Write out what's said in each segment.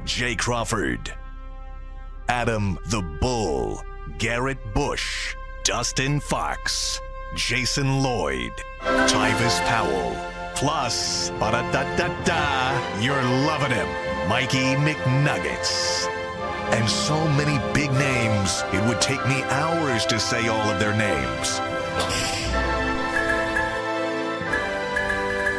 Jay Crawford, Adam the Bull, Garrett Bush, Dustin Fox, Jason Lloyd, Tyvis Powell, plus, ba-da-da-da-da, you're loving him, Mikey McNuggets. And so many big names, it would take me hours to say all of their names.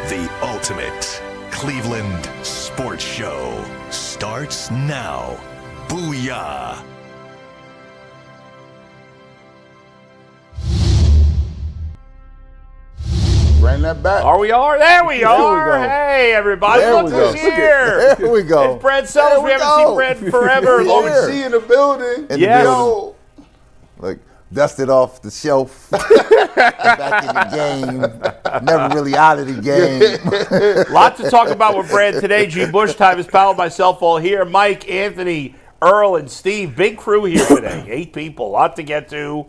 The ultimate Cleveland sports show starts now. Booyah! Bring that back. There we are. There we go. Hey, everybody. Look who's here. There we go. It's Brad Sellers. We haven't seen Brad forever. OG in the building. Yes. Like, dusted off the shelf. Back in the game. Never really out of the game. Lot to talk about with Brad today. G. Bush, Tyvis Powell, myself all here. Mike, Anthony, Earl, and Steve. Big crew here today. 8 people. Lot to get to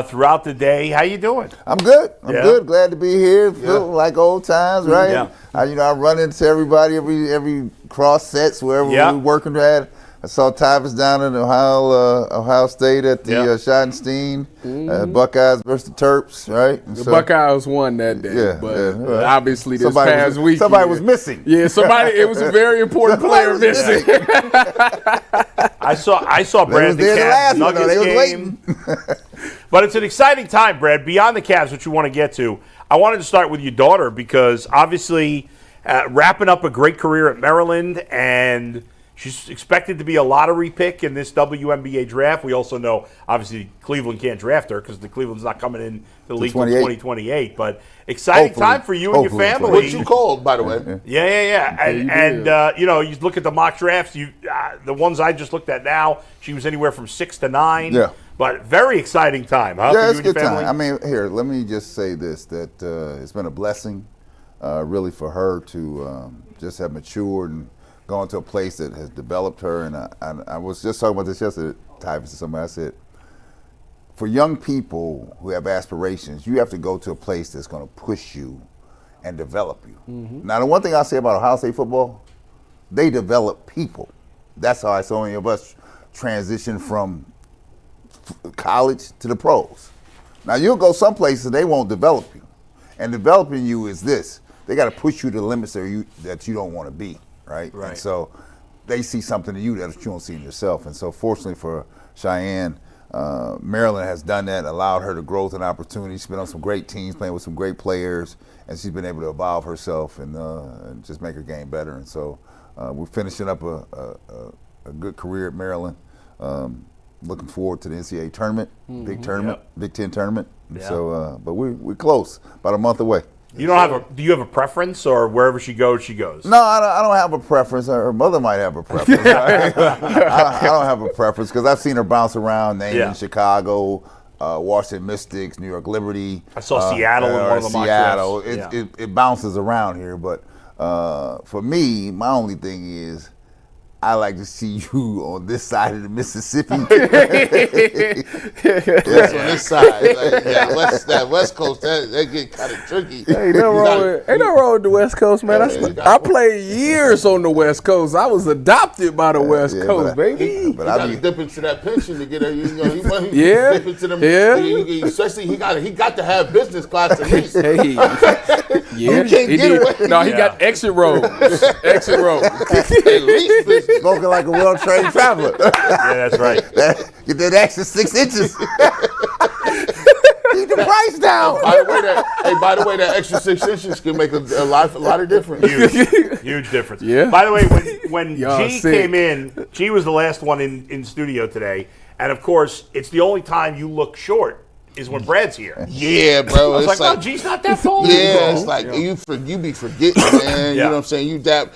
throughout the day. How you doing? I'm good. I'm good. Glad to be here. Feel like old times, right? Yeah. I run into everybody every cross sets wherever we're working at. I saw Tyvis down in Ohio State at the Schottenstein, Buckeyes versus the Terps, right? And the Buckeyes won that day, but obviously this past week somebody was missing. Yeah, it was a very important player missing. I saw Brad the Cavs Nuggets game. But it's an exciting time, Brad, beyond the Cavs, which we want to get to. I wanted to start with your daughter because obviously wrapping up a great career at Maryland, and she's expected to be a lottery pick in this WNBA draft. We also know, obviously, Cleveland can't draft her because the Cleveland's not coming in the league until 2028. But exciting time for you and your family. What you called, by the way. Yeah. And you look at the mock drafts. The ones I just looked at now, she was anywhere from 6 to 9. Yeah. But very exciting time, huh? Yeah, for it's you a good and your family? time. I mean, here, let me just say this, that it's been a blessing, really, for her to just have matured and gone to a place that has developed her. And I was just talking about this yesterday, Tyvis, to somebody. I said, for young people who have aspirations, you have to go to a place that's going to push you and develop you. Mm-hmm. Now, the one thing I say about Ohio State football, they develop people. That's how so many of us transition from college to the pros. Now, you'll go some places, they won't develop you. And developing you is this. They got to push you to the limits that you don't want to be. Right. And so they see something in you that you don't see in yourself. And so fortunately for Cheyenne, Maryland has done that, allowed her to growth and opportunity. She's been on some great teams, playing with some great players, and she's been able to evolve herself and just make her game better. And so we're finishing up a good career at Maryland. Looking forward to the NCAA tournament, big tournament, Big Ten tournament. And so, but we're close, about a month away. Do you have a preference, or wherever she goes, she goes? No, I don't have a preference. Her mother might have a preference. I don't have a preference because I've seen her bounce around, named in Chicago, Washington Mystics, New York Liberty. I saw Seattle in one of the mock Seattle. drafts. It bounces around here, but for me, my only thing is, I like to see you on this side of the Mississippi. Yes, on this side. That West Coast, that get kind of tricky. Ain't no wrong with the West Coast, man. I played years on the West Coast. I was adopted by the West Coast, baby. But I dip into that pension to get her. He dip into them. Yeah. Especially he got to have business class at least. You can't get away. No, he got exit rows. Exit rows. At least business. Spoken like a well-trained traveler. Yeah, that's right. Get that extra 6 inches. Keep the price down. By the way, that extra 6 inches can make a lot of difference. Huge difference. Yeah. By the way, when G came in, G was the last one in studio today, and of course, it's the only time you look short is when Brad's here. Yeah, bro. I was like, G's not that tall. Yeah, it's like you be forgetting, man. You know what I'm saying? You dap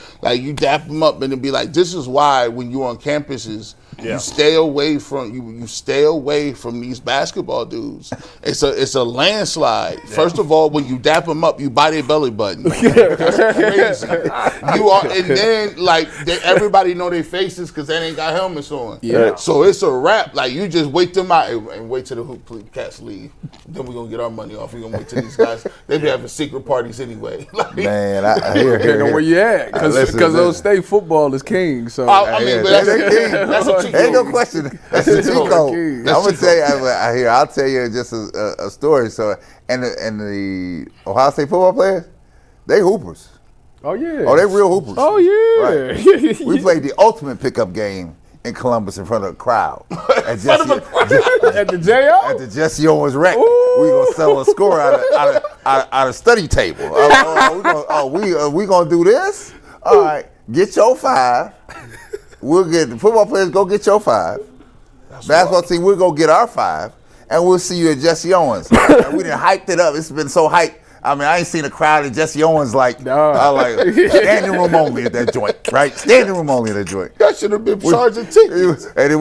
them up and then be like, this is why when you're on campuses, Yeah. You stay away from you stay away from these basketball dudes. It's a landslide. Yeah. First of all, when you dap them up, you buy their belly button. That's crazy. And then everybody know their faces because they ain't got helmets on. Yeah. So it's a wrap. Like you just wait them out and wait till the hoop cats leave. Then we're gonna get our money off. We're gonna wait till these guys. They be having secret parties anyway. Man, I hear. Where you at? Because those state football is king. So I mean, but that's a cheat code. Ain't no question. That's a cheat code. I'm gonna tell you. I'll tell you just a story. So and the Ohio State football players, they hoopers. Oh yeah. Oh, they real hoopers. Oh yeah. Right. We played the ultimate pickup game in Columbus in front of a crowd. At the J.O.? At the Jesse Owens Rec. Ooh. We gonna sell a score out of study table. We gonna do this? All right, get your 5. We'll get the football players. Go get your 5. Basketball team, we'll go get our 5, and we'll see you at Jesse Owens. And we done hyped it up. It's been so hyped. I mean, I ain't seen a crowd at Jesse Owens like standing room only at that joint, right? Standing room only at that joint. That should have been charging tickets. And then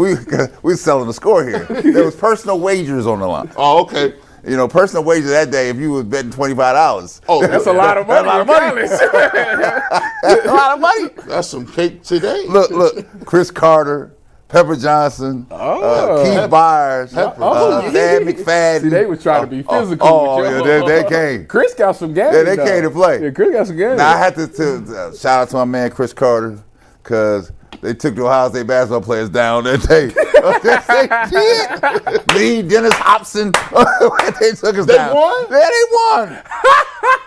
we selling the score here. There was personal wagers on the line. Oh, okay. You know, personal wager that day, if you was betting $25. Oh, that's a lot of money. That's a lot of money. That's some cake today. Look, Chris Carter, Pepper Johnson, Keith Byers, Dan McFadden. See, they were trying to be physical. They came. Chris got some game. Yeah, they came to play. Yeah, Chris got some game. Now, I had to shout out to my man Chris Carter because they took the Ohio State basketball players down that day. Me, Dennis Hobson, they took us down. They won? Yeah, they won.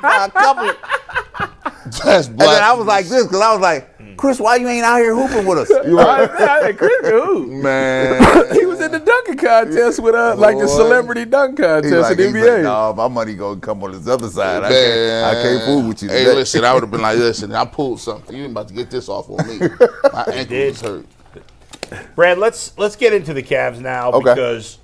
A couple. That's black. And then I was like this because I was like, Chris, why you ain't out here hooping with us? You right? Chris can hoop. Man. He was in the dunking contest with like the celebrity dunk contest in the NBA. Like, no, my money gonna come on this other side. I can't fool with you today. Hey, listen, I would have been like, listen, I pulled something. You ain't about to get this off on me. My ankle is hurt. Brad, let's get into the Cavs now because.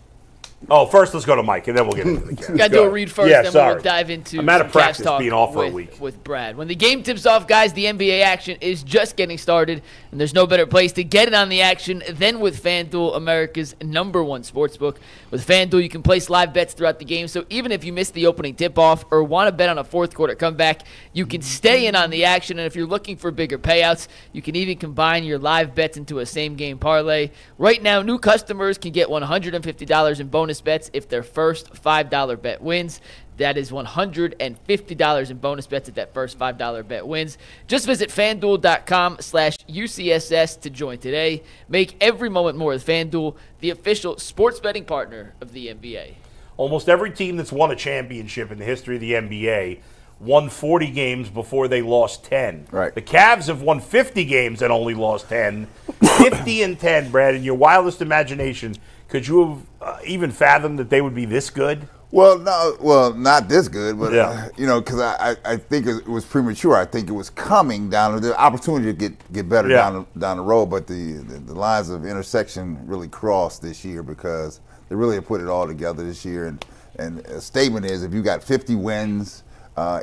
Oh, first let's go to Mike, and then we'll get into the Cavs. Got to do a read first, then we'll dive into I'm out of practice Cavs being off for a week. With Brad. When the game tips off, guys, the NBA action is just getting started, and there's no better place to get in on the action than with FanDuel, America's #1 sportsbook. With FanDuel, you can place live bets throughout the game, so even if you missed the opening tip-off or want to bet on a fourth-quarter comeback, you can stay in on the action, and if you're looking for bigger payouts, you can even combine your live bets into a same-game parlay. Right now, new customers can get $150 in bonus bets if their first $5 bet wins. That is $150 in bonus bets if that first $5 bet wins. Just visit FanDuel.com/UCSS to join today. Make every moment more with FanDuel, the official sports betting partner of the NBA. Almost every team that's won a championship in the history of the NBA won 40 games before they lost 10. Right. The Cavs have won 50 games and only lost 10. 50-10, Brad, in your wildest imagination, could you have even fathomed that they would be this good? Well, no, not this good, but because I think it was premature. I think it was coming down the opportunity to get better down the road, but the lines of intersection really crossed this year because they really have put it all together this year. And a statement is if you got 50 wins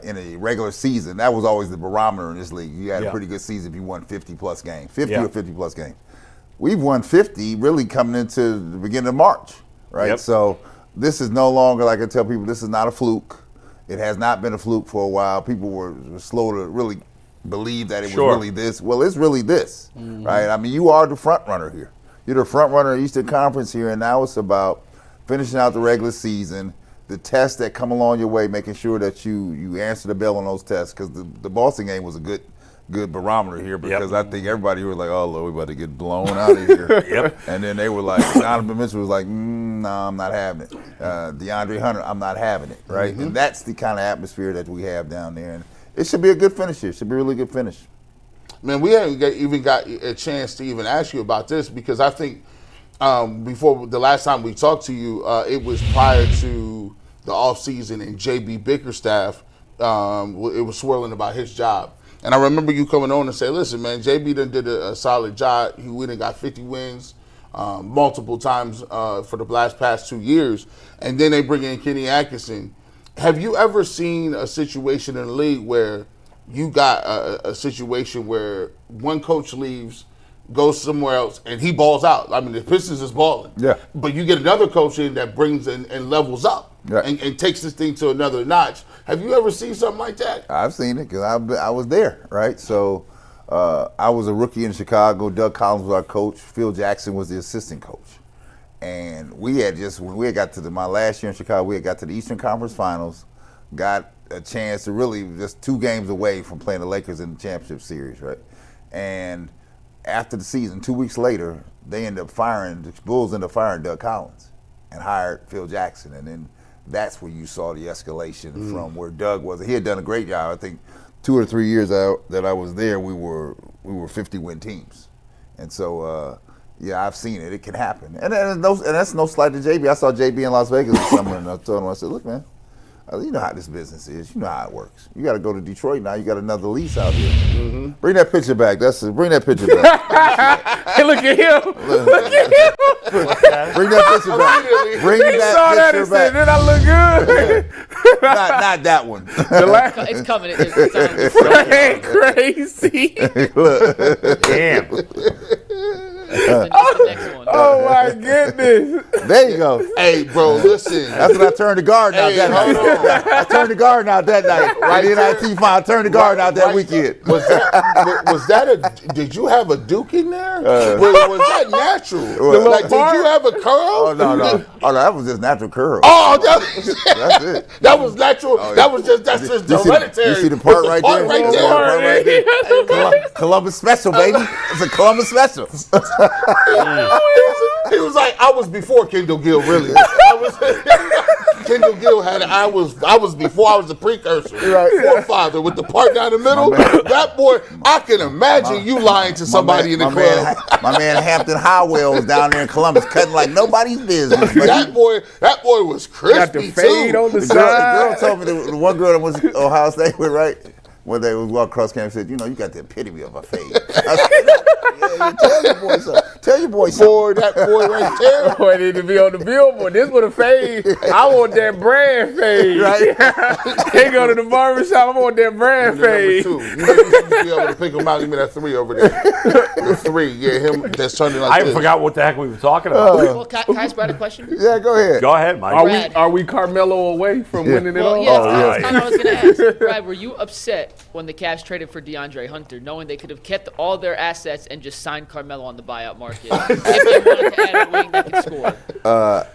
in a regular season, that was always the barometer in this league. You had a pretty good season if you won 50-plus games, 50 or 50-plus games. We've won 50 really coming into the beginning of March, right? Yep. So this is no longer, like I tell people, this is not a fluke. It has not been a fluke for a while. People were slow to really believe that it was really this. Well, it's really this, right? I mean, you are the front runner here. You're the front runner of Eastern Conference here, and now it's about finishing out the regular season, the tests that come along your way, making sure that you answer the bell on those tests, because the Boston game was a good barometer here because I think everybody was like, oh, Lord, we're about to get blown out of here. And then they were like, Donovan Mitchell was like, no, I'm not having it. DeAndre Hunter, I'm not having it, right? And that's the kind of atmosphere that we have down there. And it should be a good finish here. It should be a really good finish. Man, we haven't even got a chance to even ask you about this because I think before the last time we talked to you, it was prior to the offseason and J.B. Bickerstaff, it was swirling about his job. And I remember you coming on and say, listen, man, JB done did a solid job. We done got 50 wins multiple times for the past 2 years. And then they bring in Kenny Atkinson. Have you ever seen a situation in the league where you got a situation where one coach leaves, goes somewhere else, and he balls out. I mean, the Pistons is balling. Yeah. But you get another coach in that brings and levels up and takes this thing to another notch. Have you ever seen something like that? I've seen it because I was there, right? So I was a rookie in Chicago. Doug Collins was our coach. Phil Jackson was the assistant coach. And when we had got to my last year in Chicago, we had got to the Eastern Conference Finals, got a chance to really just 2 games away from playing the Lakers in the championship series, right? And after the season, 2 weeks later, the Bulls ended up firing Doug Collins and hired Phil Jackson. And then that's where you saw the escalation from where Doug was. He had done a great job. I think 2 or 3 years out that I was there, we were 50-win teams. And so, I've seen it. It can happen. And that's no slight to JB. I saw JB in Las Vegas this summer, and I told him, I said, look, man, you know how this business is. You know how it works. You got to go to Detroit now. You got another lease out here. Mm-hmm. Bring that picture back. Bring that picture back. Hey, look at him. Look at him. Bring that picture back. Bring He saw that and said, did I look good? Not that one. It's coming. It's crazy. Look. Oh my goodness. There you go. Hey, bro, listen. That's when I turned the guard out that night. I turned the guard out that night. Right, I turned the guard out that weekend. Did you have a Duke in there? Was that natural? Did you have a curl? Oh, no, that was just natural curl. Oh, that's it. That was natural. Oh, yeah. That's just hereditary. You see the part right there? Columbus special, baby. It's a Columbus special. He was like, I was before Kendall Gill, really. Kendall Gill I was before I was the precursor. Forefather with the part down the middle. That boy, I can imagine you lying to somebody in the club. My man Hampton Howell was down there in Columbus cutting like nobody's business. That boy was crispy got the fade too. on the The side. girl told me, the one girl that was at Ohio State with, right? When they was walking across campus, said, you got the epitome of a fade. I said, tell your boy something. Tell your boy something. Boy, that boy right there. Boy, need to be on the billboard. This would a fade. I want that brand fade. Right? They go to the barbershop. I want that brand fade. Number 2. You used to be able to pick him out. Give me that 3 over there. The 3, him that's turning like this. I forgot what the heck we were talking about. Well, can I ask Brad a question? Yeah, go ahead. Go ahead, Mike. Are we Carmelo away from winning it all? That's kind of what I was going to ask. Brad, were you upset when the Cavs traded for DeAndre Hunter, knowing they could have kept all their assets and just signed Carmelo on the buyout market if they wanted to add a wing that could score?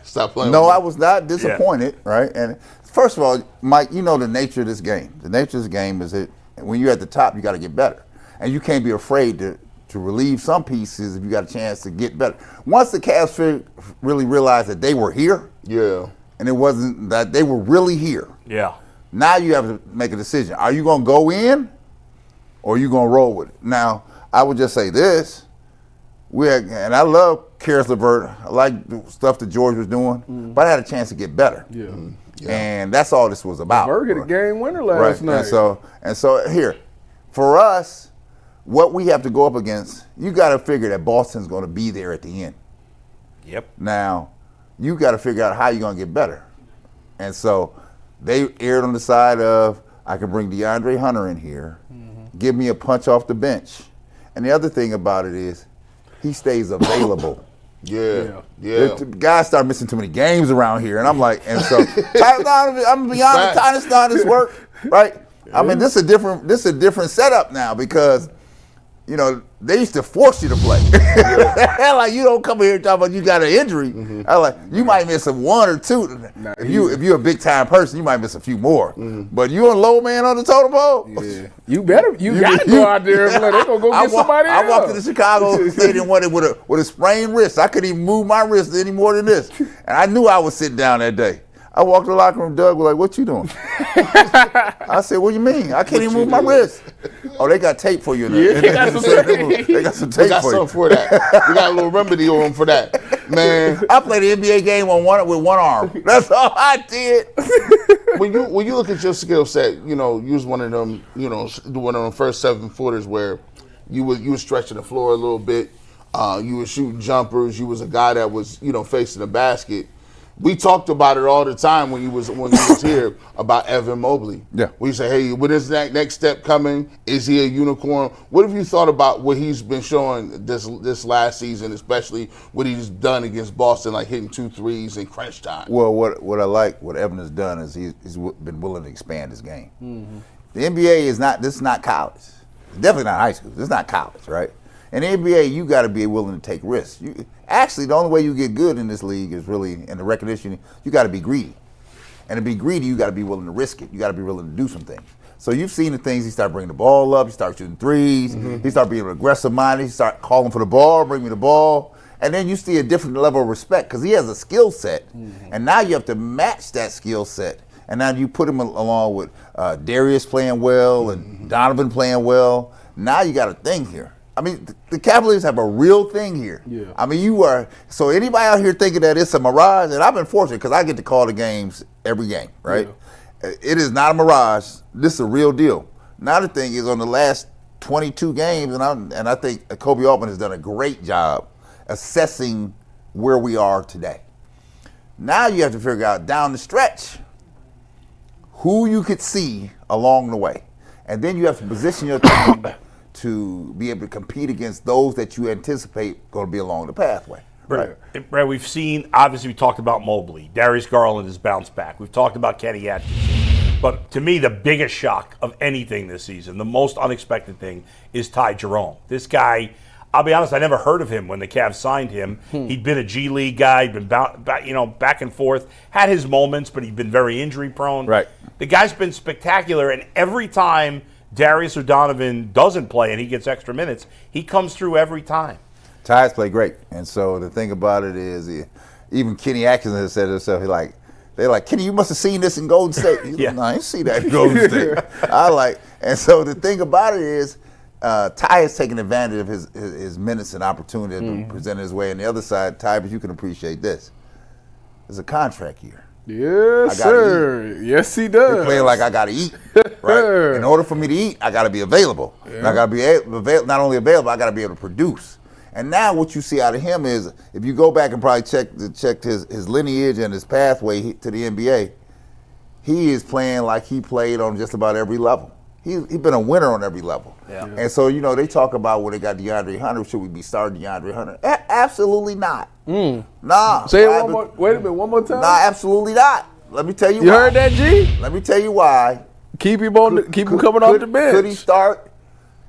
Stop playing. No, I was not disappointed, right? And first of all, Mike, you know the nature of this game. The nature of this game is that when you're at the top, you got to get better. And you can't be afraid to relieve some pieces if you got a chance to get better. Once the Cavs really realized that they were here, and it wasn't that they were really here. Yeah. Now you have to make a decision. Are you going to go in or are you going to roll with it? Now, I would just say this. And I love Karis LeVert. I like the stuff that George was doing, but I had a chance to get better. And that's all this was about. LeVert hit a game winner last night. And so here, for us, what we have to go up against, you got to figure that Boston's going to be there at the end. Yep. Now, you got to figure out how you're going to get better. And so they erred on the side of, I can bring DeAndre Hunter in here, give me a punch off the bench. And the other thing about it is, he stays available. The guys start missing too many games around here, and I'm like, and so I'm gonna be honest, Tyler's starting this work, right? I mean, this is a different setup now because, they used to force you to play. Like, you don't come here and talk about you got an injury. I like, you might miss a 1 or 2. If you're a big time person, you might miss a few more. But you a low man on the totem pole. You got to go out there and play. They're gonna go get somebody else. I walked to the Chicago Stadium with a sprained wrist. I couldn't even move my wrist any more than this, and I knew I was sitting down that day. I walked to the locker room. Doug was like, "What you doing?" I said, "What do you mean? I can't even move my wrist." Oh, they got tape for you. Yeah, they got some tape. They got some tape we got for you. something for that. We got a little remedy on them for that, man. I played an NBA game with one arm. That's all I did. When you look at your skill set, you was one of them, one of them first 7-footers where you were stretching the floor a little bit. You were shooting jumpers. You was a guy that was, facing the basket. We talked about it all the time when he was here about Evan Mobley. Yeah. We say, hey, when is that next step coming? Is he a unicorn? What have you thought about what he's been showing this last season, especially what he's done against Boston, like hitting 2 threes in crunch time? Well, what I like, what Evan has done is he's been willing to expand his game. Mm-hmm. The NBA this is not college. It's definitely not high school. This is not college, right? In the NBA, you got to be willing to take risks. Actually, the only way you get good in this league is really, in the recognition, you got to be greedy. And to be greedy, you got to be willing to risk it. You got to be willing to do some things. So you've seen the things. He started bringing the ball up. He started shooting threes. Mm-hmm. He started being aggressive-minded. He started calling for the ball, bring me the ball. And then you see a different level of respect because he has a skill set. Mm-hmm. And now you have to match that skill set. And now you put him along with Darius playing well and Donovan playing well. Now you got a thing here. I mean, the Cavaliers have a real thing here. Yeah. I mean, so anybody out here thinking that it's a mirage, and I've been fortunate because I get to call the games every game, right? Yeah. It is not a mirage. This is a real deal. Now the thing is, on the last 22 games, and I think Kobe Altman has done a great job assessing where we are today. Now you have to figure out down the stretch who you could see along the way. And then you have to position your team to be able to compete against those that you anticipate going to be along the pathway. Right. Brad, we've seen, obviously we talked about Mobley. Darius Garland has bounced back. We've talked about Kenny Atkinson. But to me, the biggest shock of anything this season, the most unexpected thing, is Ty Jerome. This guy, I'll be honest, I never heard of him when the Cavs signed him. He'd been a G League guy, been back and forth, had his moments, but he'd been very injury prone. Right. The guy's been spectacular, and every time Darius or Donovan doesn't play and he gets extra minutes, he comes through every time. Ty's play great. And so the thing about it is, even Kenny Atkinson has said himself, they're like, Kenny, you must have seen this in Golden State. He's like, no, I didn't see that in Golden State. And so the thing about it is, Ty has taken advantage of his minutes and opportunity that been presented his way. And the other side, Ty, but you can appreciate this. It's a contract year. Yes, sir. Eat. Yes, he does. He's playing like I got to eat, right? In order for me to eat, I got to be available. Yeah. And I got to be not only available, I got to be able to produce. And now what you see out of him is, if you go back and probably check his lineage and his pathway to the NBA, he is playing like he played on just about every level. He's been a winner on every level. Yeah. And so, they talk about when they got DeAndre Hunter, should we be starting DeAndre Hunter? Absolutely not. Nah. Say it one more. Wait a minute, one more time. Nah, absolutely not. Let me tell you why. You heard that, G? Let me tell you why. Keep him coming off the bench. Could he start?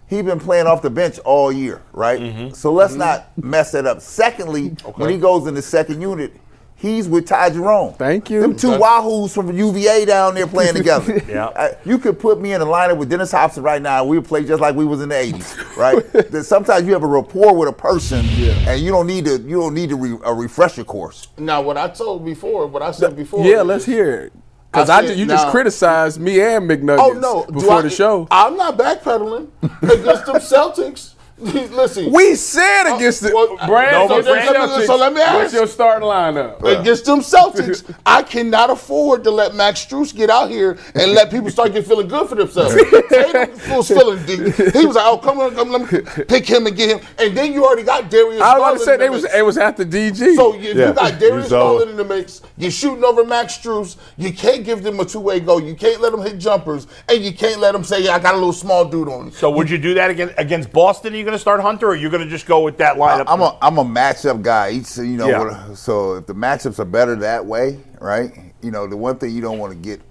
He's been playing off the bench all year, right? Mm-hmm. So let's not mess that up. Secondly, when he goes in the second unit, he's with Ty Jerome. Thank you. Them two Wahoos from UVA down there playing together. Yeah. You could put me in a lineup with Dennis Hobson right now. We would play just like we was in the 80s, right? Sometimes you have a rapport with a person, and you don't need a refresher course. Now, what I said before. Yeah, let's hear it. Because you just criticized me and McNuggets before the show. I'm not backpedaling against them Celtics. Listen, we said against the Brand. So let me ask. What's your starting lineup? Against them Celtics, I cannot afford to let Max Strus get out here and let people start feeling good for themselves. Tatum was feeling deep. He was like, "Oh, come on, let me pick him and get him." And then you already got Darius. I was about to say it was after DG. So if you got Darius Garland in the mix, you're shooting over Max Strus. You can't give them a two-way go. You can't let them hit jumpers, and you can't let them say, "Yeah, I got a little small dude on me." So would you do that against Boston? Are you going to start Hunter, or are you going to just go with that lineup? I'm a matchup guy. So if the matchups are better that way, right? The one thing you don't want to get,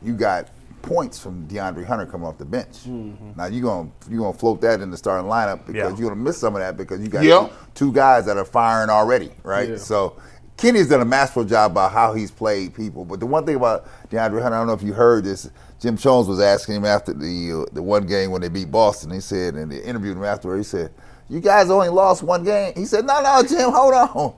you got points from DeAndre Hunter coming off the bench. Mm-hmm. Now you're gonna float that in the starting lineup because you're gonna miss some of that because you got two guys that are firing already, right? Yeah. So Kenny's done a masterful job about how he's played people. But the one thing about DeAndre Hunter, I don't know if you heard this, Jim Jones was asking him after the one game when they beat Boston. He said, and they interviewed him afterward, he said, "You guys only lost one game." He said, No, Jim, hold on.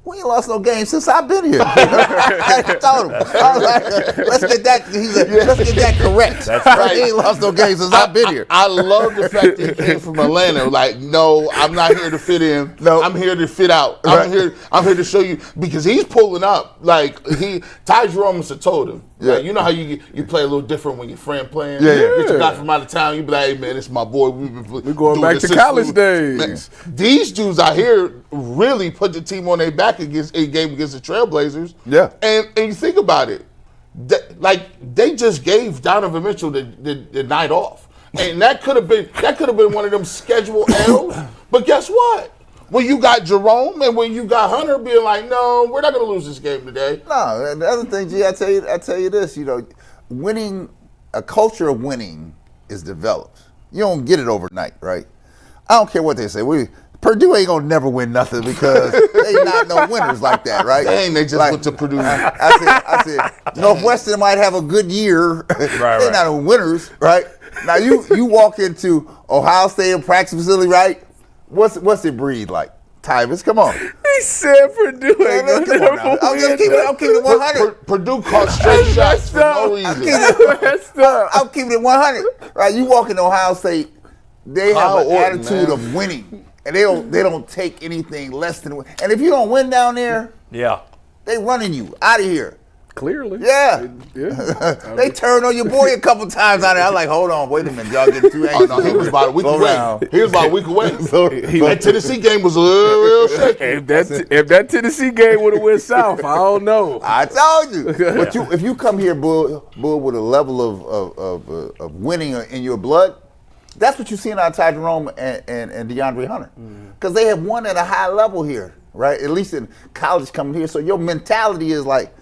We ain't lost no game since I've been here. I told him. I was like, let's get that. He said, let's get that correct. That's right. He ain't lost no game since I've been here. I love the fact that he came from Atlanta. Like, no, I'm not here to fit in. No, I'm here to fit out. I'm here to show you because he's pulling up. Like Ty Jerome must have told him, Yeah. Like, you know how you play a little different when your friend playing. Yeah. Get your guy from out of town. You be like, hey man, this is my boy. We're going back to college days. Man, these dudes out here really put the team on their back against a game against the Trailblazers. Yeah. And you think about it, they just gave Donovan Mitchell the night off, and that could have been one of them scheduled L's. But guess what? When you got Jerome and when you got Hunter being like, no, we're not going to lose this game today. No, the other thing, G, I tell you this, winning, a culture of winning is developed. You don't get it overnight, right? I don't care what they say. Purdue ain't gonna never win nothing because they not no winners like that, right? Dang, they just went to Purdue. I said, Northwestern might have a good year. They're not no winners, right? Now you walk into Ohio State practice facility, right? What's it breathe like? Tyvus, come on. He said Purdue ain't gonna never win. I'm keeping it 100. Purdue caught straight shots for no reason. I'm keeping it 100. Right? You walk into Ohio State, they have an attitude of winning, and they don't take anything less than win. And if you don't win down there, they running you out of here. Clearly. Yeah. They turned on your boy a couple times out there. I was like, hold on, wait a minute, y'all getting too anxious. Oh, no, he was about a week away. He was about a week away. That Tennessee game was a real shaky. If that Tennessee game would have went south, I don't know. I told you. But if you come here, Bull, with a level of winning in your blood, that's what you're seeing out of Ty Jerome and DeAndre Hunter. Because they have won at a high level here, right? At least in college coming here. So your mentality is like,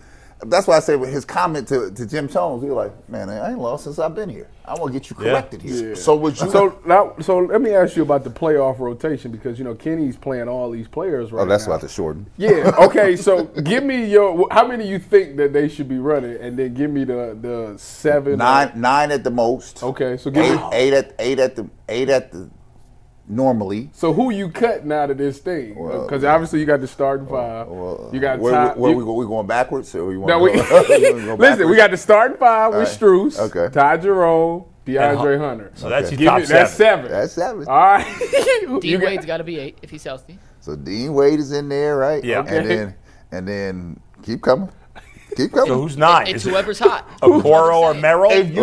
that's why I say with his comment to Jim Jones, he was like, man, I ain't lost since I've been here. I want to get you corrected here. Yeah. So would you? So let me ask you about the playoff rotation because Kenny's playing all these players right now. Oh, that's about to shorten. Yeah. Okay. So give me how many you think that they should be running, and then give me the 7, 9 at the most. Okay. So give me 8 at the normally. So who you cutting out of this thing? Because obviously you got the starting 5. You got we going backwards? Or you want listen, we got the starting 5 with Strus, okay, Ty Jerome, DeAndre Hunter. So that's your top 7. That's 7. That's 7. All right. Dean Wade's got to be 8 if he's healthy. So Dean Wade is in there, right? Yeah. Okay. And then keep coming. Keep coming. So who's 9? It's whoever's hot. Okoro or Merrill? I'm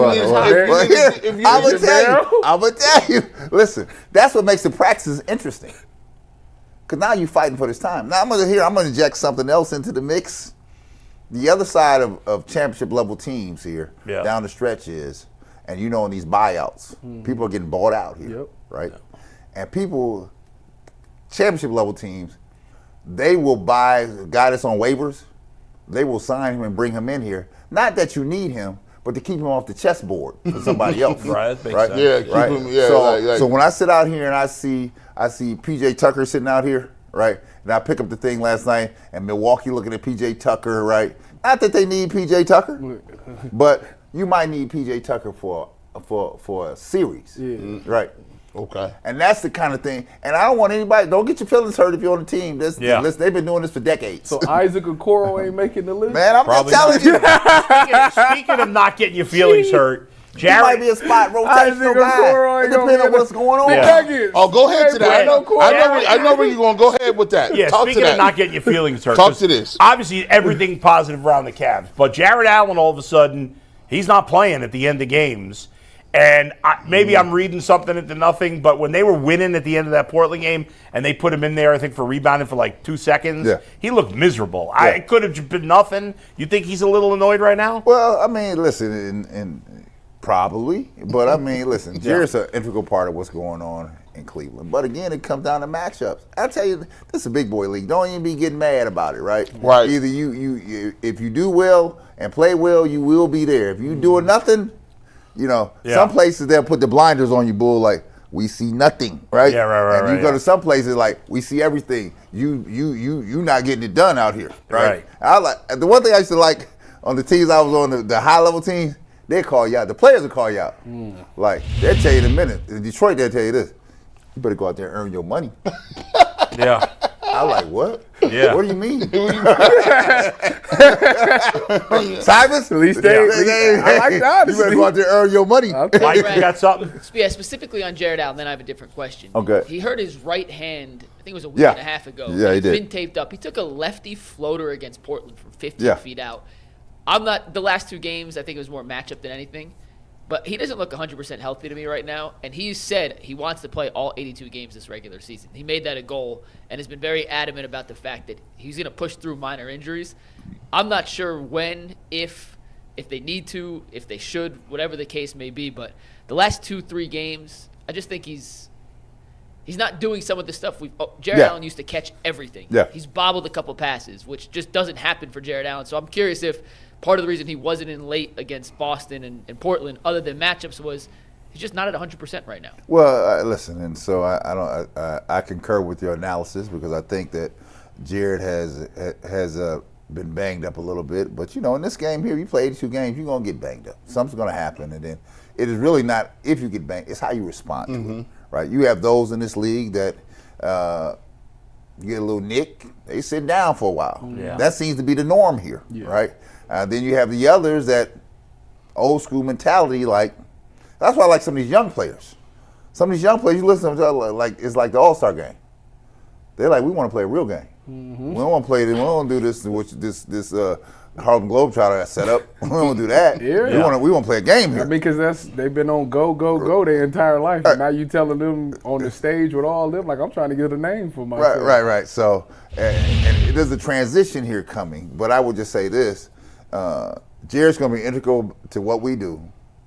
gonna tell you. Listen, that's what makes the practices interesting. Because now you're fighting for this time. Now I'm gonna inject something else into the mix. The other side of championship level teams here down the stretch is, and in these buyouts, people are getting bought out here, right? And championship level teams, they will buy a guy that's on waivers. They will sign him and bring him in here. Not that you need him, but to keep him off the chessboard for somebody else. Right, that makes sense. Yeah, keep him. Yeah, so when I sit out here and I see PJ Tucker sitting out here, right? And I pick up the thing last night, and Milwaukee looking at PJ Tucker, right? Not that they need PJ Tucker, but you might need PJ Tucker for a series, right? Okay. And that's the kind of thing. And I don't want anybody, don't get your feelings hurt if you're on the team. Listen, they've been doing this for decades. So Isaac Okoro ain't making the list? Man, I'm just telling you. Speaking of not getting your feelings hurt, He might be a spot rotational guy. It depends on what's going on. Yeah. Oh, go ahead to that. I know where you're going. Go ahead with that. Yeah, Talk speaking to of not getting your feelings hurt. Talk to this. Obviously, everything positive around the Cavs. But Jared Allen, all of a sudden, he's not playing at the end of games. And maybe I'm reading something into nothing, but when they were winning at the end of that Portland game and they put him in there, I think, for rebounding for like 2 seconds, he looked miserable. It could have been nothing. You think he's a little annoyed right now? Well, I mean, listen, and probably. But, I mean, listen, Jared's an integral part of what's going on in Cleveland. But, again, it comes down to matchups. I tell you, this is a big boy league. Don't even be getting mad about it, right? Right. Either you if you do well and play well, you will be there. If you doing nothing, some places they'll put the blinders on you, Bull, like, we see nothing, right? Yeah, right. And you go to some places like, we see everything. You not getting it done out here, right? The one thing I used to like on the teams I was on, the high level teams, they call you out. The players will call you out. Like, they'll tell you in a minute. In Detroit, they'll tell you this. You better go out there and earn your money. Yeah. I'm like, what? Yeah. What do you mean? Cybers? At least I like that. You better go out there and earn your money. Mike, you got something? Yeah, specifically on Jared Allen, then I have a different question. Okay. He hurt his right hand, I think it was a week and a half ago. Yeah, he did. It's been taped up. He took a lefty floater against Portland from 15 feet out. I'm not – the last 2 games, I think it was more matchup than anything. But he doesn't look 100% healthy to me right now. And he said he wants to play all 82 games this regular season. He made that a goal and has been very adamant about the fact that he's going to push through minor injuries. I'm not sure when, if they need to, if they should, whatever the case may be. But the last 2-3 games, I just think he's not doing some of the stuff Jared Allen used to catch everything. Yeah. He's bobbled a couple passes, which just doesn't happen for Jared Allen. So I'm curious if part of the reason he wasn't in late against Boston and Portland, other than matchups, was he's just not at 100% right now. Well, listen, and so I concur with your analysis because I think that Jared has been banged up a little bit. But, in this game here, you play 82 games, you're going to get banged up. Something's going to happen. And then it is really not if you get banged, it's how you respond to it, right? You have those in this league that you get a little nick, they sit down for a while. Yeah. That seems to be the norm here, right? Then you have the others that old school mentality, that's why I like some of these young players. Some of these young players, you listen to them, it's like the All-Star game. They're like, we want to play a real game. We don't want to play this. We don't want to do this Harlem Globetrotter set up. We don't want to do that. We want to play a game here. Because they've been on go their entire life. And now you telling them on the stage with all them, I'm trying to get a name for myself. Right. So, and there's a transition here coming. But I would just say this. Jared's going to be integral to what we do.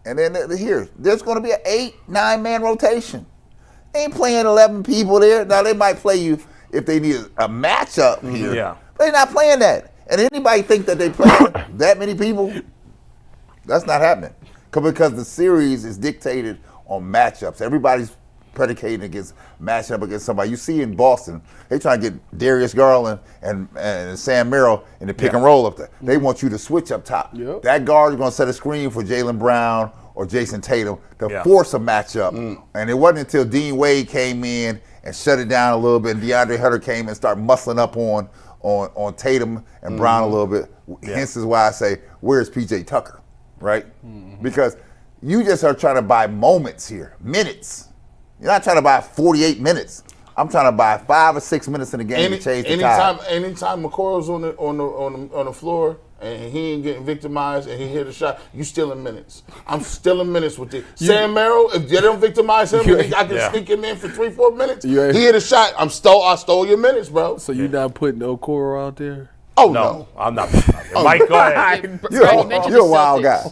And then there's going to be an 8-9 man rotation. They ain't playing 11 people there. Now, they might play you if they need a matchup here. Yeah. They're not playing that. And anybody think that they play that many people? That's not happening. Because the series is dictated on matchups. Everybody's predicated against matching up against somebody. You see in Boston, they try to get Darius Garland and Sam Merrill in the pick and roll up there. They want you to switch up top. Yep. That guard is going to set a screen for Jaylen Brown or Jason Tatum to force a matchup. And it wasn't until Dean Wade came in and shut it down a little bit, and DeAndre Hunter came and started muscling up on Tatum and Brown a little bit. Hence is why I say, where's PJ Tucker, right? Because you just are trying to buy moments here, minutes. You're not trying to buy 48 minutes. I'm trying to buy 5 or 6 minutes in the game to change the tide. Anytime McCorrell's on the floor and he ain't getting victimized and he hit a shot, you stealing minutes. I'm stealing minutes with it. Sam Merrill, if they don't victimize him, I can sneak him in for 3-4 minutes. He hit a shot. I stole your minutes, bro. So you're not putting Okoro out there? Oh, no. I'm not. Mike, go ahead. You're a wild guy.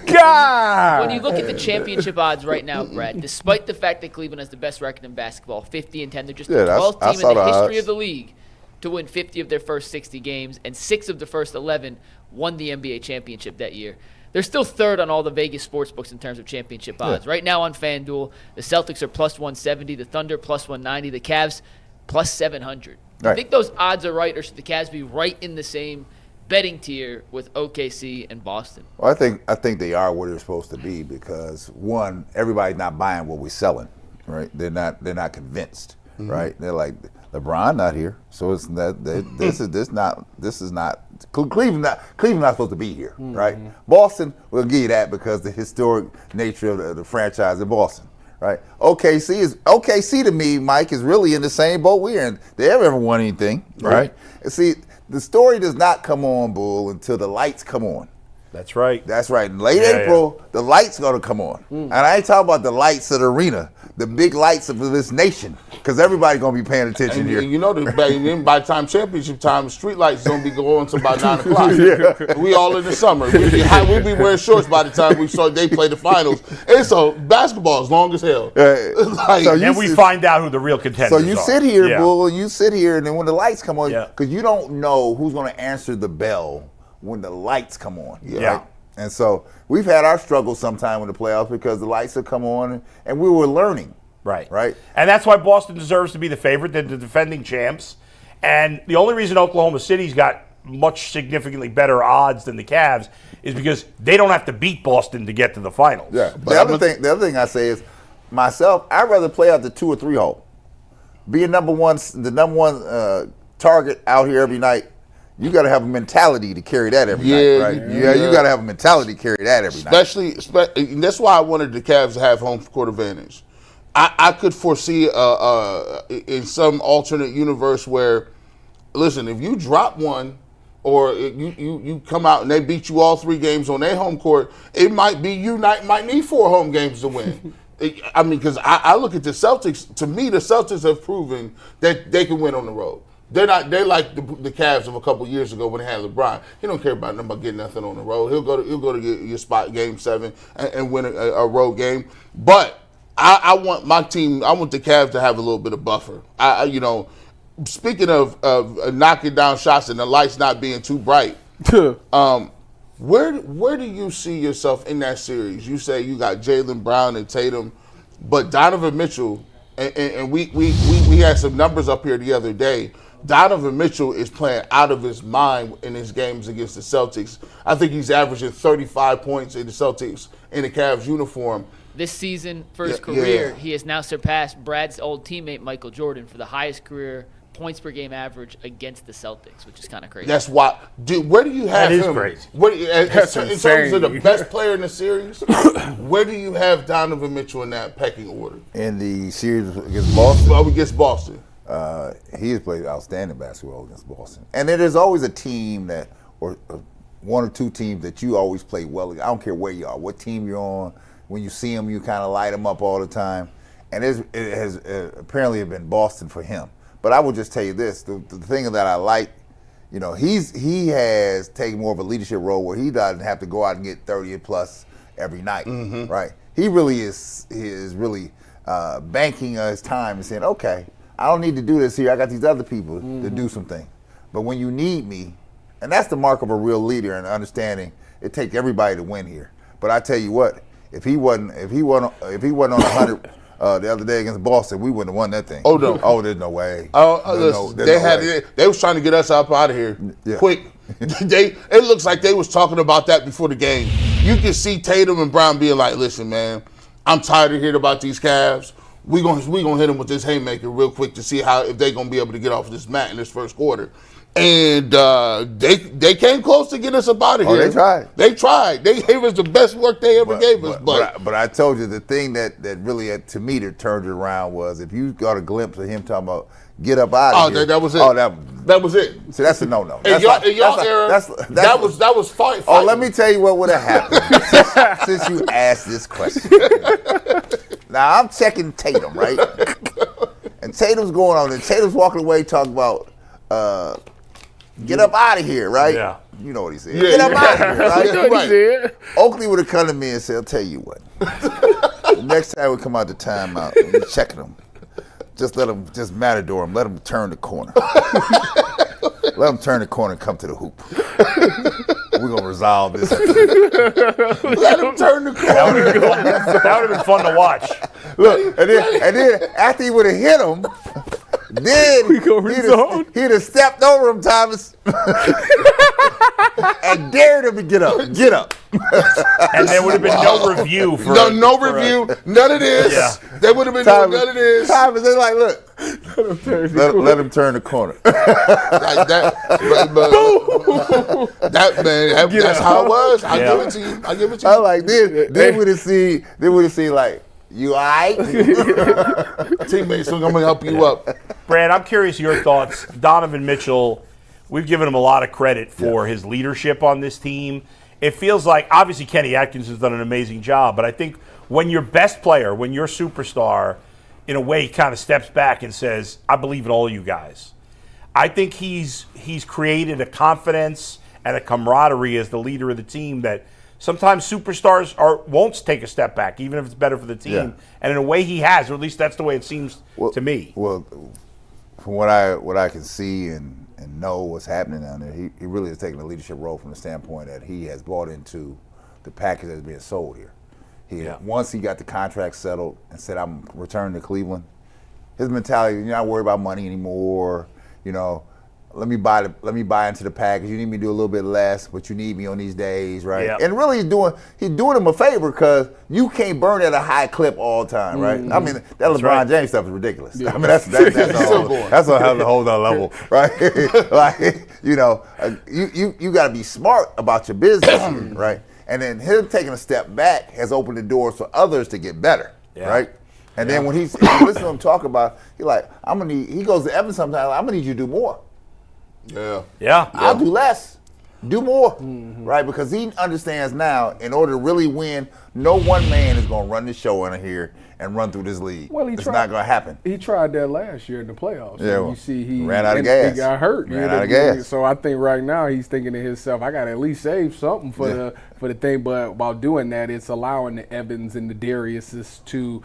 God! When you look at the championship odds right now, Brad, despite the fact that Cleveland has the best record in basketball, 50-10, they're just the 12th team in the history of the league to win 50 of their first 60 games, and 6 of the first 11 won the NBA championship that year. They're still third on all the Vegas sports books in terms of championship odds. Right now on FanDuel, the Celtics are plus 170, the Thunder plus 190, the Cavs plus 700. I think those odds are right, or should the Cavs be right in the same betting tier with OKC and Boston? Well, I think they are where they're supposed to be because, one, everybody's not buying what we're selling, right? They're not convinced, right? They're like, LeBron not here, so it's that this is not Cleveland not supposed to be here, right? Boston, we'll give you that because the historic nature of the franchise in Boston. Right, OKC to me, Mike, is really in the same boat we're in. They haven't ever won anything, right? And see, the story does not come on, Bull, until the lights come on. That's right. That's right. In late April, the lights gonna come on, and I ain't talking about the lights of the arena, the big lights of this nation, because everybody's gonna be paying attention here. And you know, by the time championship time, the street lights gonna be going until about 9 o'clock. We all in the summer. We'll be wearing shorts by the time they play the finals. And so basketball is long as hell. We find out who the real contenders are. So you sit here, Bull, and you sit here, and then when the lights come on, because you don't know who's gonna answer the bell when the lights come on. Right? And so we've had our struggles sometime in the playoffs because the lights have come on and we were learning. Right. And that's why Boston deserves to be the favorite. They're the defending champs. And the only reason Oklahoma City's got much significantly better odds than the Cavs is because they don't have to beat Boston to get to the finals. Yeah. The other thing I say is, myself, I'd rather play out the 2 or 3 hole. Be the number one target out here every night. You got to have a mentality to carry that every night, right? You got to have a mentality to carry that every night. That's why I wanted the Cavs to have home court advantage. I could foresee in some alternate universe where, listen, if you drop one or you come out and they beat you all 3 games on their home court, it might be you might need 4 home games to win. I mean, because I look at the Celtics. To me, the Celtics have proven that they can win on the road. They're like the Cavs of a couple years ago when they had LeBron. He don't care about getting nothing on the road. He'll go to your spot game 7 and win a road game. But I want my team. I want the Cavs to have a little bit of buffer. Speaking of knocking down shots and the lights not being too bright, where do you see yourself in that series? You say you got Jaylen Brown and Tatum, but Donovan Mitchell, and we had some numbers up here the other day. Donovan Mitchell is playing out of his mind in his games against the Celtics. I think he's averaging 35 points in the Celtics in the Cavs uniform. This season, for his career, he has now surpassed Brad's old teammate Michael Jordan for the highest career points per game average against the Celtics, which is kind of crazy. That's why. Where do you have him? That is crazy. In terms of the best player in the series, where do you have Donovan Mitchell in that pecking order? In the series against Boston? Well, against Boston. He has played outstanding basketball against Boston. And there's always a team that, or 1 or 2 teams that you always play well. I don't care where you are, what team you're on. When you see them, you kind of light them up all the time. And it has apparently been Boston for him. But I will just tell you this, the thing that I like, he has taken more of a leadership role where he doesn't have to go out and get 30 plus every night, right? He really is really banking his time and saying, okay, I don't need to do this here. I got these other people to do something. But when you need me, and that's the mark of a real leader and understanding, it takes everybody to win here. But I tell you what, if he wasn't on 100 the other day against Boston, we wouldn't have won that thing. Oh no! Oh, there's no way. They was trying to get us up out of here quick. It looks like they was talking about that before the game. You can see Tatum and Brown being like, "Listen, man, I'm tired of hearing about these Cavs. We gonna hit them with this haymaker real quick to see if they're gonna be able to get off this mat in this first quarter." And they came close to get us up out of here. They tried. They gave us the best work they ever gave us. But I told you the thing that really, to me, that turned it around was if you got a glimpse of him talking about get up out of here. That was it. Oh, that was it. See, that's a no-no. In y'all era, that was fight. Oh, let me tell you what would have happened since you asked this question. Now, I'm checking Tatum, right? And Tatum's going on, and Tatum's walking away talking about get up out of here, right? Yeah. You know what he said. Get up out of here, right? You know what he said. Oakley would have come to me and said, I'll tell you what. Next time we come out to timeout, we're checking them. Just matador them. Let them turn the corner. Let them turn the corner and come to the hoop. We're going to resolve this. Let them turn the corner. That would have been fun to watch. Look, and then after he would have hit him, then he'd have stepped over him, Thomas, and dared him to get up. Get up. And there would have been no review for no review. None of this. Yeah. There would have been none of this. Thomas, they're like, look, let him turn the corner. Like that's how it was. I give it to you. I like this. They would have seen like, you all right? Teammates, I'm going to help you up. Brad, I'm curious your thoughts. Donovan Mitchell, we've given him a lot of credit for his leadership on this team. It feels like, obviously, Kenny Atkins has done an amazing job, but I think when your best player, when your superstar, in a way, kind of steps back and says, I believe in all you guys. I think he's created a confidence and a camaraderie as the leader of the team that sometimes superstars won't take a step back, even if it's better for the team. Yeah. And in a way, he has, or at least that's the way it seems to me. Well, from what I can see and know what's happening down there, he really is taking a leadership role from the standpoint that he has bought into the package that's being sold here. Once he got the contract settled and said, I'm returning to Cleveland, his mentality, you're not worried about money anymore, let me buy into the package. You need me to do a little bit less, but you need me on these days, right? Yep. And really, he's doing him a favor because you can't burn at a high clip all the time, right? I mean, that LeBron James stuff is ridiculous. Yeah. I mean, that's a whole other level, right? Like, you got to be smart about your business, right? And then him taking a step back has opened the doors for others to get better, right? And then when you listen to him talk about, he's like, he goes to Evans sometimes, I'm gonna need you to do more. Yeah. I'll do less. Do more, right? Because he understands now, in order to really win, no one man is going to run the show in here and run through this league. Well, it's not going to happen. He tried that last year in the playoffs. Yeah, well, you see, he ran out of gas. He got hurt. Ran out of gas. So I think right now he's thinking to himself, I got to at least save something for the thing. But while doing that, it's allowing the Evans and the Dariuses to,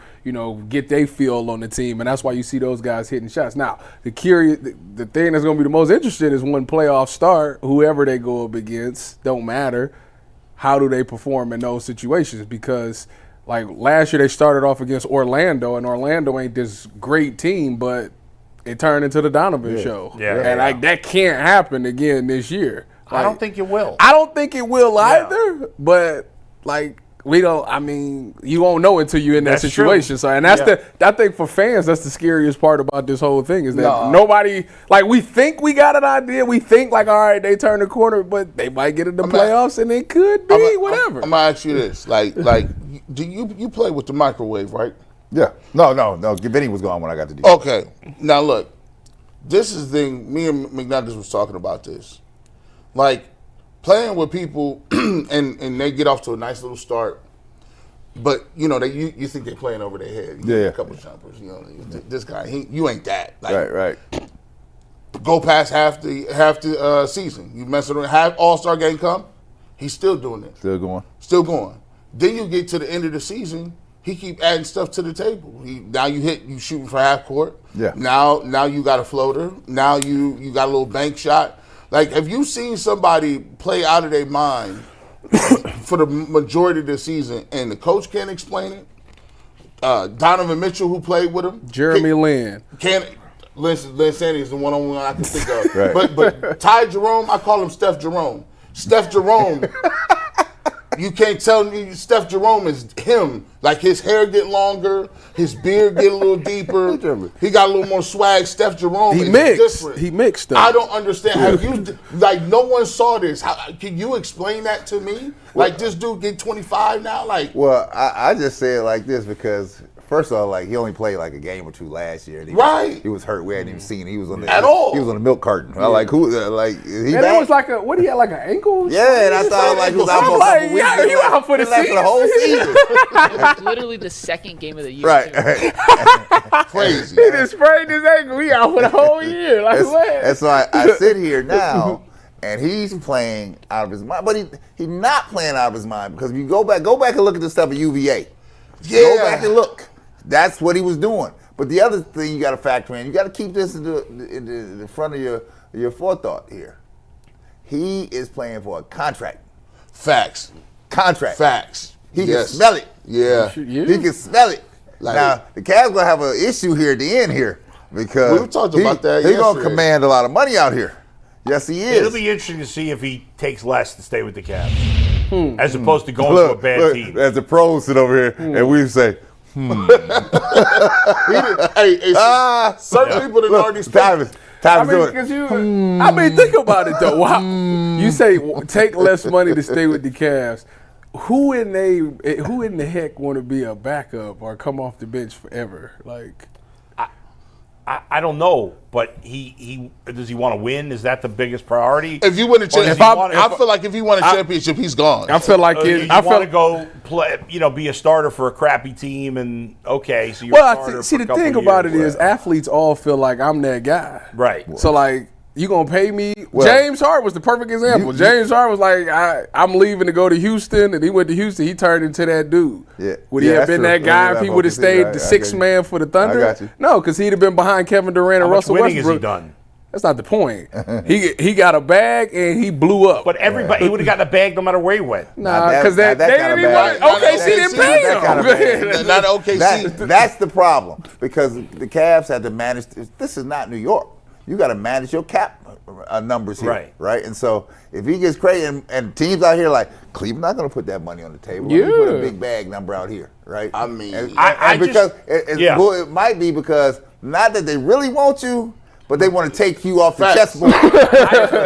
get their feel on the team, and that's why you see those guys hitting shots. Now, the thing that's going to be the most interesting is when playoffs start, whoever they go up against, don't matter. How do they perform in those situations? Because like last year they started off against Orlando, and Orlando ain't this great team, but it turned into the Donovan show. Yeah. And that can't happen again this year. I don't think it will. I don't think it will either, but you won't know until you're in that situation. True. So, and I think for fans, that's the scariest part about this whole thing is that nobody, we think we got an idea. We think all right, they turn the corner, but they might get in the playoffs and it could be whatever. I'm going to ask you this. Do you play with the microwave, right? Yeah. No. Vinny was gone when I got the deal. Okay. Now, look, this is the thing. Me and McNuggets was talking about this. Playing with people and they get off to a nice little start, but you think they're playing over their head. A couple of jumpers. This guy, you ain't that. Right. Go past half the season. You mess around, have All-Star game come, he's still doing it. Still going. Then you get to the end of the season, he keep adding stuff to the table. Now you shooting for half court. Yeah. Now you got a floater. Now you got a little bank shot. Have you seen somebody play out of their mind for the majority of the season and the coach can't explain it? Donovan Mitchell, who played with him. Jeremy Lin. Lin Sandy is the one-on-one I can think of. Right. But Ty Jerome, I call him Steph Jerome. Steph Jerome, you can't tell me Steph Jerome is him. His hair get longer, his beard get a little deeper. He got a little more swag. Steph Jerome is different. He mixed up. I don't understand. Have you no one saw this? Can you explain that to me? This dude get 25 now? Well, I just say it like this because first of all, he only played a game or two last year. He was hurt. We hadn't even seen him. He was on the He was on the milk carton. Yeah. It was he had an ankle? Yeah, and I thought he was out for a couple weeks. You out for the season? For the whole season. It's literally the second game of the year. Right. Crazy. He just sprained his ankle. He out for the whole year. What? And so I sit here now. And he's playing out of his mind, but he's not playing out of his mind because if you go back and look at the stuff at UVA. Yeah. Go back and look. That's what he was doing. But the other thing you got to factor in, you got to keep this in the front of your forethought here. He is playing for a contract. Facts. Contract. Facts. He can smell it. Yeah. He can smell it. Now, the Cavs going to have an issue here at the end here because we talked about that he's going to command a lot of money out here. Yes, he is. It'll be interesting to see if he takes less to stay with the Cavs as opposed to going to a bad team. As the pros sit over here and we say, certain people that already think about it though. Wow. You say take less money to stay with the Cavs. Who in the heck want to be a backup or come off the bench forever? I don't know, but he does he want to win? Is that the biggest priority? If you win a championship, I feel like if he won a championship, he's gone. I feel like you want to go play, be a starter for a crappy team, and so you're a starter. See, the thing about it is, athletes all feel like I'm that guy, right? So you gonna pay me? James Harden was the perfect example. James Harden was like, I'm leaving to go to Houston, and he went to Houston. He turned into that dude. Yeah. Would he have been that guy if he would have stayed the sixth man for the Thunder? I got you. No, because he'd have been behind Kevin Durant and Russell Westbrook. How much winning has he done? That's not the point. He got a bag and he blew up. But everybody, he would have gotten a bag no matter where he went. Nah, because they didn't even OKC didn't pay him. Not OKC. That's the problem because the Cavs had to manage. This is not New York. You got to manage your cap numbers here, right? And so if he gets crazy, and teams out here like Cleveland not going to put that money on the table. Yeah. Put a big bag number out here, right? I mean, it might be because not that they really want you, but they want to take you off the chessboard.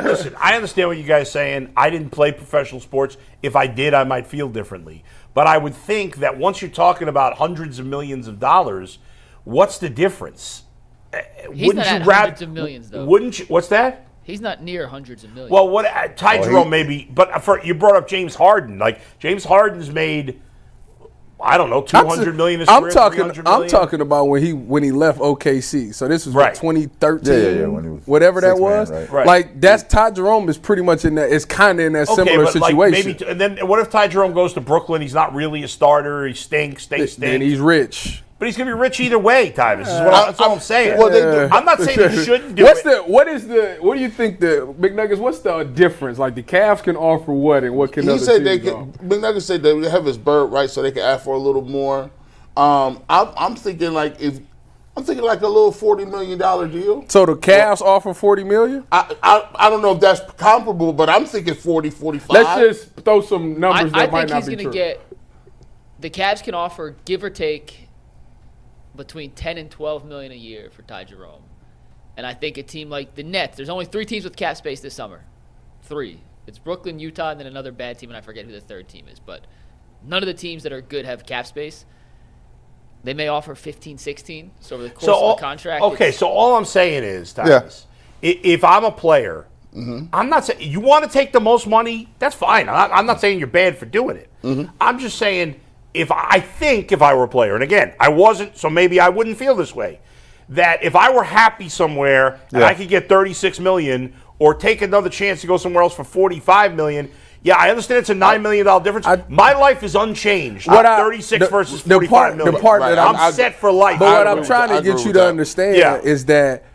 Listen, I understand what you guys are saying. I didn't play professional sports. If I did, I might feel differently. But I would think that once you're talking about hundreds of millions of dollars, what's the difference? He's not at hundreds of millions, though. Wouldn't you? What's that? He's not near hundreds of millions. Well, Ty Jerome maybe, but you brought up James Harden. Like James Harden's made, I don't know, $200 million. I'm talking about when he left OKC. So this was Right. 2013, when he was whatever that six-man, was. right. Right. Like that's Ty Jerome is pretty much in that. It's kind of in that similar but situation. Like maybe, and then what if Ty Jerome goes to Brooklyn? He's not really a starter. He stinks. Then he's rich. But he's gonna be rich either way, Tyvis. That's all I'm saying. Well, I'm not saying you shouldn't do it. What do you think the Big Nuggets? What's the difference? Like the Cavs can offer what, and what can he other said they teams could. offer? Big Nuggets said they would have his bird right, so they could ask for a little more. I'm thinking like a little $40 million deal. So the Cavs offer $40 million. I don't know if that's comparable, but I'm thinking 40, 45. Let's just throw some numbers I that might think not he's be going true. to get – the Cavs can offer, give or take, between $10 and $12 million a year for Ty Jerome. And I think a team like the Nets – there's only 3 teams with cap space this summer. 3. It's Brooklyn, Utah, and then another bad team, and I forget who the third team is. But none of the teams that are good have cap space. They may offer 15, 16. So over the course of the contract. Okay, so all I'm saying is, Tyvis, if I'm a player, I'm not saying you want to take the most money. That's fine. I'm not saying you're bad for doing it. I'm just saying if I were a player, and again, I wasn't, so maybe I wouldn't feel this way. That if I were happy somewhere and I could get $36 million or take another chance to go somewhere else for $45 million. Yeah, I understand it's a $9 million difference. My life is unchanged. 36 versus $45 million. The part that I'm set for life. But what I'm trying to get you to understand is that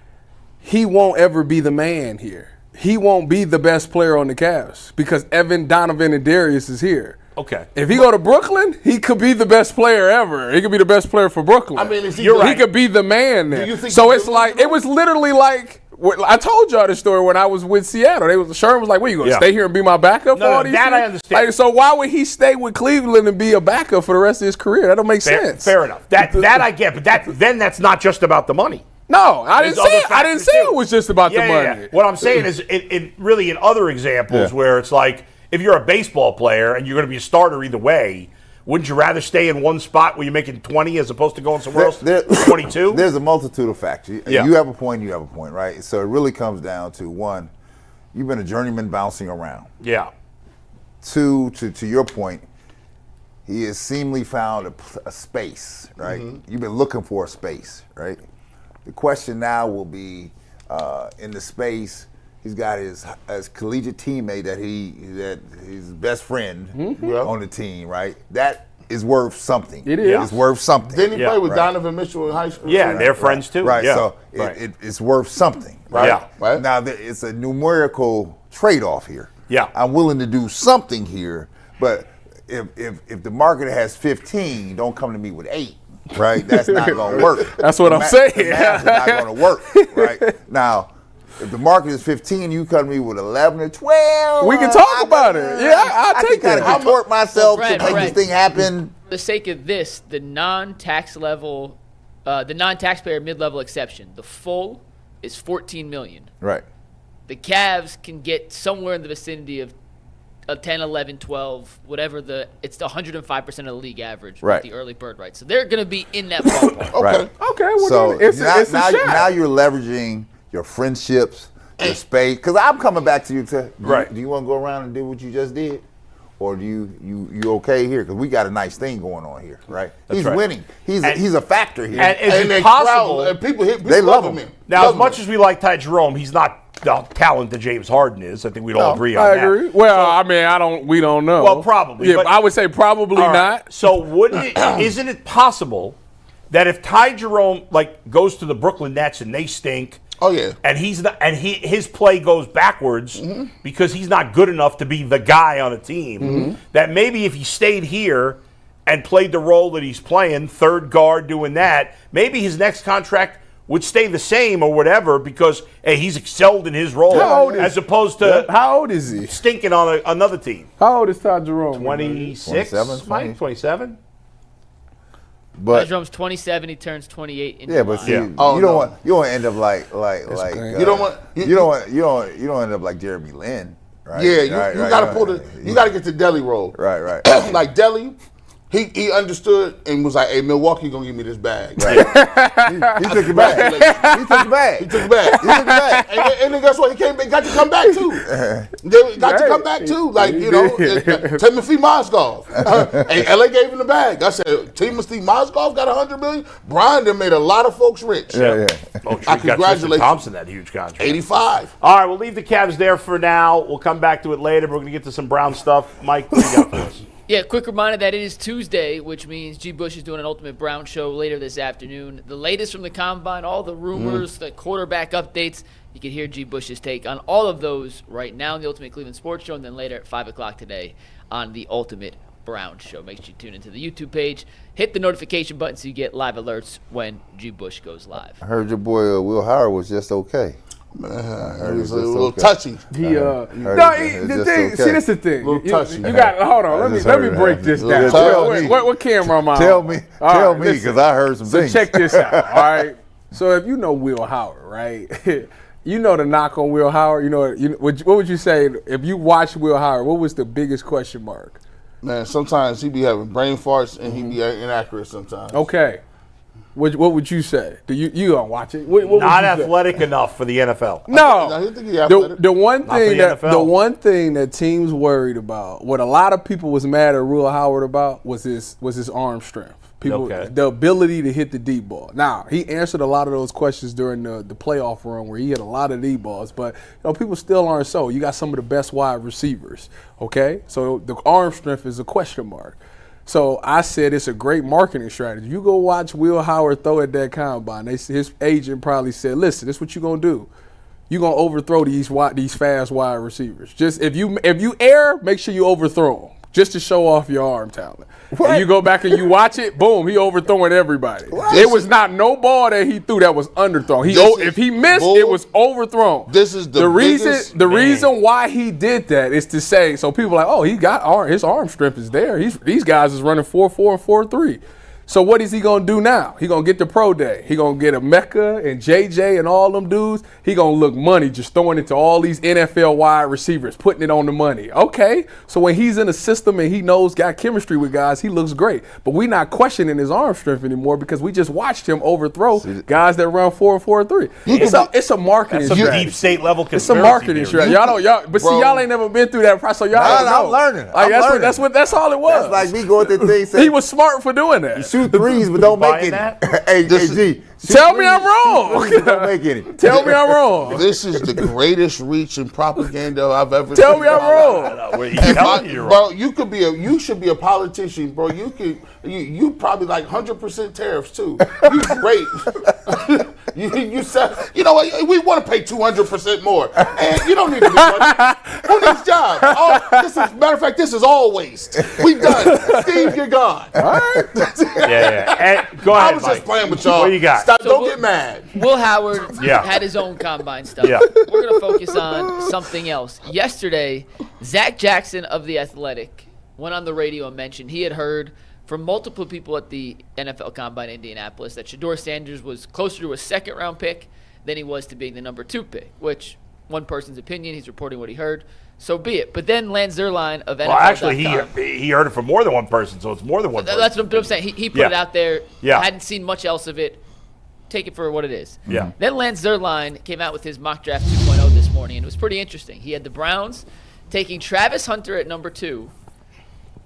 he won't ever be the man here. He won't be the best player on the Cavs because Evan, Donovan, and Darius is here. Okay. If he go to Brooklyn, he could be the best player ever. He could be the best player for Brooklyn. I mean, he could be the man there. So it's like it was literally like I told y'all this story when I was with Seattle. Sherman was like, "What, you going to stay here and be my backup for all these that years?" I understand. Like, so why would he stay with Cleveland and be a backup for the rest of his career? That don't make sense. Fair enough. That I get, but then that's not just about the money. No, I didn't say it was just about the money. Yeah. What I'm saying is, it really in other examples where it's like, if you're a baseball player and you're going to be a starter either way, wouldn't you rather stay in one spot where you're making 20 as opposed to going somewhere else 22? There's a multitude of factors. Yeah. You have a point, right? So it really comes down to, one, you've been a journeyman bouncing around. Yeah. 2, to your point, he has seemingly found a space, right? You've been looking for a space, right? The question now will be, in the space, he's got his collegiate teammate that his best friend on the team, right? That is worth something. It is. It's worth something. Didn't he play with Donovan Mitchell in high school? Yeah, they're friends too. Right, Yeah. so it's worth something. Right? Yeah. Right. Now, it's a numerical trade-off here. Yeah. I'm willing to do something here, but if the market has 15, don't come to me with 8. Right? That's not going to work. That's what I'm saying. The math is not going to work. Right? Now, if the market is 15, you come to me with 11 or 12. We can talk about it. Yeah, I'll take that. I can contort myself Brad, to make this thing happen. For the sake of this, the non-taxpayer mid-level exception, the full is $14 million. Right. The Cavs can get somewhere in the vicinity of 10, 11, 12, whatever it's the 105% of the league average with the early bird rights. So they're going to be in that ballpark. Right. Okay. Well, So it's a shot. now you're leveraging your friendships, your space. Because I'm coming back to you. Do you want to go around and do what you just did? Or do you okay here? Because we got a nice thing going on here, right? He's winning. He's a factor here. And is it possible? And people they love him. Now, as much as we like Ty Jerome, he's not the talent that James Harden is. I think we'd all agree on I that. agree. Well, we don't know. Well, probably. Yeah, but I would say probably not. So isn't it possible that if Ty Jerome goes to the Brooklyn Nets and they stink, and his play goes backwards because he's not good enough to be the guy on a team, that maybe if he stayed here and played the role that he's playing, third guard doing that, maybe his next contract would stay the same or whatever because he's excelled in his role as opposed to how old is he? Stinking on another team. How old is Ty Jerome? 26, 27, 27. But Jerome's 27. He turns 28 in but see, July. you don't want to end up like you don't end up like Jeremy Lin, right? Yeah, you got to pull you got to get the Deli roll. Right. Like Deli, He understood and was like, "Hey, Milwaukee gonna give me this bag." Right. he took it back. He took it back. He took it back. He took it back. And then guess what? He got to come back too. They got to come back too. Like, you know, Timothy Mozgov. And LA gave him the bag. I said, Timothy Mozgov got $100 million. Brian done made a lot of folks rich. Yeah. Oh, I got congratulate Thompson that huge contract. 85. All right, we'll leave the Cavs there for now. We'll come back to it later. We're going to get to some Brown stuff. Mike, what do you got for us? Yeah, quick reminder that it is Tuesday, which means G. Bush is doing an Ultimate Brown show later this afternoon. The latest from the Combine, all the rumors, the quarterback updates. You can hear G. Bush's take on all of those right now in the Ultimate Cleveland Sports Show, and then later at 5 o'clock today on the Ultimate Brown Show. Make sure you tune into the YouTube page. Hit the notification button so you get live alerts when G. Bush goes live. I heard your boy Will Howard was just okay. He was a little touchy. See, that's the thing. Little touchy. You got. Hold on. Let me break this down. What camera am I on? Tell me, because I heard some things. So check this out. All right. So if you know Will Howard, right? You know the knock on Will Howard. What would you say if you watched Will Howard? What was the biggest question mark? Man, sometimes he be having brain farts and he be inaccurate sometimes. Okay. What would you say? Do you gonna watch it? What Not athletic enough for the NFL. No. I think he's athletic. The one thing NFL. the one thing that teams worried about, what a lot of people was mad at Will Howard about, was his arm strength. The ability to hit the deep ball. Now, he answered a lot of those questions during the playoff run where he hit a lot of deep balls, but people still aren't so. You got some of the best wide receivers, okay? So the arm strength is a question mark. So I said it's a great marketing strategy. You go watch Will Howard throw at that combine. His agent probably said, "Listen, this is what you're gonna do. You're gonna overthrow these fast wide receivers. Just if you err, make sure you overthrow them, just to show off your arm talent." And you go back and you watch it, boom, he overthrowing everybody. It was not no ball that he threw that was underthrown. If he missed, it was overthrown. This is the reason why he did that is to say, so people are like, oh, his arm strength is there. These guys is running 4.4 and 4.3. So what is he going to do now? He going to get the pro day. He going to get a Mecca and JJ and all them dudes. He going to look money just throwing it to all these NFL wide receivers, putting it on the money. Okay, so when he's in a system and he got chemistry with guys, he looks great. But we not questioning his arm strength anymore because we just watched him overthrow guys that run 4 and 4.3. It's a marketing strategy. Deep state level conspiracy. It's a marketing strategy. Y'all ain't never been through that process, so y'all don't know. I'm learning. That's all it was. That's like me going to the thing saying, he was smart for doing that. shoot threes, but don't make any. Hey, G. Tell me I'm wrong. Don't make any. Tell me I'm wrong. This is the greatest reach in propaganda I've ever Tell seen. me I'm wrong. Bro, you should be a politician, bro. You probably like 100% tariffs too. You great. you said, you know what? We want to pay 200% more, and you don't need to be money. Who needs jobs? Matter of fact, this is all waste. We done. Steve, you're gone. All right. Yeah. And go ahead, I was Mike. just playing with y'all. What do you got? Don't get mad. Will Howard had his own combine stuff. Yeah. We're going to focus on something else. Yesterday, Zach Jackson of The Athletic went on the radio and mentioned he had heard from multiple people at the NFL Combine in Indianapolis that Shedeur Sanders was closer to a second-round pick than he was to being the number 2 pick, which one person's opinion, he's reporting what he heard, so be it. But then Lance Zierlein of NFL.com. Well, actually, he heard it from more than one person, so it's more than one person. That's what I'm saying. He put it out there. Hadn't seen much else of it. Take it for what it is. Yeah. Then Lance Zierlein came out with his mock draft 2.0 this morning, and it was pretty interesting. He had the Browns taking Travis Hunter at number 2,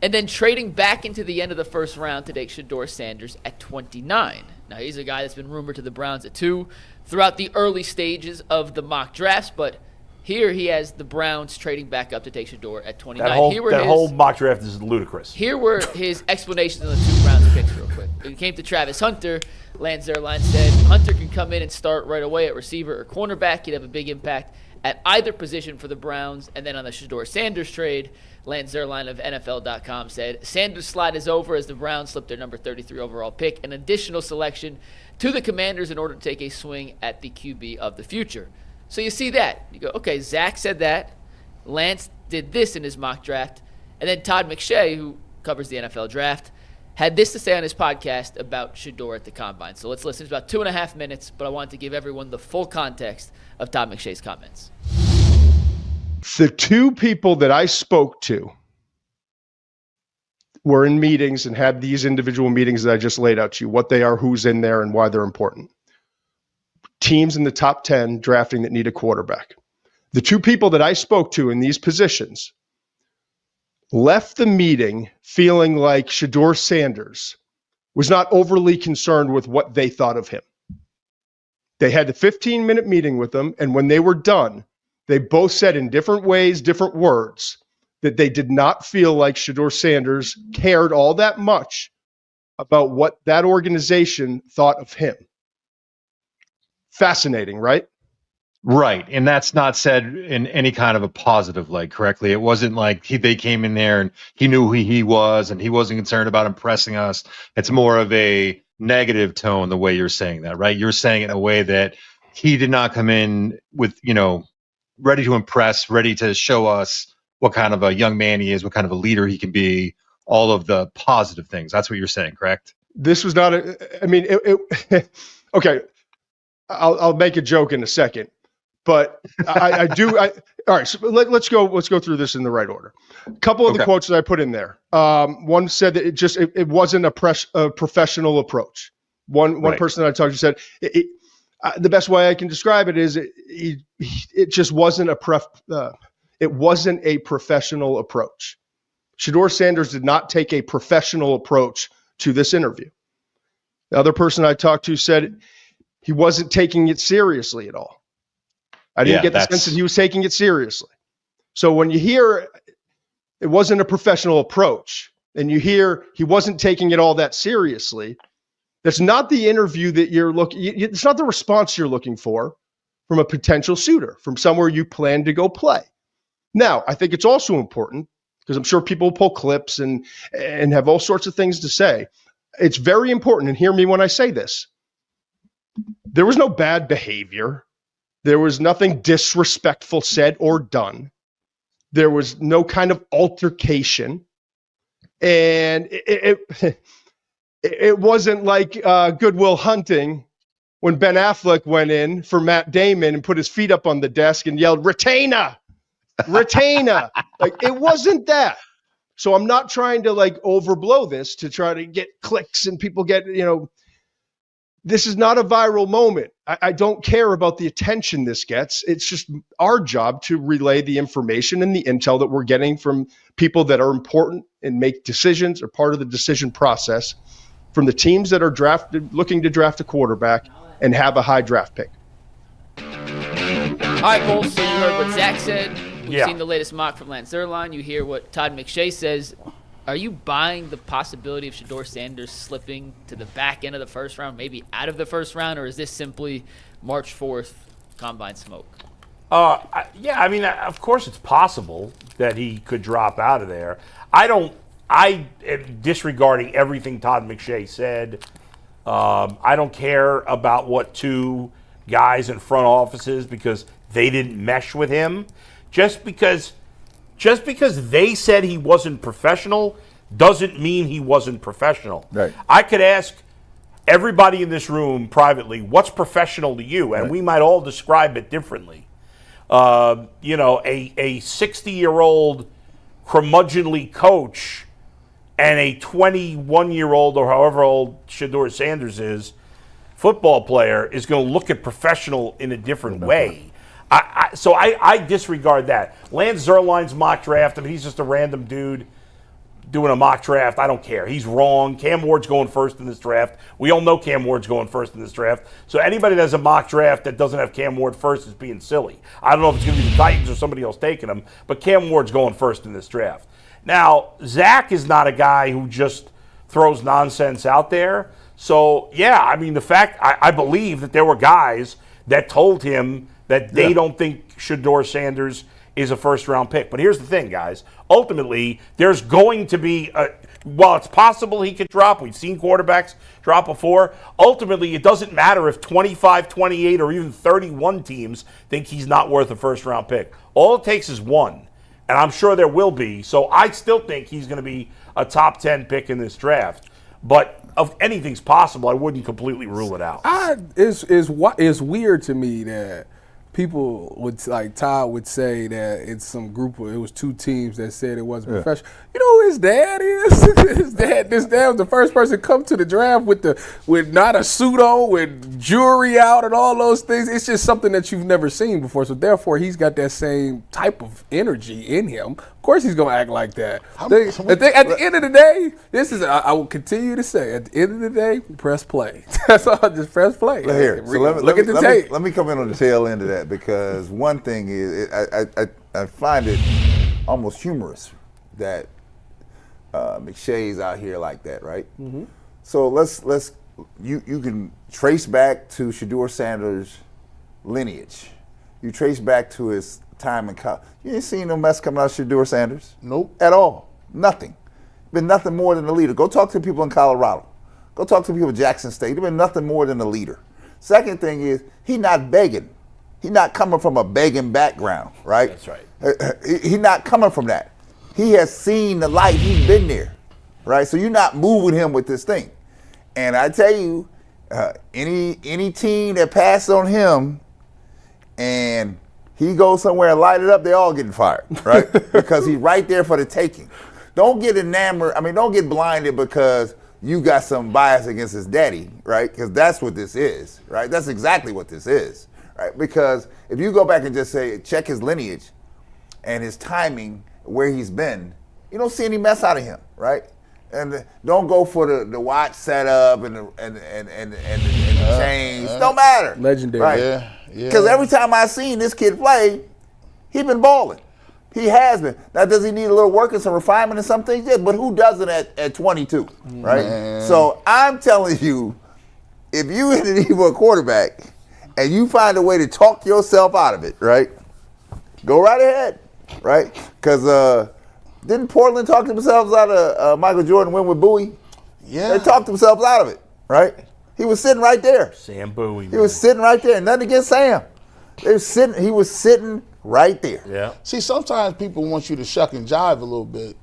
and then trading back into the end of the first round to take Shedeur Sanders at 29. Now, he's a guy that's been rumored to the Browns at 2 throughout the early stages of the mock drafts, but here he has the Browns trading back up to take Shedeur at 29. That whole mock draft is ludicrous. Here were his explanations on the 2 Browns picks real quick. When it came to Travis Hunter, Lance Zierlein said Hunter can come in and start right away at receiver or cornerback. He'd have a big impact at either position for the Browns. And then on the Shedeur Sanders trade, Lance Zierlein of NFL.com said Sanders' slide is over as the Browns slipped their number 33 overall pick, an additional selection to the Commanders in order to take a swing at the QB of the future. So you see that. You go, okay, Zach said that. Lance did this in his mock draft. And then Todd McShay, who covers the NFL draft, had this to say on his podcast about Shedeur at the Combine. So let's listen. It's about 2.5 minutes, but I wanted to give everyone the full context of Todd McShay's comments. The 2 people that I spoke to were in meetings and had these individual meetings that I just laid out to you, what they are, who's in there, and why they're important. Teams in the top 10 drafting that need a quarterback. The two people that I spoke to in these positions left the meeting feeling like Shedeur Sanders was not overly concerned with what they thought of him. They had a 15-minute meeting with him, and when they were done, they both said in different ways, different words, that they did not feel like Shedeur Sanders cared all that much about what that organization thought of him. Fascinating, right? Right. And that's not said in any kind of a positive light, correctly. It wasn't like they came in there and he knew who he was and he wasn't concerned about impressing us. It's more of a negative tone, the way you're saying that, right? You're saying it in a way that he did not come in with, ready to impress, ready to show us what kind of a young man he is, what kind of a leader he can be, all of the positive things. That's what you're saying, correct? This was not okay. I'll make a joke in a second, but I do. All right, so let's go through this in the right order. A couple of the quotes that I put in there. One said that it wasn't a professional approach. One person that I talked to said the best way I can describe it is it just wasn't it wasn't a professional approach. Shedeur Sanders did not take a professional approach to this interview. The other person I talked to said he wasn't taking it seriously at all. I didn't get the sense that he was taking it seriously. So when you hear it wasn't a professional approach and you hear he wasn't taking it all that seriously, that's not the interview that you're looking, it's not the response you're looking for from a potential suitor, from somewhere you plan to go play. Now, I think it's also important, because I'm sure people pull clips and have all sorts of things to say. It's very important, and hear me when I say this. There was no bad behavior. There was nothing disrespectful said or done. There was no kind of altercation. And it wasn't like Good Will Hunting when Ben Affleck went in for Matt Damon and put his feet up on the desk and yelled, "Retainer! Retainer!" Like, it wasn't that. So I'm not trying to overblow this to try to get clicks and people get, this is not a viral moment. I don't care about the attention this gets. It's just our job to relay the information and the intel that we're getting from people that are important and make decisions or part of the decision process from the teams that are looking to draft a quarterback and have a high draft pick. All right, Bulls, so you heard what Zach said. We've seen the latest mock from Lance Zierlein. You hear what Todd McShay says. Are you buying the possibility of Shedeur Sanders slipping to the back end of the first round, maybe out of the first round, or is this simply March 4th combine smoke? Of course it's possible that he could drop out of there. I am disregarding everything Todd McShay said. I don't care about what two guys in front offices because they didn't mesh with him. Just because they said he wasn't professional doesn't mean he wasn't professional. Right. I could ask everybody in this room privately, what's professional to you? And we might all describe it differently. A 60-year-old curmudgeonly coach and a 21-year-old or however old Shedeur Sanders is, football player, is going to look at professional in a different way. So I disregard that. Lance Zierlein's mock draft, he's just a random dude doing a mock draft. I don't care. He's wrong. Cam Ward's going first in this draft. We all know Cam Ward's going first in this draft. So anybody that has a mock draft that doesn't have Cam Ward first is being silly. I don't know if it's going to be the Titans or somebody else taking him, but Cam Ward's going first in this draft. Now, Zach is not a guy who just throws nonsense out there. So, the fact, I believe that there were guys that told him that they don't think Shedeur Sanders is a first-round pick. But here's the thing, guys. Ultimately, there's going to be while it's possible he could drop, we've seen quarterbacks drop before, ultimately it doesn't matter if 25, 28, or even 31 teams think he's not worth a first-round pick. All it takes is one, and I'm sure there will be. So I still think he's going to be a top 10 pick in this draft. But if anything's possible, I wouldn't completely rule it out. It's weird to me that people would like Todd would say that it's some group of it was 2 teams that said it wasn't professional. You know who his dad is? His dad was the first person to come to the draft with not a suit on, with jewelry out and all those things. It's just something that you've never seen before. So therefore, he's got that same type of energy in him. Of course, he's gonna act like that. At the end of the day, this is I will continue to say. At the end of the day, press play. That's all. Just press play. Here, so look at the tape. Let me come in on the tail end of that, because one thing is I find it almost humorous that McShay's out here like that, right? Mm-hmm. So you can trace back to Shedeur Sanders' lineage. You trace back to his time in college. You ain't seen no mess coming out of Shedeur Sanders? Nope. At all. Nothing. Been nothing more than a leader. Go talk to people in Colorado. Go talk to people in Jackson State. They've been nothing more than a leader. Second thing is, he not begging. He not coming from a begging background, right? That's right. He not coming from that. He has seen the light. He's been there, right? So you're not moving him with this thing. And I tell you, any team that passes on him and he goes somewhere and light it up, they're all getting fired, right? Because he's right there for the taking. Don't get enamored. I mean, don't get blinded because you got some bias against his daddy, right? Because that's what this is, right? That's exactly what this is, right? Because if you go back and just say, check his lineage and his timing, where he's been, you don't see any mess out of him, right? And don't go for the watch setup and the chains. Don't matter. Legendary. Right? Yeah. Because every time I've seen this kid play, he been balling. He has been. Now, does he need a little work and some refinement and some things? Yeah, but who doesn't at 22, right? Man. So I'm telling you, if you in the need for a quarterback and you find a way to talk yourself out of it, right? Go right ahead, right? Because didn't Portland talk themselves out of Michael Jordan win with Bowie? Yeah. They talked themselves out of it, right? He was sitting right there. Sam Bowie. He was sitting right there. Nothing against Sam. He was sitting right there. Yeah. See, sometimes people want you to shuck and jive a little bit.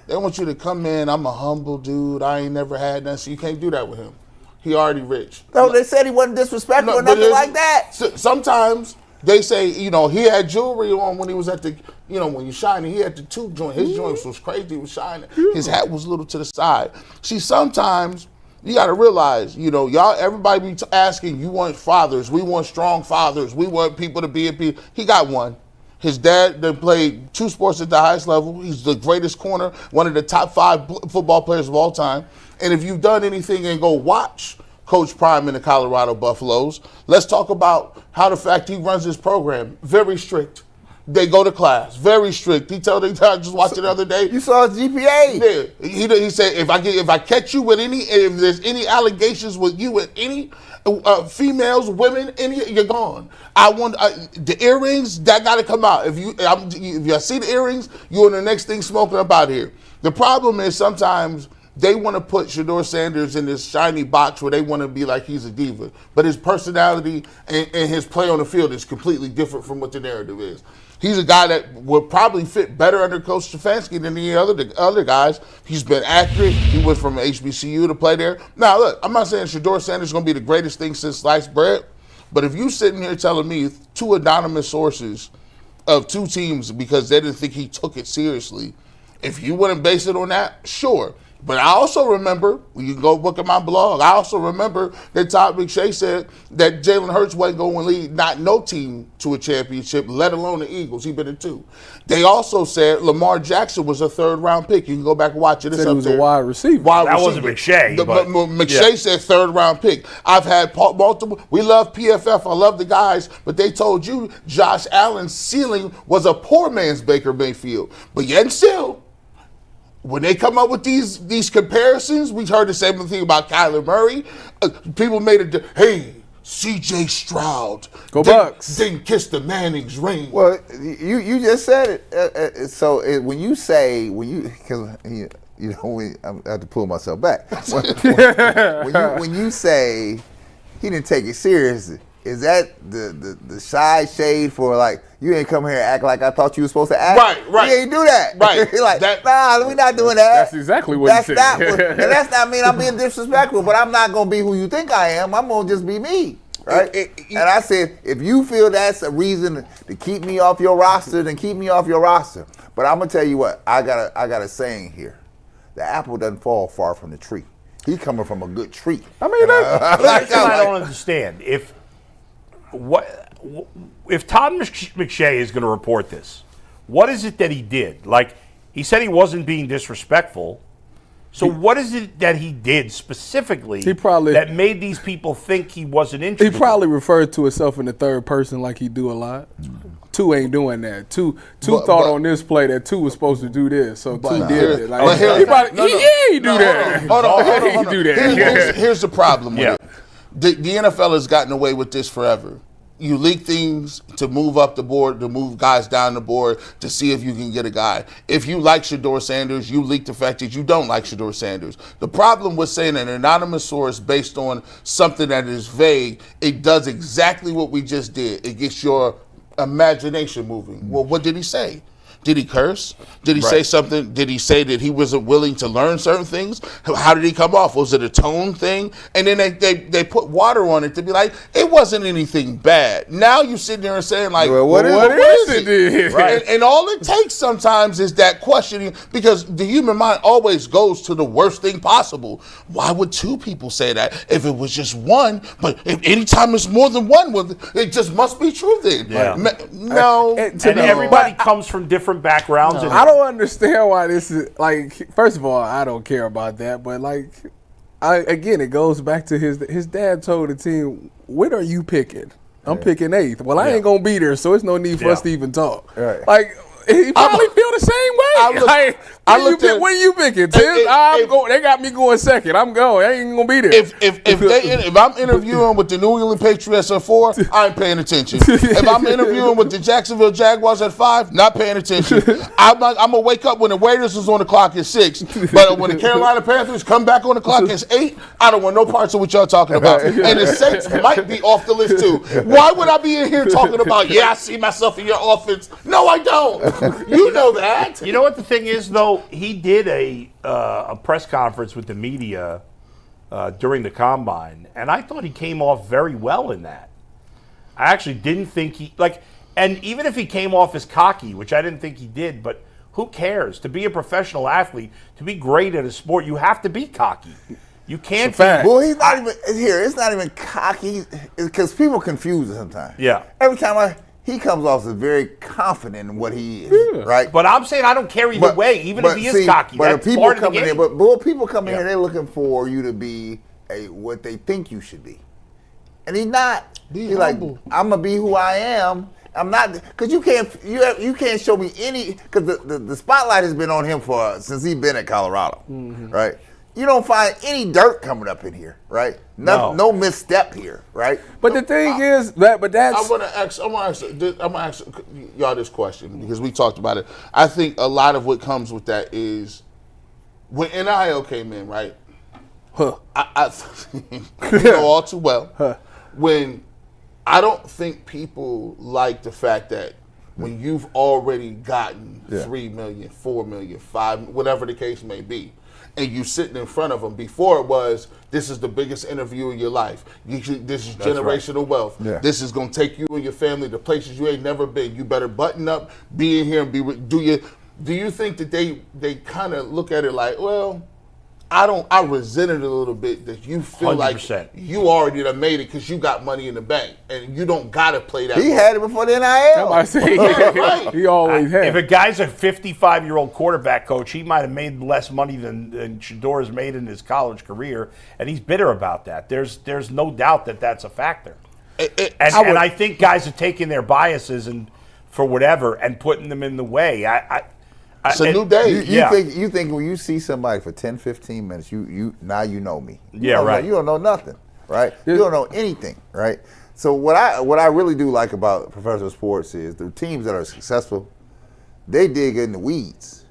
They want you to come in, I'm a humble dude, I ain't never had nothing, so you can't do that with him. He already rich. No, they said he wasn't disrespectful or nothing like that. Sometimes they say, he had jewelry on when he was at the, when you shining, he had the tube joint. His joints was crazy, he was shining. His hat was a little to the side. See, sometimes you got to realize, y'all, everybody be asking, you want fathers, we want strong fathers, we want people to be at peace. He got one. His dad that played 2 sports at the highest level. He's the greatest corner, one of the top 5 football players of all time. And if you've done anything and go watch Coach Prime in the Colorado Buffaloes, let's talk about how the fact he runs his program, very strict. They go to class, very strict. He told them, I just watched it the other day. You saw his GPA. Yeah, he said if I catch you with if there's any allegations with you with any females, women, you're gone. I want the earrings that got to come out. If you see the earrings, you're in the next thing smoking up out here. The problem is sometimes they want to put Shedeur Sanders in this shiny box where they want to be like he's a diva, but his personality and his play on the field is completely different from what the narrative is. He's a guy that would probably fit better under Coach Stefanski than any other guys. He's been accurate. He went from HBCU to play there. Now, look, I'm not saying Shedeur Sanders is going to be the greatest thing since sliced bread, but if you sitting here telling me 2 anonymous sources of 2 teams because they didn't think he took it seriously, if you wouldn't base it on that, sure. But I also remember, you can go look at my blog, I also remember that Todd McShay said that Jalen Hurts wasn't going to lead not no team to a championship, let alone the Eagles. He's been in 2. They also said Lamar Jackson was a 3rd-round pick. You can go back and watch it. It's said he was a wide receiver. That wasn't McShay. McShay said 3rd-round pick. I've had multiple. We love PFF. I love the guys. But they told you Josh Allen's ceiling was a poor man's Baker Mayfield. But yet and still, when they come up with these comparisons, we heard the same thing about Kyler Murray. People made it, hey, C.J. Stroud. Go Bucks. Didn't kiss the Manning's ring. Well, you just said it. So when you say, because I have to pull myself back. When you say he didn't take it seriously, is that the shy shade for like, you ain't come here and act like I thought you were supposed to act? Right. You ain't do that. Right. You're like, nah, we're not doing that. That's exactly what he said. And that's not mean I'm being disrespectful, but I'm not going to be who you think I am. I'm going to just be me. right? And I said, if you feel that's a reason to keep me off your roster, then keep me off your roster. But I'm gonna tell you what, I got a saying here: the apple doesn't fall far from the tree. He's coming from a good tree. I mean, that's what I don't understand. If Todd McShay is going to report this, what is it that he did? Like, he said he wasn't being disrespectful. So what is it that he did specifically that made these people think he wasn't interested? He probably referred to himself in the third person like he do a lot. Two ain't doing that. Two thought on this play that two was supposed to do this, so two did it. Like, he ain't do that. Hold on. He do that. Here's the problem with it. The NFL has gotten away with this forever. You leak things to move up the board, to move guys down the board, to see if you can get a guy. If you like Shedeur Sanders, you leak the fact that you don't like Shedeur Sanders. The problem with saying an anonymous source based on something that is vague, it does exactly what we just did. It gets your imagination moving. Well, what did he say? Did he curse? Did he say something? Did he say that he wasn't willing to learn certain things? How did he come off? Was it a tone thing? And then they put water on it to be like, it wasn't anything bad. Now you sitting there and saying like, well, what is it? Right. And all it takes sometimes is that questioning, because the human mind always goes to the worst thing possible. Why would two people say that if it was just one? But if anytime it's more than one, it just must be true then. Yeah. No. And everybody comes from different backgrounds. No. I don't understand why this is like. First of all, I don't care about that, but like, again, it goes back to his dad told the team, "When are you picking? I'm picking 8th. Well, I ain't gonna be there, so it's no need for us to even talk." Right. Like, he probably feel the same way. When you picking? They got me going second. I'm going. I ain't gonna be there. If I'm interviewing with the New England Patriots at 4, I ain't paying attention. If I'm interviewing with the Jacksonville Jaguars at 5, not paying attention. I'm gonna wake up when the Raiders is on the clock at 6, but when the Carolina Panthers come back on the clock at 8, I don't want no parts of what y'all talking about. And the Saints might be off the list too. Why would I be in here talking about? Yeah, I see myself in your offense. No, I don't. You know that. You know what the thing is, though? He did a press conference with the media during the Combine, and I thought he came off very well in that. I actually didn't think and even if he came off as cocky, which I didn't think he did, but who cares? To be a professional athlete, to be great at a sport, you have to be cocky. You can't. Well, he's not even here. It's not even cocky because people confuse it sometimes. Yeah. Every time he comes off as very confident in what he is, right? But I'm saying I don't care either way, even if he is cocky. But people coming in, but people coming here, they're looking for you to be what they think you should be, and he's not. He's like, I'm gonna be who I am. I'm not, because you can't show me any, because the spotlight has been on him since he's been at Colorado, right? You don't find any dirt coming up in here, right? No misstep here, right? But the thing is that's. I'm gonna ask y'all this question because we talked about it. I think a lot of what comes with that is when NIL came in, right? I you know all too well. When I don't think people like the fact that when you've already gotten 3 million, 4 million, 5, whatever the case may be, and you sitting in front of them. Before it was, this is the biggest interview of your life. This is generational wealth. Yeah. This is going to take you and your family to places you ain't never been. You better button up, be in here, and do you think that they kind of look at it like, well, I resent it a little bit that you feel 100%. Like you already done made it because you got money in the bank and you don't got to play that. He had it before the NIL. He always had. If a guy's a 55-year-old quarterback coach, he might have made less money than Shedeur has made in his college career, and he's bitter about that. There's no doubt that that's a factor. And I think guys are taking their biases and for whatever and putting them in the way. It's a new day. You think when you see somebody for 10, 15 minutes, now you know me. You don't know nothing, right? You don't know anything, right? So what I really do like about professional sports is the teams that are successful, they dig in the weeds.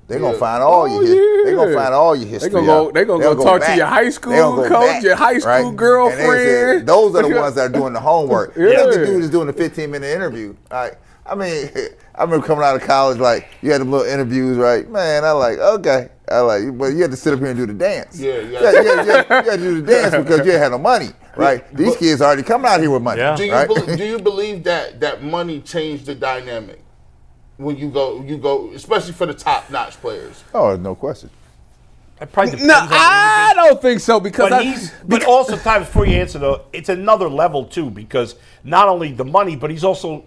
They're gonna find all your They're gonna find all your history. They're gonna go talk to your high school coach, your high school girlfriend. Those are the ones that are doing the homework. The dude is doing the 15-minute interview. I mean, I remember coming out of college, like, you had them little interviews, right? Man, I like, okay. I like, but you had to sit up here and do the dance. Yeah. You had to do the dance because you had no money, right? These kids already coming out here with money. Yeah. Do you believe that money changed the dynamic when you go, especially for the top-notch players? Oh, no question. It probably depends No, on the I individual. don't think so because But also, Ty, before you answer though, it's another level too because not only the money, but he's also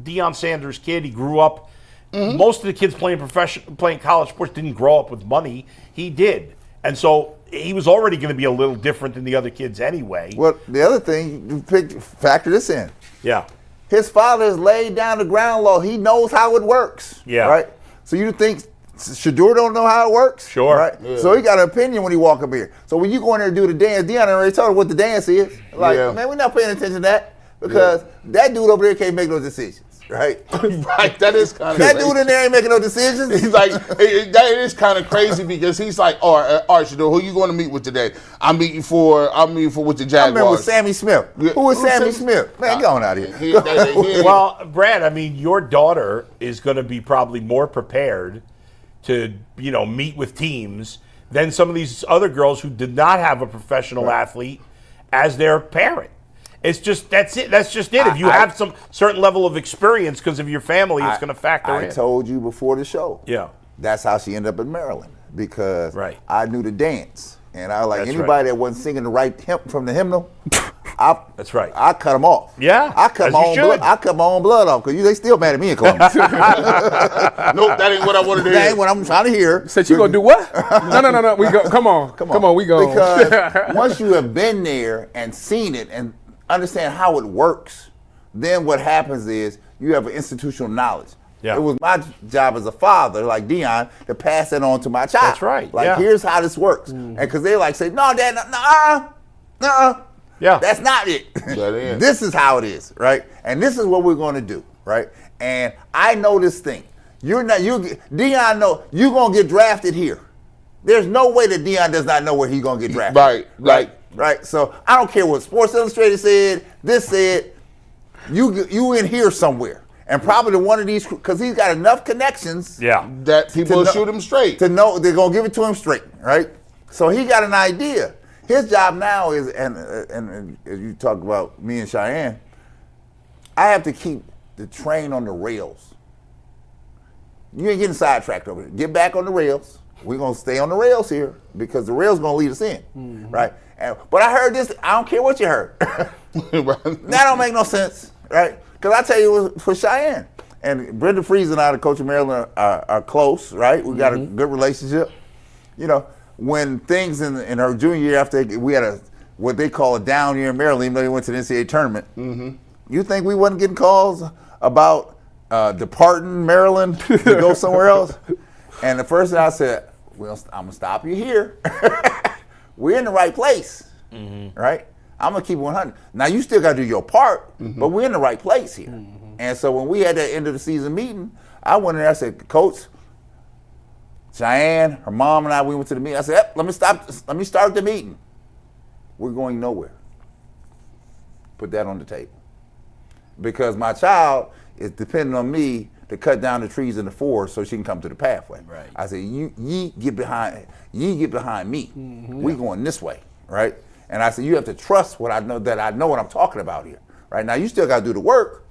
Dawand Sanders' kid. He grew up. Most of the kids playing college sports didn't grow up with money. He did, and so he was already going to be a little different than the other kids anyway. Well, the other thing, factor this in. Yeah. His father has laid down the ground law. He knows how it works. Yeah. Right? So you think Shedeur don't know how it works? Sure. Right? Yeah. So he got an opinion when he walk up here. So when you go in there and do the dance, Deion already told him what the dance is. Like, man, we're not paying attention to that because that dude over there can't make no decisions. Right? Right, that is kind of That dude in there ain't making no decisions. He's like, that is kind of crazy because he's like, all right, Shedeur, who you going to meet with today? I'm meeting for with the Jaguars. I remember with Sammy Smith. Yeah. Who was Who's Sammy Sam- Smith? Man, go on out here. Well, Brad, I mean, your daughter is going to be probably more prepared to, meet with teams than some of these other girls who did not have a professional athlete as their parent. It's just that's it. That's just it. If you have some certain level of experience because of your family, it's going to factor in. I told you before the show. Yeah. That's how she ended up in Maryland because Right. I knew the dance. And I was like, That's anybody that wasn't singing the right hymn from the hymnal, That's right. I cut them off. Yeah, I cut as my you own should. blood. I cut my own blood off because they still mad at me in Columbus. Nope, that ain't what I wanted to That hear. ain't what I'm trying to hear. said you gonna do what? No. We go. Come on. We go. Because once you have been there and seen it and understand how it works, then what happens is you have an institutional knowledge. Yeah. It was my job as a father, like Deion, to pass that on to my child. That's right, Like, yeah. here's how this works. And because they like say, no, Dad, no. Yeah. That's not it. That is. This is how it is, right? And this is what we're going to do, right? And I know this thing. Deion know you're going to get drafted here. There's no way that Deion does not know where he's going to get drafted. Right. So I don't care what Sports Illustrated said, this said, you in here somewhere. And probably to one of these, because he's got enough connections. Yeah. That people will shoot him straight. To know they're going to give it to him straight, right? So he got an idea. His job now is, and as you talk about me and Cheyenne, I have to keep the train on the rails. You ain't getting sidetracked over here. Get back on the rails. We're going to stay on the rails here because the rails going to lead us in, right? But I heard this. I don't care what you heard. That don't make no sense, right? Because I tell you, it was for Cheyenne. And Brenda Freeze and I, the coach of Maryland, are close, right? We got a good relationship. When things in her junior year, after we had what they call a down year in Maryland, even though they went to the NCAA tournament, you think we wasn't getting calls about departing Maryland to go somewhere else? And the first thing I said, well, I'm going to stop you here. We're in the right place, right? I'm going to keep it 100. Now, you still got to do your part, but we're in the right place here. And so when we had that end of the season meeting, I went in there, I said, Coach, Cheyenne, her mom and I, we went to the meeting. I said, let me start the meeting. We're going nowhere. Put that on the table. Because my child is depending on me to cut down the trees in the forest so she can come to the pathway. Right. I said, ye get behind me. We going this way, right? And I said, you have to trust what I know, that I know what I'm talking about here. Right now, you still got to do the work,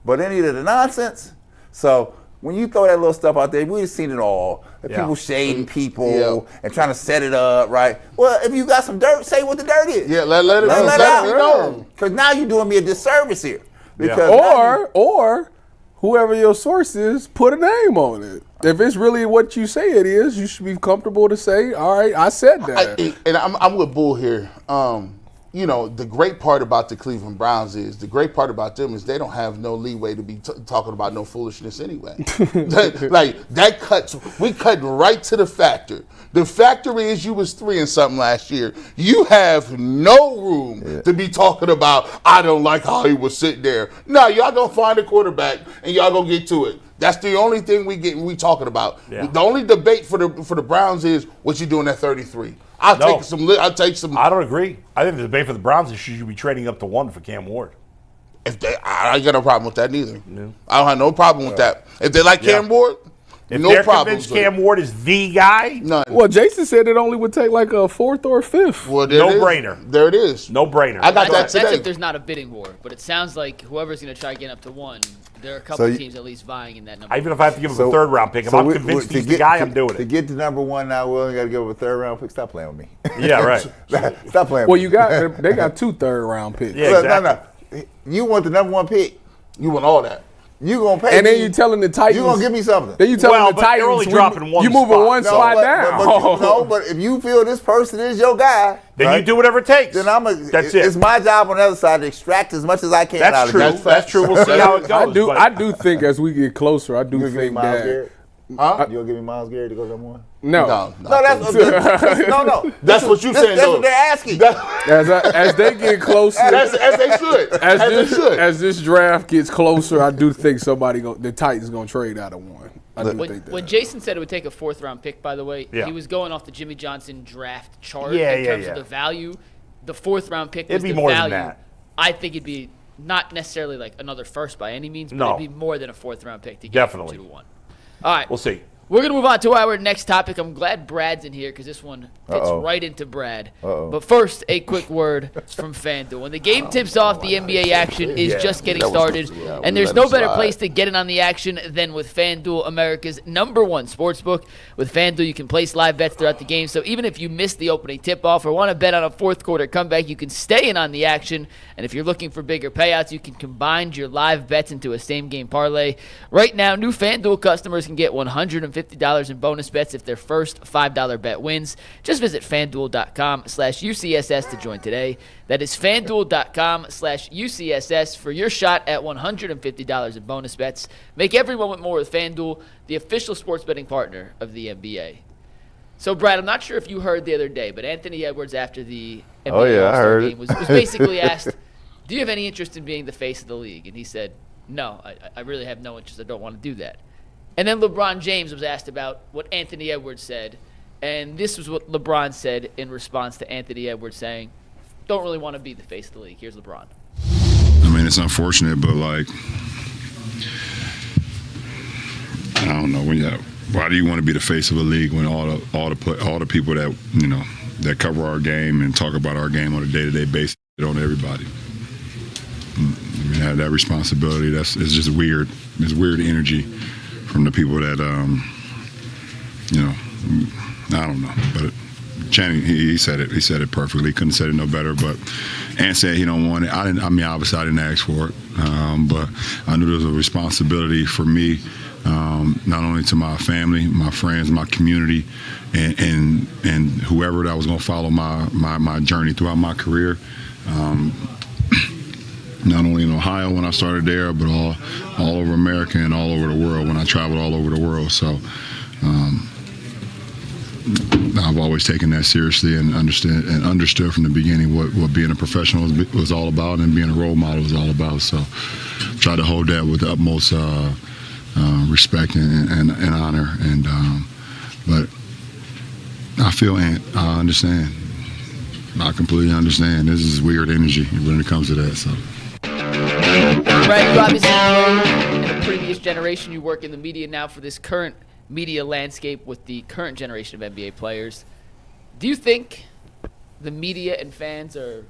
but any of the nonsense. So when you throw that little stuff out there, we've seen it all. People shading people and trying to set it up, right? Well, if you got some dirt, say what the dirt is. Yeah, let it out. Because now you're doing me a disservice here. Because Or whoever your source is, put a name on it. If it's really what you say it is, you should be comfortable to say, all right, I said that. And I'm with Bull here. The great part about the Cleveland Browns is they don't have no leeway to be talking about no foolishness anyway. We cut right to the factor. The factor is you was 3 and something last year. You have no room to be talking about, I don't like how he was sitting there. No, y'all gonna find a quarterback and y'all gonna get to it. That's the only thing we talking about. Yeah. The only debate for the Browns is what you doing at 33. I'll take some. I don't agree. I think the debate for the Browns is should you be trading up to 1 for Cam Ward. I ain't got no problem with that neither. No. I don't have no problem with that. If they like Cam Ward, If No they're problems convinced with it. Cam Ward is the guy, None. Well, Jason said it only would take like a fourth or a fifth. Well, there it is. No-brainer. There it is. no brainer. I got that That's today. if there's not a bidding war. But it sounds like whoever's going to try getting up to one, there are a couple So teams at least vying in that number. Even if I have to give him a third round pick, if I'm convinced he's the guy, I'm doing To it. get to number one now, we only got to give him a third round pick. Stop playing with me. Yeah, right. Stop playing Well, with you me. they got 2 third-round picks. Yeah, Look, exactly. No. You want the number one pick. You want all that. You going to pay And then me. you telling the Titans. You going to give me something. Then you telling Well, the but Titans. they're only dropping one You moving spot. one spot down. But if you feel this person is your guy, Then right, you do whatever it takes. then That's it. It's my job on the other side to extract as much as I can out That's of true. you. That's true. We'll see how it goes. I do think as we get closer, I do You gonna give me think Myles that. Garrett? Huh? You gonna give me Myles Garrett to go number one? No. No. No, no. That's what you saying, That's though. what they're asking. As they get closer, As they should. as this draft gets closer, I do think the Titans gonna trade out of one. I do think that. When Jason said it would take a 4th round pick, by the way, Yeah. he was going off the Jimmy Johnson draft chart Yeah, in terms yeah. of the value. The 4th round pick was It'd be the more than value. that. I think it'd be not necessarily like another first by any means, but No. it'd be more than a 4th round pick to get Definitely. from 2 to 1. All right. We'll see. We're going to move on to our next topic. I'm glad Brad's in here because this one fits Uh-oh. right into Brad. Uh-oh. But first, a quick word from FanDuel. When the game tips off, the NBA action is just getting started, and there's no better place to get in on the action than with FanDuel, America's #1 sportsbook. With FanDuel, you can place live bets throughout the game, so even if you miss the opening tip-off or want to bet on a fourth-quarter comeback, you can stay in on the action. And if you're looking for bigger payouts, you can combine your live bets into a same-game parlay. Right now, new FanDuel customers can get $150 in bonus bets if their first $5 bet wins. Just visit FanDuel.com/UCSS to join today. That is FanDuel.com/UCSS for your shot at $150 in bonus bets. Make every moment more with FanDuel, the official sports betting partner of the NBA. So, Brad, I'm not sure if you heard the other day, but Anthony Edwards, after the NBA I All-Star heard game, was basically asked, do you have any interest in being the face of the league? And he said, no, I really have no interest. I don't want to do that. And then LeBron James was asked about what Anthony Edwards said, and this was what LeBron said in response to Anthony Edwards saying, don't really want to be the face of the league. Here's LeBron. I mean, it's unfortunate, but like, I don't know. Why do you want to be the face of a league when all the people that that cover our game and talk about our game on a day-to-day basis on everybody? I mean, that responsibility. It's just weird. It's weird energy from the people that I don't know, but. Channing, he said it. He said it perfectly. Couldn't have said it no better. But Ant said he don't want it. Obviously, I didn't ask for it. But I knew there was a responsibility for me, not only to my family, my friends, my community, and whoever that was going to follow my journey throughout my career. Not only in Ohio when I started there, but all over America and all over the world when I traveled all over the world. So. I've always taken that seriously and understood from the beginning what being a professional was all about and being a role model was all about. So try to hold that with the utmost respect and honor. But I feel I understand. I completely understand. This is weird energy when it comes to that. So. Brad, you obviously played in a previous generation. You work in the media now for this current media landscape with the current generation of NBA players. Do you think the media and fans are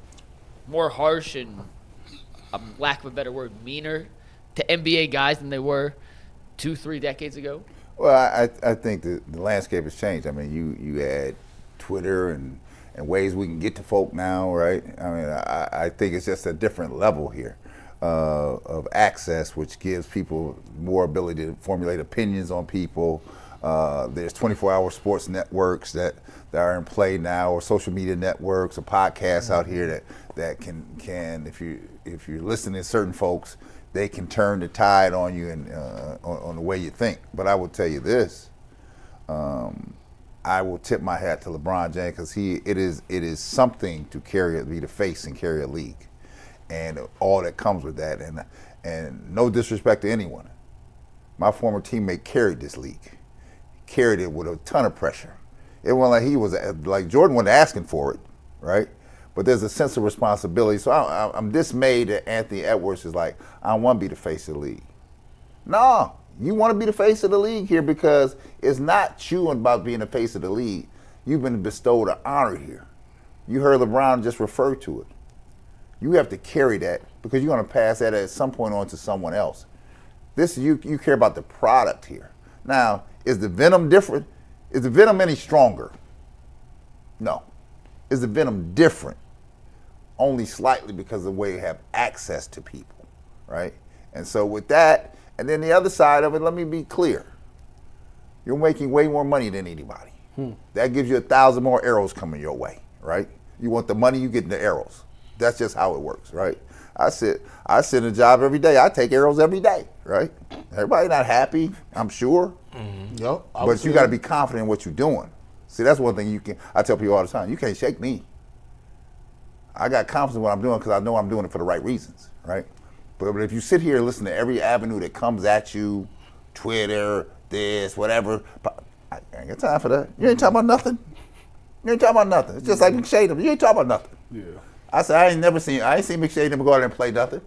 more harsh and, lack of a better word, meaner to NBA guys than they were 2-3 decades ago? Well, I think the landscape has changed. I mean, you add Twitter and ways we can get to folk now, right? I mean, I think it's just a different level here of access, which gives people more ability to formulate opinions on people. There's 24-hour sports networks that are in play now, or social media networks, or podcasts out here that can if you're listening to certain folks, they can turn the tide on you and on the way you think. But I will tell you this: I will tip my hat to LeBron James because it is something to be the face and carry a league, and all that comes with that. And no disrespect to anyone, my former teammate carried this league, carried it with a ton of pressure. It wasn't like Jordan wasn't asking for it, right? But there's a sense of responsibility. So I'm dismayed that Anthony Edwards is like, I don't want to be the face of the league. No, You want to be the face of the league here because it's not you about being the face of the league. You've been bestowed an honor here. You heard LeBron just refer to it. You have to carry that because you're going to pass that at some point on to someone else. This you care about the product here. Now, is the venom different? Is the venom any stronger? No. Is the venom different? Only slightly because of the way you have access to people, right? And so with that, and then the other side of it, let me be clear. You're making way more money than anybody. That gives you 1,000 more arrows coming your way, right? You want the money, you get the arrows. That's just how it works, right? I sit in a job every day. I take arrows every day, right? Everybody not happy, I'm sure. Yep, but you got to be confident in what you're doing. See, that's one thing I tell people all the time. You can't shake me. I got confidence in what I'm doing because I know I'm doing it for the right reasons, right? But if you sit here and listen to every avenue that comes at you, Twitter, this, whatever, I ain't got time for that. You ain't talking about nothing. You ain't talking about nothing. It's just like McShane. You ain't talking about nothing. Yeah. I said, I ain't seen McShane go out there and play nothing.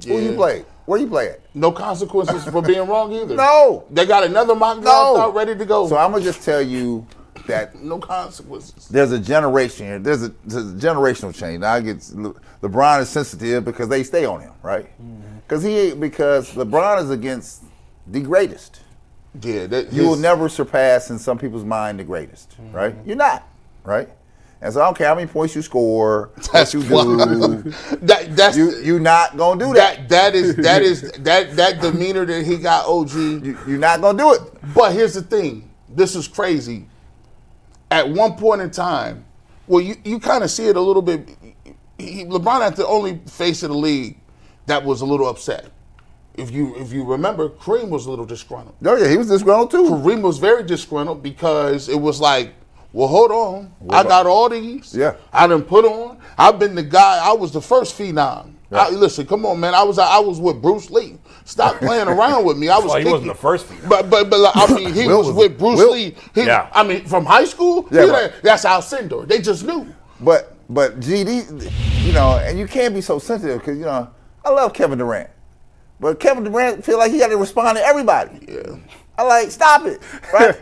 Yeah. Who you play? Where you play at? No consequences for being wrong either. No. They got another mock draft out ready to go. So I'm going to just tell you that no consequences. There's a generation here. There's a generational change. Now LeBron is sensitive because they stay on him, right? Because LeBron is against the greatest. Yeah, you will never surpass in some people's mind the greatest, right? You're not, right? And so I don't care how many points you score, what you do. You're not gonna do that. That demeanor that he got, OG. You're not gonna do it. But here's the thing. This is crazy. At one point in time, well, you kind of see it a little bit. LeBron had the only face of the league that was a little upset. If you remember, Kareem was a little disgruntled. Oh yeah, he was disgruntled too. Kareem was very disgruntled because it was like, well, hold on. I got all these. Yeah. I done put on. I've been the guy. I was the first phenom. Yeah. Listen, come on, man. I was with Bruce Lee. Stop playing around with me. I was. Well, he wasn't the first phenom. But I mean, he was with Bruce Lee. I mean, from high school. Yeah, that's Al Cindor. They just knew. But GD, and you can't be so sensitive because I love Kevin Durant. But Kevin Durant feel like he got to respond to everybody. Yeah. I like, stop it, right?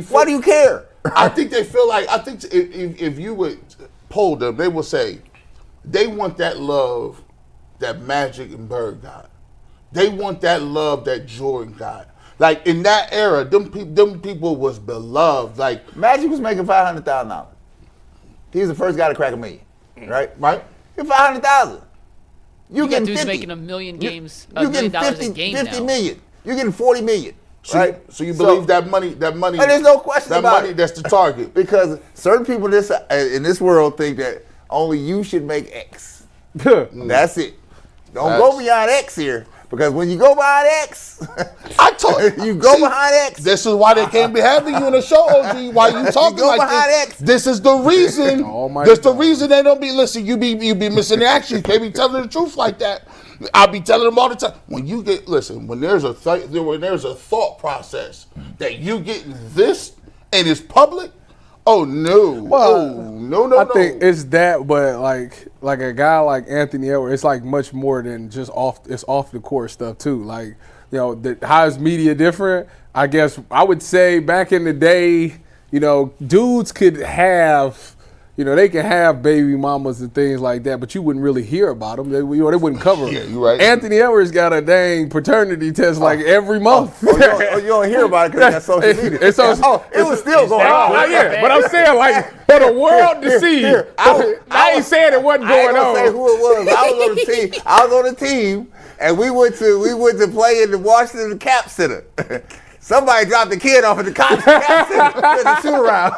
Why do you care? I think they feel like, if you would poll them, they would say they want that love that Magic and Bird got. They want that love that Jordan got. Like in that era, them people was beloved. Like Magic was making $500,000. He was the first guy to crack $1 million, right? Right. You're $500,000. You getting dudes 50. making $1 million games. You getting $1 million a game 50 now. million. You're getting $40 million. Right? So you believe that money? There's no question that about money, it. that's the target. Because certain people in this world think that only you should make X. That's it. Don't go beyond X here. Because when you go behind X, I told you go behind X. This is why they can't be having you in the show, OG. Why you talking you go like behind this? X. This is the reason. This the reason they don't be listening. You be missing the action. You can't be telling the truth like that. I'll be telling them all the time. When there's a thought process that you get this and it's public. Oh no! Well, no! I think it's that, but like a guy like Anthony Edwards, it's like much more than just off the court stuff too. Like how is media different? I guess I would say back in the day, dudes could have. They can have baby mamas and things like that, but you wouldn't really hear about them. They wouldn't cover them. Yeah, you're right. Anthony Edwards got a dang paternity test every month. You don't hear about it because that's social media. It was still going on. Yeah, but I'm saying for the world to see. I ain't saying it wasn't going on. I ain't gonna say who it was. I was on the team, and we went to play in the Washington Cap Center. Somebody dropped the kid off at the Cap Center with the shoot around.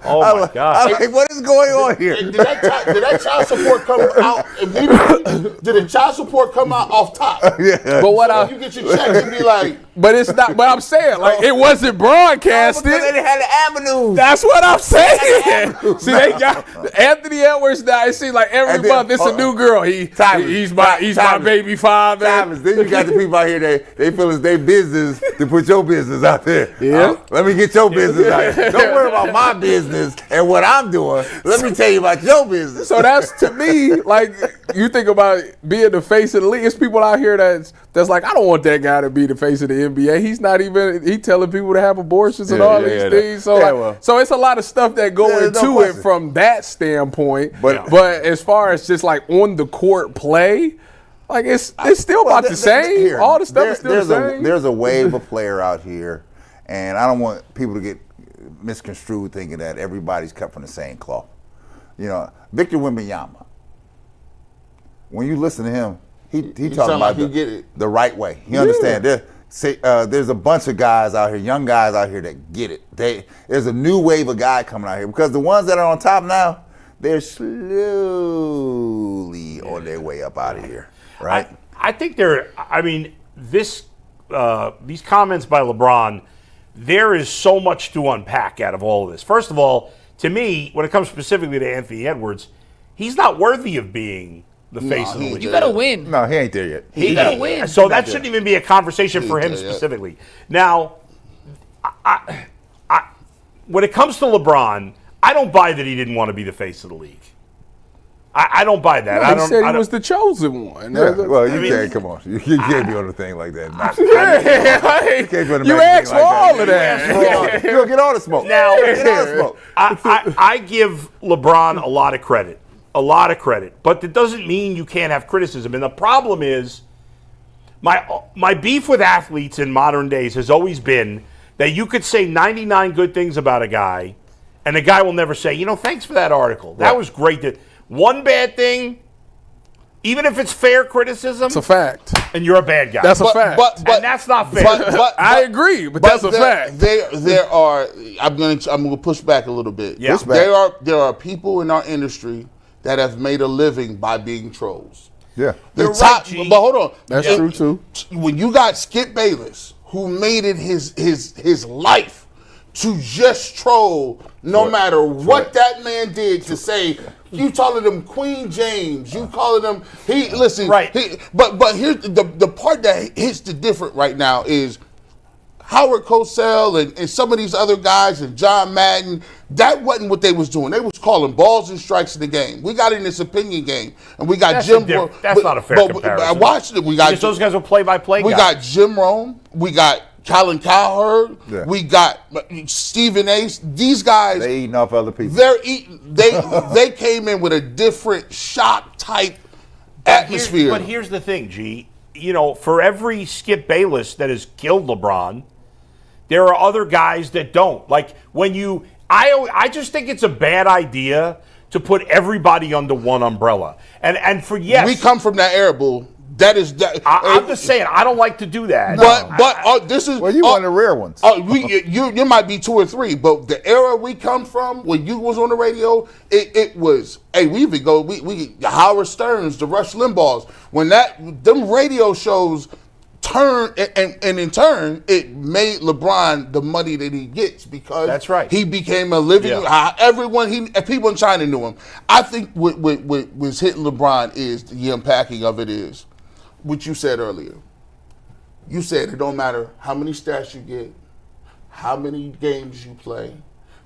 Oh my God! I was like, what is going on here? Did that child support come out immediately? Did the child support come out off top? Yeah. But what you get your check and be like, but it's not. But I'm saying it wasn't broadcasted. Because they didn't have the avenues. That's what I'm saying. See, they got Anthony Edwards now. It seems like every month it's a new girl. He's my baby father. Then you got the people out here they feel it's their business to put your business out there. Yeah. Let me get your business out here. Don't worry about my business and what I'm doing. Let me tell you about your business. So that's, to me, like, you think about being the face of the league. It's people out here that's like, I don't want that guy to be the face of the NBA. He's not even. He telling people to have abortions and all these things. So so it's a lot of stuff that go into it from that standpoint. But as far as just like on the court play, like it's still about the same. All the stuff is still the same. There's a wave of player out here, and I don't want people to get misconstrued thinking that everybody's cut from the same cloth. You know, Victor Wembanyama. When you listen to him, he talking about the right way. You understand? There's a bunch of guys out here, young guys out here that get it. There's a new wave of guys coming out here because the ones that are on top now, they're slowly on their way up out of here. Right? I think these comments by LeBron, there is so much to unpack out of all of this. First of all, to me, when it comes specifically to Anthony Edwards, he's not worthy of being the face of the league. You gotta win. No, he ain't there yet. He gotta win. So that shouldn't even be a conversation for him specifically. Now, when it comes to LeBron, I don't buy that he didn't want to be the face of the league. I don't buy that. He said he was the chosen one. Yeah, well, can't, come on. You can't be on the thing like that. You asked for all of that. You'll get all the smoke. Now, I give LeBron a lot of credit. But that doesn't mean you can't have criticism. And the problem is, my beef with athletes in modern days has always been that you could say 99 good things about a guy, and the guy will never say, thanks for that article. That was great. One bad thing, even if it's fair criticism, it's a fact, and you're a bad guy. That's a fact, and that's not fair. I agree, but that's a fact. There are. I'm going to push back a little bit. Yeah. There are people in our industry that have made a living by being trolls. Yeah, But hold on, that's true too. When you got Skip Bayless, who made it his life to just troll, no matter what that man did, to say. You calling him Queen James. You calling him Right. But here's the part that hits the different right now is Howard Cosell and some of these other guys and John Madden. That wasn't what they was doing. They was calling balls and strikes in the game. We got in this opinion game, and we got Jim. That's not a fair comparison. I watched it. We got those guys were play-by-play guys. We got Jim Rome. We got Colin Cowherd. Yeah. We got Stephen A. These guys. They eating off other people. They're eating. They came in with a different shock type atmosphere. But here's the thing, G. For every Skip Bayless that has killed LeBron, there are other guys that don't. Like I just think it's a bad idea to put everybody under one umbrella. And we come from that era, Bull. That is that. I'm just saying I don't like to do that. But this is you one of the rare ones. You might be 2 or 3, but the era we come from when you was on the radio, it was we even go we Howard Sterns, the Rush Limbaughs, when them radio shows turn and in turn it made LeBron the money that he gets because that's right. He became a living people in China knew him. I think what was hitting LeBron is the unpacking of it is what you said earlier. You said it don't matter how many stats you get, how many games you play,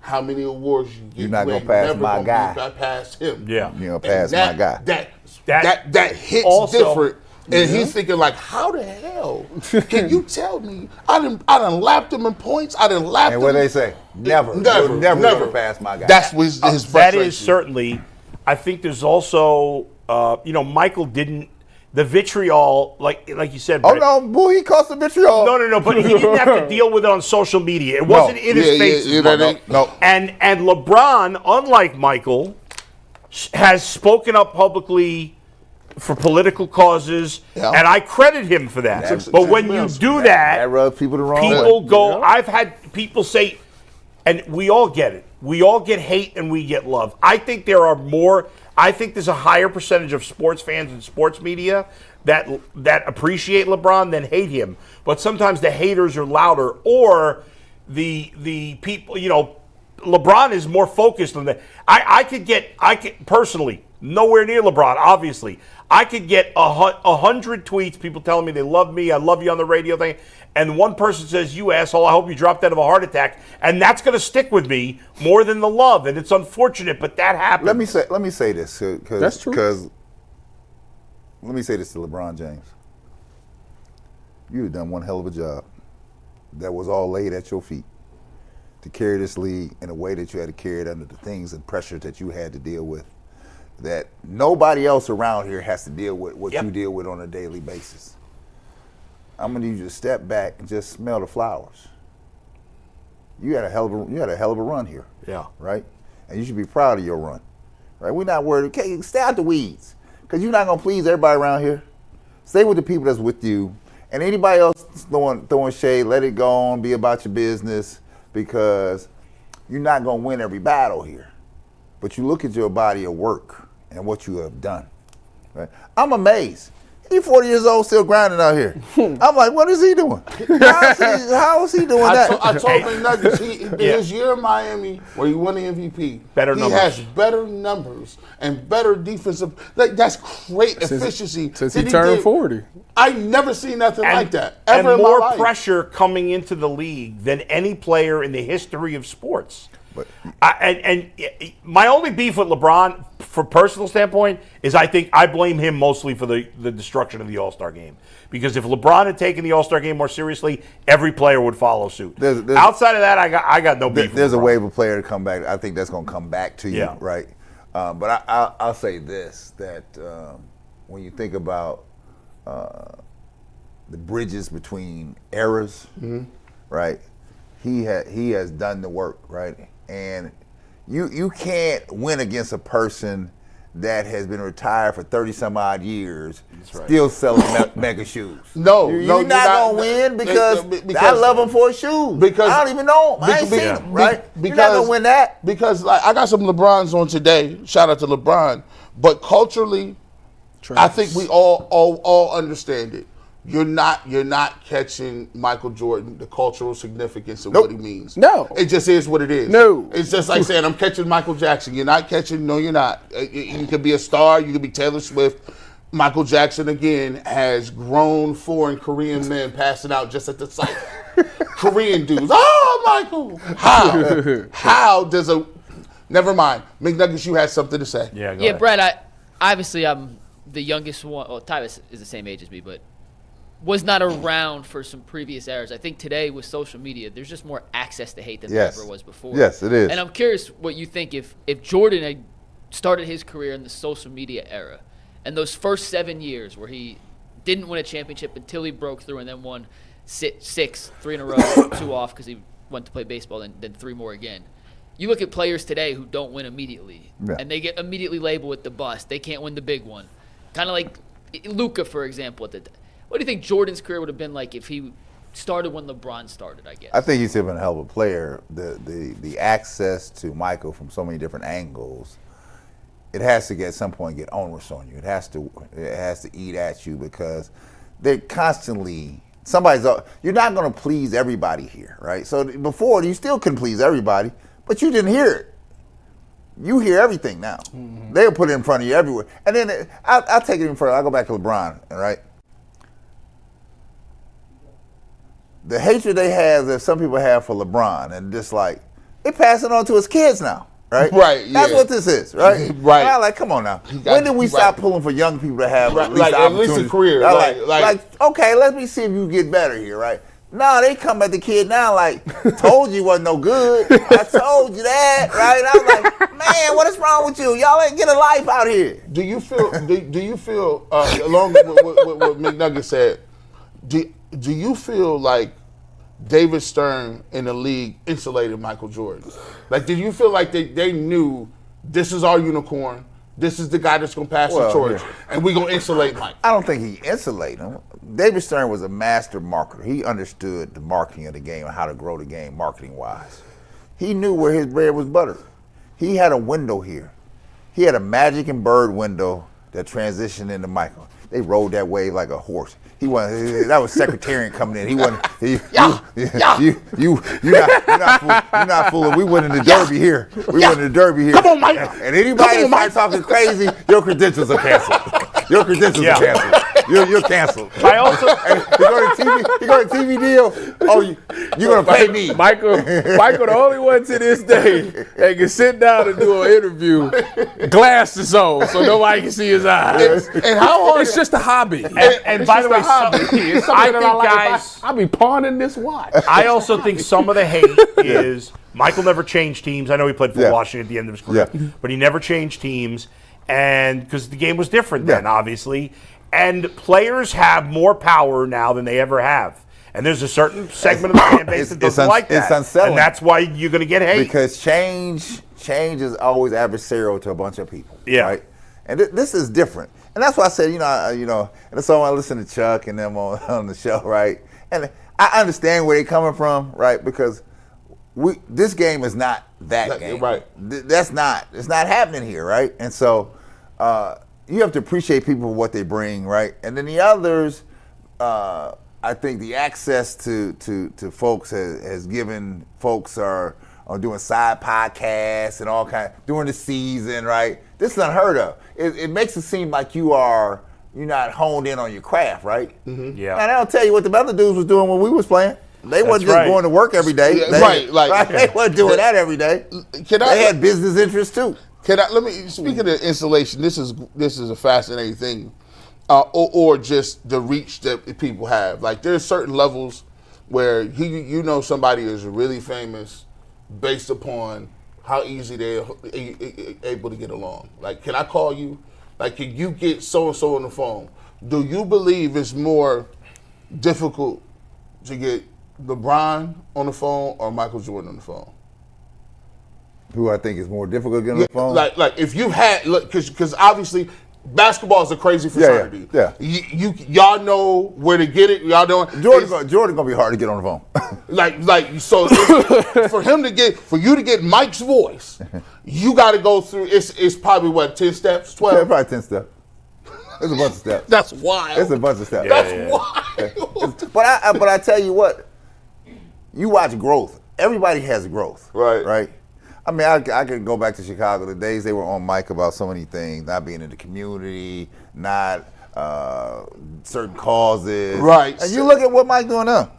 how many awards you get. You're not gonna pass my guy. Not pass him. Yeah, you're gonna pass my guy. That hits also different. And he's thinking like, how the hell can you tell me I done lapped him in points? I done lapped him. And what they say? Never pass my guy. That's his frustration. That is certainly. I think there's also, Michael didn't. The vitriol, like you said. Brett, boy, he caused the vitriol. No, but he didn't have to deal with it on social media. It wasn't in his face. No. And LeBron, unlike Michael, has spoken up publicly for political causes, and I credit him for that. But when you do that rubs people the wrong way. People go. I've had people say, and we all get it. We all get hate and we get love. I think there's a higher percentage of sports fans and sports media that appreciate LeBron than hate him. But sometimes the haters are louder, or the people. LeBron is more focused on that. I could personally nowhere near LeBron. Obviously, I could get 100 tweets, people telling me they love me, I love you on the radio thing, and one person says, "You asshole, I hope you dropped out of a heart attack," and that's going to stick with me more than the love, and it's unfortunate, but that happens. Let me say this, because that's true. Because let me say this to LeBron James: you've done one hell of a job. that was all laid at your feet to carry this league in a way that you had to carry it under the things and pressure that you had to deal with, that nobody else around here has to deal with what you deal with on a daily basis. I'm gonna need you to step back and just smell the flowers. You had a hell of a run here. Yeah. Right? And you should be proud of your run. Right? We're not worried. Okay, stay out the weeds. Because you're not gonna please everybody around here. Stay with the people that's with you. And anybody else throwing shade, let it go on, be about your business, because you're not gonna win every battle here. But you look at your body of work and what you have done. Right? I'm amazed. He's 40 years old, still grinding out here. I'm like, what is he doing? How is he doing that? I told McNuggets, his year in Miami, where he won the MVP, he has better numbers and better defensive. Like, that's great efficiency. Since he turned 40. I never seen nothing like that ever and more in my life. Pressure coming into the league than any player in the history of sports. But my only beef with LeBron, from a personal standpoint, is I blame him mostly for the destruction of the All-Star game. Because if LeBron had taken the All-Star game more seriously, every player would follow suit. Outside of that, I got no beef. There's a wave of player to come back. I think that's going to come back to you, right? But I'll say this, that when you think about the bridges between eras, right? He has done the work, right? And you can't win against a person that has been retired for 30-some-odd years, still selling mega shoes. You're not going to win because I love him for his shoes. Because I don't even know him. I ain't seen him, right? You're not going to win that. Because I got some LeBrons on today. Shout out to LeBron. But culturally, I think we all understand it. You're not catching Michael Jordan, the cultural significance of what he means. No. It just is what it is. No. It's just like saying I'm catching Michael Jackson. You're not catching, no, you're not. You could be a star, you could be Taylor Swift. Michael Jackson, again, has grown foreign Korean men passing out just at the sight. Korean dudes. Oh, Michael. How does never mind. McNuggets, you had something to say. Yeah, Brad, obviously I'm the youngest one. Well, Ty is the same age as me, but was not around for some previous eras. I think today with social media, there's just more access to hate than there ever was before. Yes, it is. And I'm curious what you think if Jordan had started his career in the social media era, and those first 7 years where he didn't win a championship until he broke through and then won 6, 3 in a row, 2 off because he went to play baseball, and then 3 more again. You look at players today who don't win immediately, and they get immediately labeled with the bust. They can't win the big one. Kind of like Luka, for example, what do you think Jordan's career would have been like if he started when LeBron started, I guess? I think he's been a hell of a player. The access to Michael from so many different angles, it has to at some point get onerous on you. It has to eat at you because they're constantly you're not going to please everybody here, right? So before you still couldn't please everybody, but you didn't hear it. You hear everything now. Mm-hmm. They'll put it in front of you everywhere. And then I'll take it in front. I'll go back to LeBron, right? The hatred they have, that some people have for LeBron, and just like, they pass it on to his kids now, right? Right, That's what this is, right? Right. I'm like, come on now. When did we stop pulling for young people to have at least a career? Okay, let me see if you get better here, right? No, they come at the kid now like, told you wasn't no good. I told you that, right? I'm like, man, what is wrong with you? Y'all ain't get a life out here. Do you feel, along with what McNuggets said, do you feel like David Stern in the league insulated Michael Jordan? Like, did you feel like they knew this is our unicorn, this is the guy that's going to pass the torch, and we're going to insulate Mike? I don't think he insulated him. David Stern was a master marketer. He understood the marketing of the game and how to grow the game marketing-wise. He knew where his bread was buttered. He had a window here. He had a Magic and Bird window that transitioned into Michael. They rode that wave like a horse. That was Secretariat coming in. He wasn't. You're not fooling. We went in the Derby here. We went in the Derby here. Come on, Mike. And anybody that starts talking crazy, your credentials are canceled. Your credentials are canceled. You're canceled. I also You go to TV deal. Oh, you're gonna pay me. Michael, the only one to this day that can sit down and do an interview, glasses on, so nobody can see his eyes. And how hard? It's just a hobby. and by the way, I think guys, I'll be pawning this watch. I also think some of the hate is Michael never changed teams. I know he played for Washington at the end of his career, but he never changed teams, and because the game was different then, obviously. And players have more power now than they ever have. And there's a certain segment of the fan base that doesn't like that. It's unsettling. And that's why you're going to get hate. Because change is always adversarial to a bunch of people. Yeah. Right? And this is different. And that's why I said, and that's why I listen to Chuck and them on the show, right? And I understand where they're coming from, right? Because this game is not that game. Right. It's not happening here, right? And so you have to appreciate people for what they bring, right? And then the others, I think the access to folks has given folks are doing side podcasts and all kind during the season, right? This is unheard of. It makes it seem like you're not honed in on your craft, right? Mm-hmm. Yeah. And I'll tell you what the other dudes was doing when we was playing. They wasn't just going to work every day. They wasn't doing that every day. They had business interests too. Speaking of installation, this is a fascinating thing, or just the reach that people have. Like there's certain levels where somebody is really famous based upon how easy they're able to get along. Like, can I call you? Like, can you get so and so on the phone? Do you believe it's more difficult to get LeBron on the phone or Michael Jordan on the phone? Who I think is more difficult to get on the phone? Like if you had, because obviously basketball is a crazy fraternity. Yeah. Y'all know where to get it. Y'all know Jordan gonna be hard to get on the phone. So for you to get Mike's voice, you got to go through. It's probably 10 steps, 12. Yeah, probably 10 steps. There's a bunch of steps. That's wild. It's a bunch of steps. That's wild. But I tell you what, you watch growth. Everybody has growth. Right. I mean, I could go back to Chicago. The days they were on mic about so many things, not being in the community, not certain causes. Right. And you look at what Mike's doing now.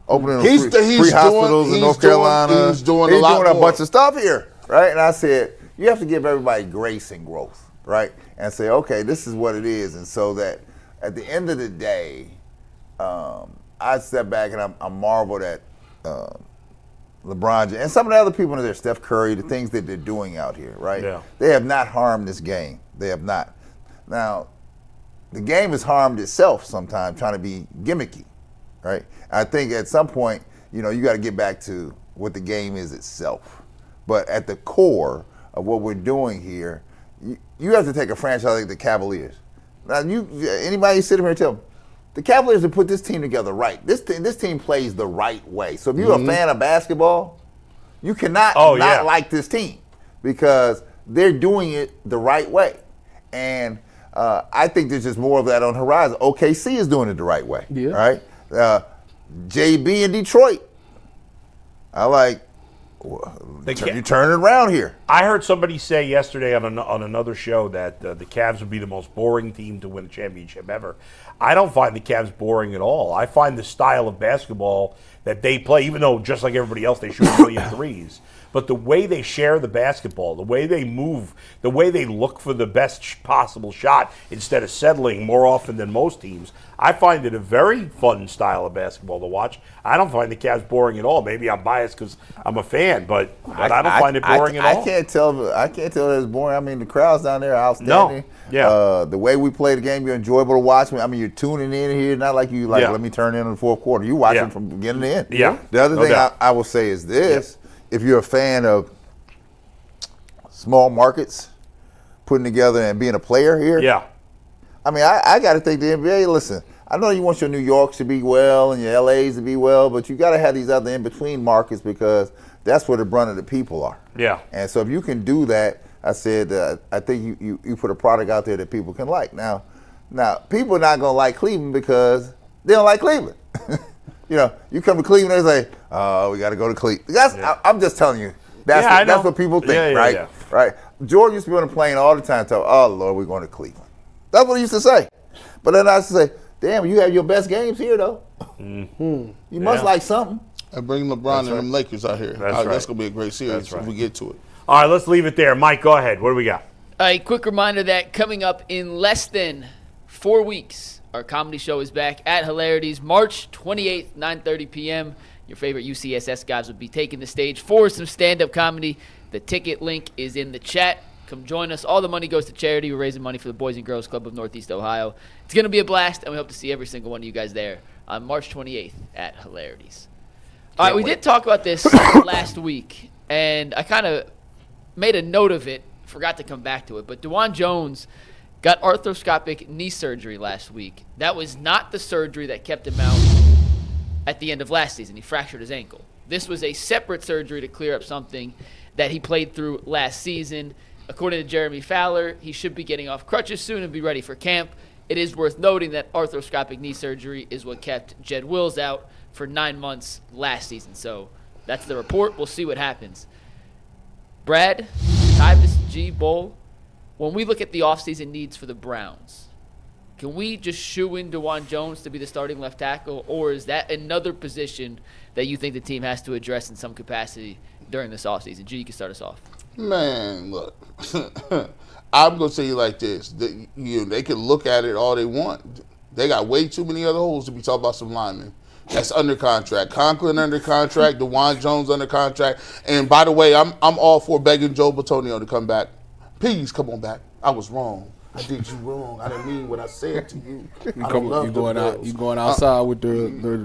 Opening free hospitals in North Carolina. He's doing a bunch of stuff here. Right. And I said, you have to give everybody grace and growth. Right. And say, okay, this is what it is. And so that at the end of the day, I step back and I marveled at LeBron James and some of the other people in there, Steph Curry, the things that they're doing out here, right? Yeah. They have not harmed this game. They have not. Now, the game has harmed itself sometimes trying to be gimmicky, right? I think at some point, you got to get back to what the game is itself. But at the core of what we're doing here, you have to take a franchise like the Cavaliers. Now, anybody sit here and tell them, the Cavaliers have put this team together right. This team plays the right way. So if you're a fan of basketball, you cannot not like this team because they're doing it the right way. And I think there's just more of that on the horizon. OKC is doing it the right way. Yeah. Right? JB in Detroit. I like. You turn it around here. I heard somebody say yesterday on another show that the Cavs would be the most boring team to win a championship ever. I don't find the Cavs boring at all. I find the style of basketball that they play, even though just like everybody else they shoot a million threes, but the way they share the basketball, the way they move, the way they look for the best possible shot instead of settling more often than most teams, I find it a very fun style of basketball to watch. I don't find the Cavs boring at all. Maybe I'm biased because I'm a fan, but I don't find it boring at all. I can't tell that it's boring. I mean, the crowds down there are outstanding. No. Yeah. The way we play the game, you're enjoyable to watch. I mean, you're tuning in here, not like you let me turn in the fourth quarter. You watching from beginning to end. Yeah. The other thing I will say is this. If you're a fan of small markets, putting together and being a player here. Yeah. I mean, I got to think the NBA, listen, I know you want your New Yorks to be well and your LAs to be well, but you got to have these other in-between markets because that's where the brunt of the people are. Yeah. And so if you can do that, I said, I think you put a product out there that people can like. Now people are not going to like Cleveland because they don't like Cleveland. You come to Cleveland, they say, oh, we got to go to Cleveland. I'm just telling you. That's what people think, right? Yeah. Right. George used to be on a plane all the time, oh, Lord, we're going to Cleveland. That's what he used to say. But then I say, damn, you have your best games here, though. You must like something. And bring LeBron and them Lakers out here. That's going to be a great series if we get to it. All right, let's leave it there. Mike, go ahead. What do we got? A quick reminder that coming up in less than 4 weeks, our comedy show is back at Hilarities, March 28th, 9:30 p.m. Your favorite UCSS guys will be taking the stage for some stand-up comedy. The ticket link is in the chat. Come join us. All the money goes to charity. We're raising money for the Boys and Girls Club of Northeast Ohio. It's going to be a blast, and we hope to see every single one of you guys there on March 28th at Hilarities. All right, we did talk about this last week, and I kind of made a note of it, forgot to come back to it, but Dawand Jones got arthroscopic knee surgery last week. That was not the surgery that kept him out at the end of last season. He fractured his ankle. This was a separate surgery to clear up something that he played through last season. According to Jeremy Fowler, he should be getting off crutches soon and be ready for camp. It is worth noting that arthroscopic knee surgery is what kept Jed Wills out for 9 months last season. So that's the report. We'll see what happens. Brad, Tyvus, G, Bull, when we look at the offseason needs for the Browns, can we just shoe in Dawand Jones to be the starting left tackle, or is that another position that you think the team has to address in some capacity during this offseason? G, you can start us off. Man, look, I'm going to say you like this. They can look at it all they want. They got way too many other holes to be talking about some linemen. That's under contract. Conklin under contract. Dawand Jones under contract. And by the way, I'm all for begging Joe Batonio to come back. Please come on back. I was wrong. I did you wrong. I didn't mean what I said to you. You going outside with the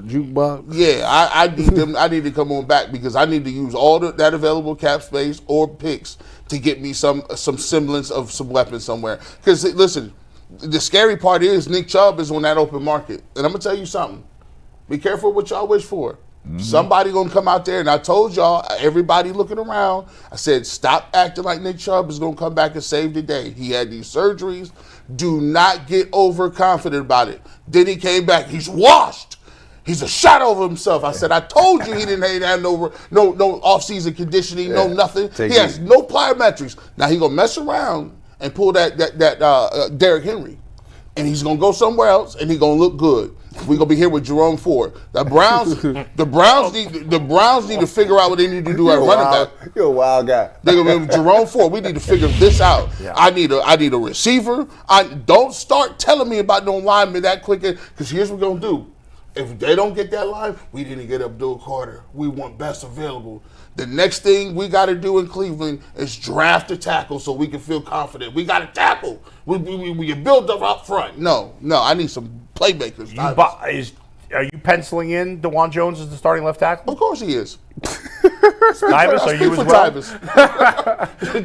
jukebox? Yeah, I need them. I need to come on back because I need to use all that available cap space or picks to get me some semblance of some weapons somewhere. Because listen, the scary part is Nick Chubb is on that open market, and I'm gonna tell you something. Be careful what y'all wish for. Somebody gonna come out there, and I told y'all, everybody looking around, I said, stop acting like Nick Chubb is gonna come back and save the day. He had these surgeries. Do not get overconfident about it. Then he came back. He's washed. He's a shadow of himself. I said, I told you he didn't have no off-season conditioning, no nothing. He has no plyometrics. Now he gonna mess around and pull that Derrick Henry, and he's gonna go somewhere else, and he's gonna look good. We're gonna be here with Jerome Ford. The Browns need to figure out what they need to do at running back. You're a wild guy. They're gonna be Jerome Ford. We need to figure this out. Yeah. I need a receiver. Don't start telling me about no linemen that quick. Because here's what we're gonna do. If they don't get that line, we didn't get Abdul Carter. We want best available. The next thing we got to do in Cleveland is draft a tackle so we can feel confident. We got to tackle. We build up front. No, I need some playmakers. Are you penciling in Dawand Jones as the starting left tackle? Of course he is. Tyvus, are you as well?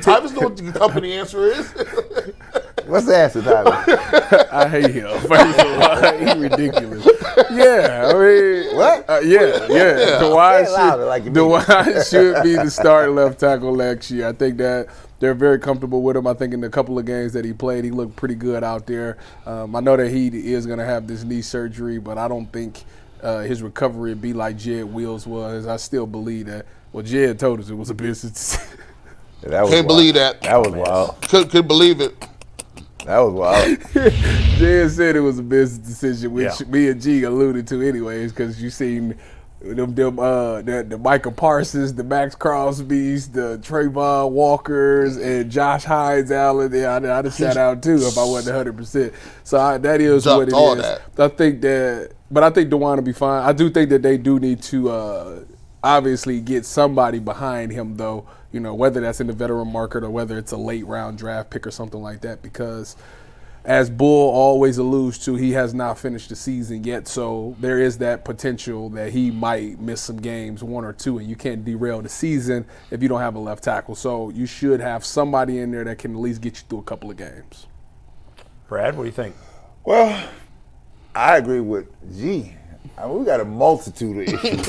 Tyvus know what the company answer is. What's the answer, Tyvus? I hate him. First of all, he's ridiculous. Yeah, I mean, what? Yeah. Dawand should be the starting left tackle next year. I think that they're very comfortable with him. I think in the couple of games that he played, he looked pretty good out there. I know that he is going to have this knee surgery, but I don't think his recovery would be like Jed Wills was. I still believe that. Well, Jed told us it was a business. Can't believe that. That was wild. Could believe it. That was wild. Jed said it was a business decision, which me and G alluded to anyways, because you seen the Micah Parsons, the Max Crosbys, the Trayvon Walkers, and Josh Hines Allen. Yeah, I'd have sat out too if I wasn't 100%. So that is what it is. I think Dawand will be fine. I do think that they do need to obviously get somebody behind him, though. You know, whether that's in the veteran market or whether it's a late round draft pick or something like that, because as Bull always alludes to, he has not finished the season yet, so there is that potential that he might miss some games, 1 or 2, and you can't derail the season if you don't have a left tackle. So you should have somebody in there that can at least get you through a couple of games. Brad, what do you think? Well, I agree with G. I mean, we got a multitude of issues.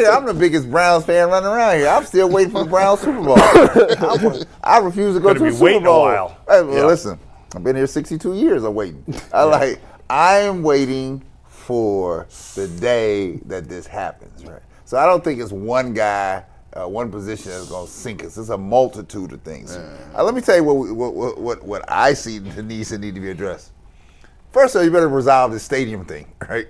I'm the biggest Browns fan running around here. I'm still waiting for the Browns Super Bowl. I refuse to go to the Super Bowl. A while. Hey, well, listen, I've been here 62 years. I'm waiting. I'm waiting for the day that this happens. Right. So I don't think it's one guy one position that's going to sink us. It's a multitude of things. Let me tell you what I see the needs that need to be addressed. First of all, you better resolve this stadium thing, right?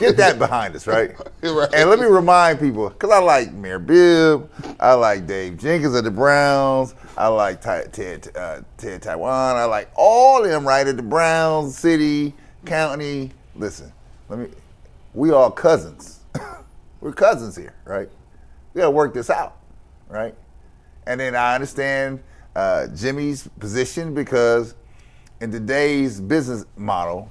Get that behind us, right? Right. And let me remind people, because I like Mayor Bibb, I like Dave Jenkins of the Browns, I like Ted Taiwan, I like all of them, right, at the Browns, city, county. Listen, we all cousins. We're cousins here, right? We got to work this out, right? And then I understand Jimmy's position because in today's business model,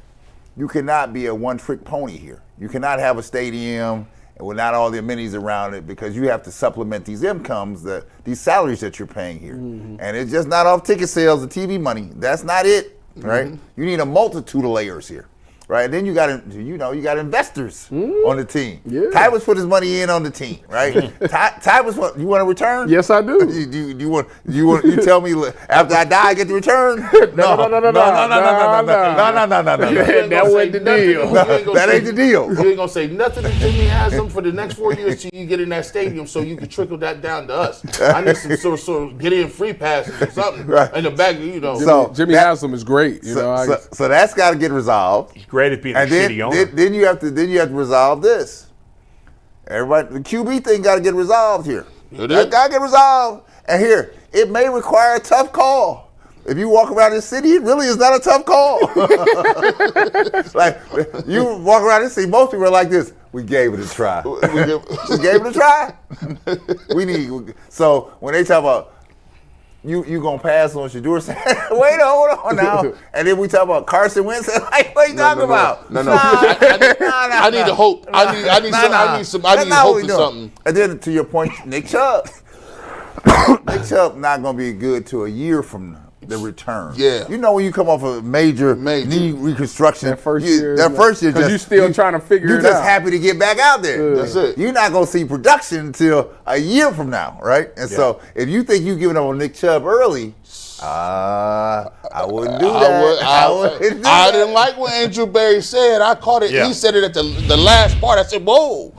you cannot be a one-trick pony here. You cannot have a stadium and with all the amenities around it because you have to supplement these incomes, these salaries that you're paying here. And it's just not off ticket sales and TV money. That's not it, right? You need a multitude of layers here. Right, and then you got investors on the team. Yeah. Ty was put his money in on the team, right? Ty was what? You want to return? Yes, I do. You tell me after I die I get the return? No. That wasn't the deal. That ain't the deal. You ain't gonna say nothing if Jimmy has them for the next 4 years till you get in that stadium, so you can trickle that down to us. I need some sort of get in free passes or something in the back. So Jimmy Haslam is great. So that's got to get resolved. Great at being a shitty owner. Then you have to resolve this. Everybody, the QB thing got to get resolved here. That got to get resolved. And here, it may require a tough call. If you walk around this city, it really is not a tough call. Like you walk around this city, most people are like this. We gave it a try. We gave it a try. So when they talk about you gonna pass on Shedeur Sanders? Wait, hold on now. And then we talk about Carson Wentz. Like, what are you talking about? No. I need to hope. I need hope for something. And then to your point, Nick Chubb. Nick Chubb not gonna be good to a year from the return. Yeah. You know when you come off a major knee reconstruction, that first year, because you're still trying to figure it out. You're just happy to get back out there. That's it. You're not going to see production until a year from now, right? And so if you think you're giving up on Nick Chubb early, I wouldn't do that. I didn't like what Andrew Berry said. I caught it. Yeah. He said it at the last part. I said, whoa.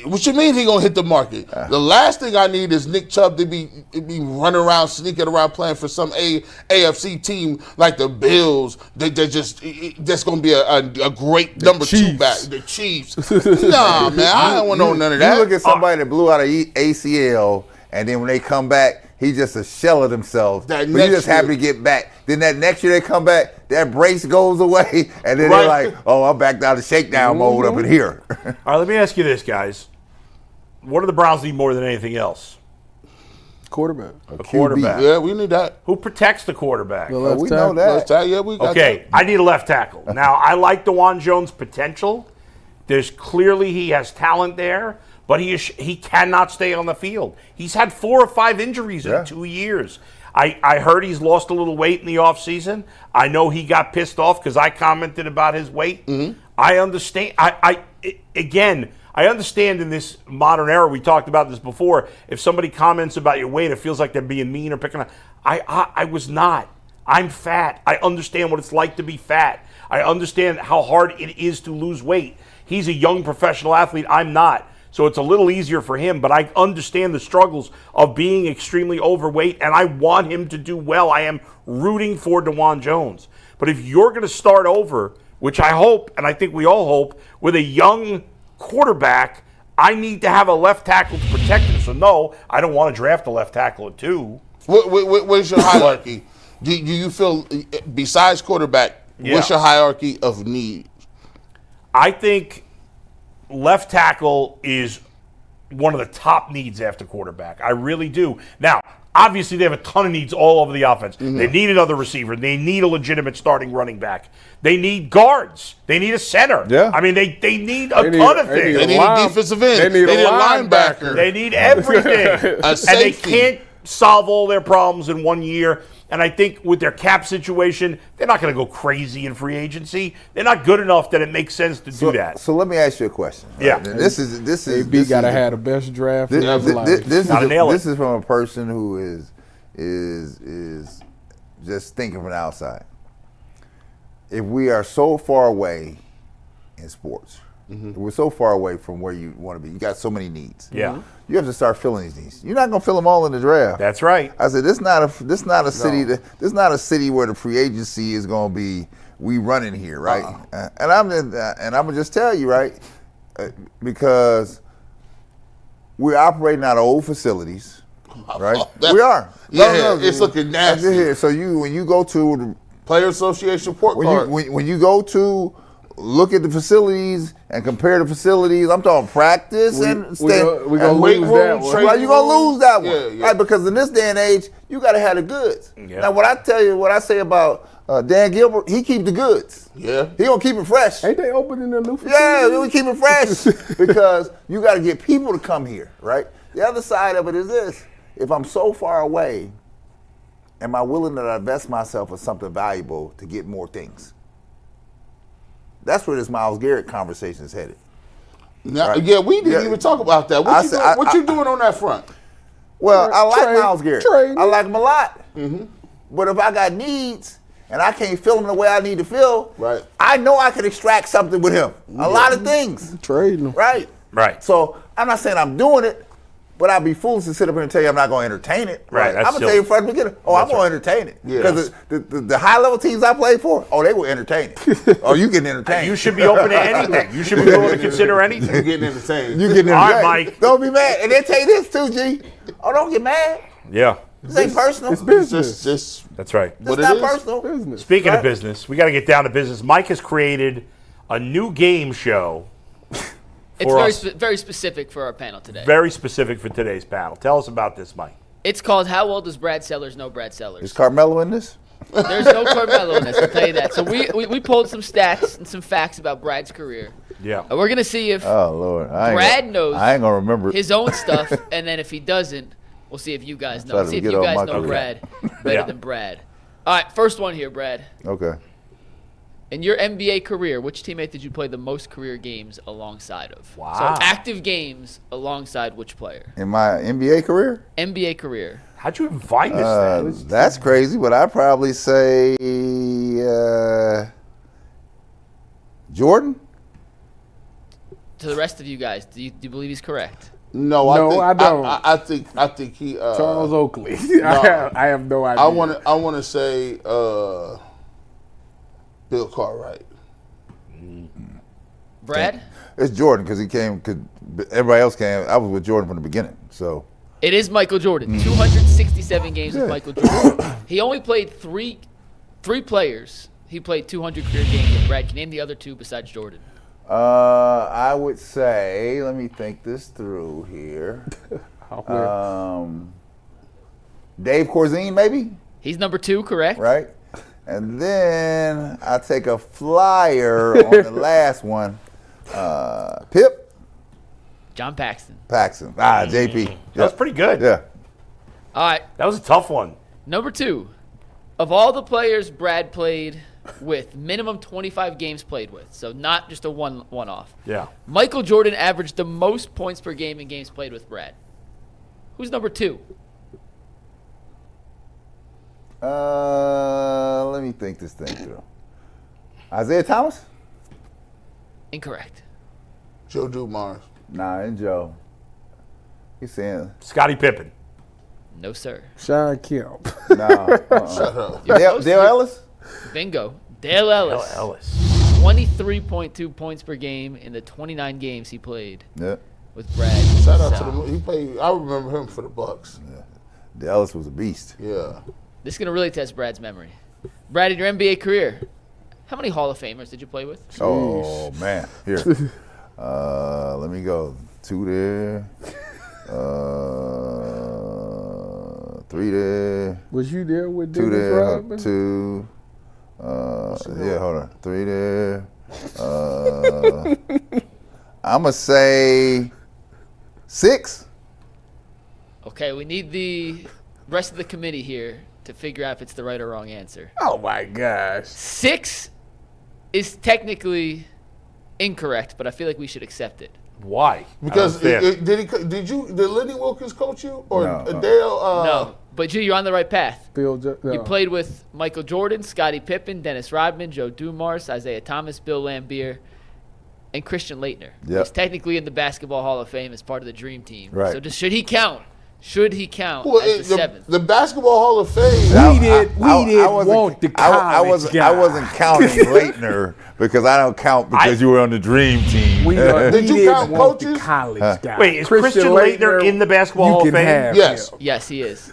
What you mean he gonna hit the market? The last thing I need is Nick Chubb to be running around, sneaking around, playing for some AFC team like the Bills. That's gonna be a great number 2 back. The Chiefs. Nah, man, I don't want none of that. You look at somebody that blew out an ACL, and then when they come back, he's just a shell of themselves. But he's just happy to get back. Then that next year they come back, that brace goes away, and then they're like, oh, I'm back down to shakedown mode up in here. All right, let me ask you this, guys. What do the Browns need more than anything else? Quarterback. A quarterback. Yeah, we need that. Who protects the quarterback? We know that. Yeah, we got that. I need a left tackle. Now, I like Dawand Jones' potential. There's clearly he has talent there, but he cannot stay on the field. He's had 4 or 5 injuries in 2 years. I heard he's lost a little weight in the offseason. I know he got pissed off because I commented about his weight. I understand. I understand in this modern era, we talked about this before, if somebody comments about your weight, it feels like they're being mean or picking on. I was not. I'm fat. I understand what it's like to be fat. I understand how hard it is to lose weight. He's a young professional athlete. I'm not. So it's a little easier for him, but I understand the struggles of being extremely overweight, and I want him to do well. I am rooting for Dawand Jones. But if you're going to start over, which I hope, and I think we all hope, with a young quarterback, I need to have a left tackle to protect him. So no, I don't want to draft a left tackle at 2. What is your hierarchy? Do you feel, besides quarterback, what's your hierarchy of need? I think left tackle is one of the top needs after quarterback. I really do. Now, obviously, they have a ton of needs all over the offense. They need another receiver. They need a legitimate starting running back. They need guards. They need a center. Yeah. I mean, they need a ton of things. They need a defensive end. They need a linebacker. They need everything. And they can't solve all their problems in 1 year. And I think with their cap situation, they're not going to go crazy in free agency. They're not good enough that it makes sense to do that. So let me ask you a question. Right? Yeah. And this is AB got to have the best draft. This is from a person who is just thinking from the outside. If we are so far away in sports, We're so far away from where you want to be. You got so many needs. Yeah. You have to start filling these needs. You're not going to fill them all in the draft. That's right. I said this not a city where the free agency is going to be we running here, right? And I'm gonna just tell you, right, because we're operating out of old facilities, right? We are. Yeah, it's looking nasty. Here. So when you go to the Player Association report card. when you go to look at the facilities and compare the facilities, I'm talking practice We're and gonna weight lose room, that one. Right, you're gonna lose that one, Yeah. right? Because in this day and age, you gotta have the goods. Yeah. Now, what I say about Dan Gilbert, he keep the goods. Yeah. He gonna keep it fresh. Ain't they opening a new facility? Yeah, we keep it fresh because you got to get people to come here, right? The other side of it is this: if I'm so far away, am I willing to invest myself in something valuable to get more things? That's where this Myles Garrett conversation is headed. Now, Right. yeah, we didn't even talk about that. What you doing on that front? Well, I like Trade- Myles Garrett. trade. I like him a lot. But if I got needs and I can't fill them the way I need to fill, Right. I know I can extract something with him. A lot of things. Trading them. Right. Right. So I'm not saying I'm doing it, but I'd be foolish to sit up here and tell you I'm not going to entertain it. Right, that's I'm going to silly. tell you from the beginning, I'm going to entertain it. Yeah. Because the high-level teams I played for, they were entertaining. You getting entertained. You should be open to anything. You should be willing to consider anything. You're getting entertained. You getting All right, entertained. Mike. Don't be mad. And they tell you this too, G. Don't get mad. Yeah, This ain't personal. It's business. Just that's right. It's what it not is. personal. business. Speaking of business, we got to get down to business. Mike has created a new game show. It's for us. very specific for our panel today. Very specific for today's panel. Tell us about this, Mike. It's called How Well Does Brad Sellers Know Brad Sellers? Is Carmelo in this? There's no Carmelo in this, I'll tell you that. So we pulled some stats and some facts about Brad's career. Yeah. And we're going to see if Oh, Lord. Brad knows I ain't going to remember it. his own stuff, and then if he doesn't, we'll see if you guys know. Try to See if get you off guys my know career. Brad better Yeah. than Brad. All right, first one here, Brad. Okay. In your NBA career, which teammate did you play the most career games alongside of? Wow. So active games alongside which player? In my NBA career? NBA career. How'd you even find this thing? That's crazy, but I'd probably say Jordan? To the rest of you guys, do you believe he's correct? no. No, I don't. I think he. Charles Oakley. I have no idea. I want to say Bill Cartwright. Brad? It's Jordan because he came, because everybody else came. I was with Jordan from the beginning, so. It is Michael Jordan. 267 games with Michael Jordan. He only played three players. He played 200 career games with Brad. Can you name the other two besides Jordan? I would say, let me think this through here. Dave Corzine, maybe? He's number 2, correct? Right? And then I take a flyer on the last one. Pip? John Paxson. Paxson. JP. That was pretty good. Yeah. All right, That was a tough one. number 2. Of all the players Brad played with, minimum 25 games played with, so not just a one-off. Yeah. Michael Jordan averaged the most points per game in games played with Brad. Who's number 2? Let me think this thing through. Isaiah Thomas? Incorrect. Joe Dumars. Nah, ain't Joe. He's saying Scottie Pippen. No, sir. Sean Kemp. no. Shut up. Dale Ellis? Bingo. Dale Ellis. Ellis. 23.2 points per game in the 29 games he played Yeah. with Brad. Shout out to the. He played. I remember him for the Bucks. Dale Ellis was a beast. Yeah. This is going to really test Brad's memory. Brad, in your NBA career, how many Hall of Famers did you play with? Oh, man. Here. Let me go. 2 there. 3 there. Was you there with 2 Dennis there. Rodman? 2. Yeah, hold on. 3 there. I'm going to say 6. Okay, we need the rest of the committee here to figure out if it's the right or wrong answer. Oh my gosh. 6 is technically incorrect, but I feel like we should accept it. Why? Because I don't understand. did Lenny Wilkins coach you or No. Dale? No, but you're on the right path. No. You played with Michael Jordan, Scottie Pippen, Dennis Rodman, Joe Dumars, Isaiah Thomas, Bill Laimbeer, and Christian Laettner. Yep. He's technically in the Basketball Hall of Fame as part of the Dream Team. Right. So should he count? Should he count Well, as the seventh? the Basketball Hall of Fame. We didn't want the college guy. I wasn't counting Laettner because I don't count because you were on the Dream Team. Did you count want the coaches? college guy. Wait, is Christian Laettner in the Basketball Hall of Fame? Yes. Yes, he is.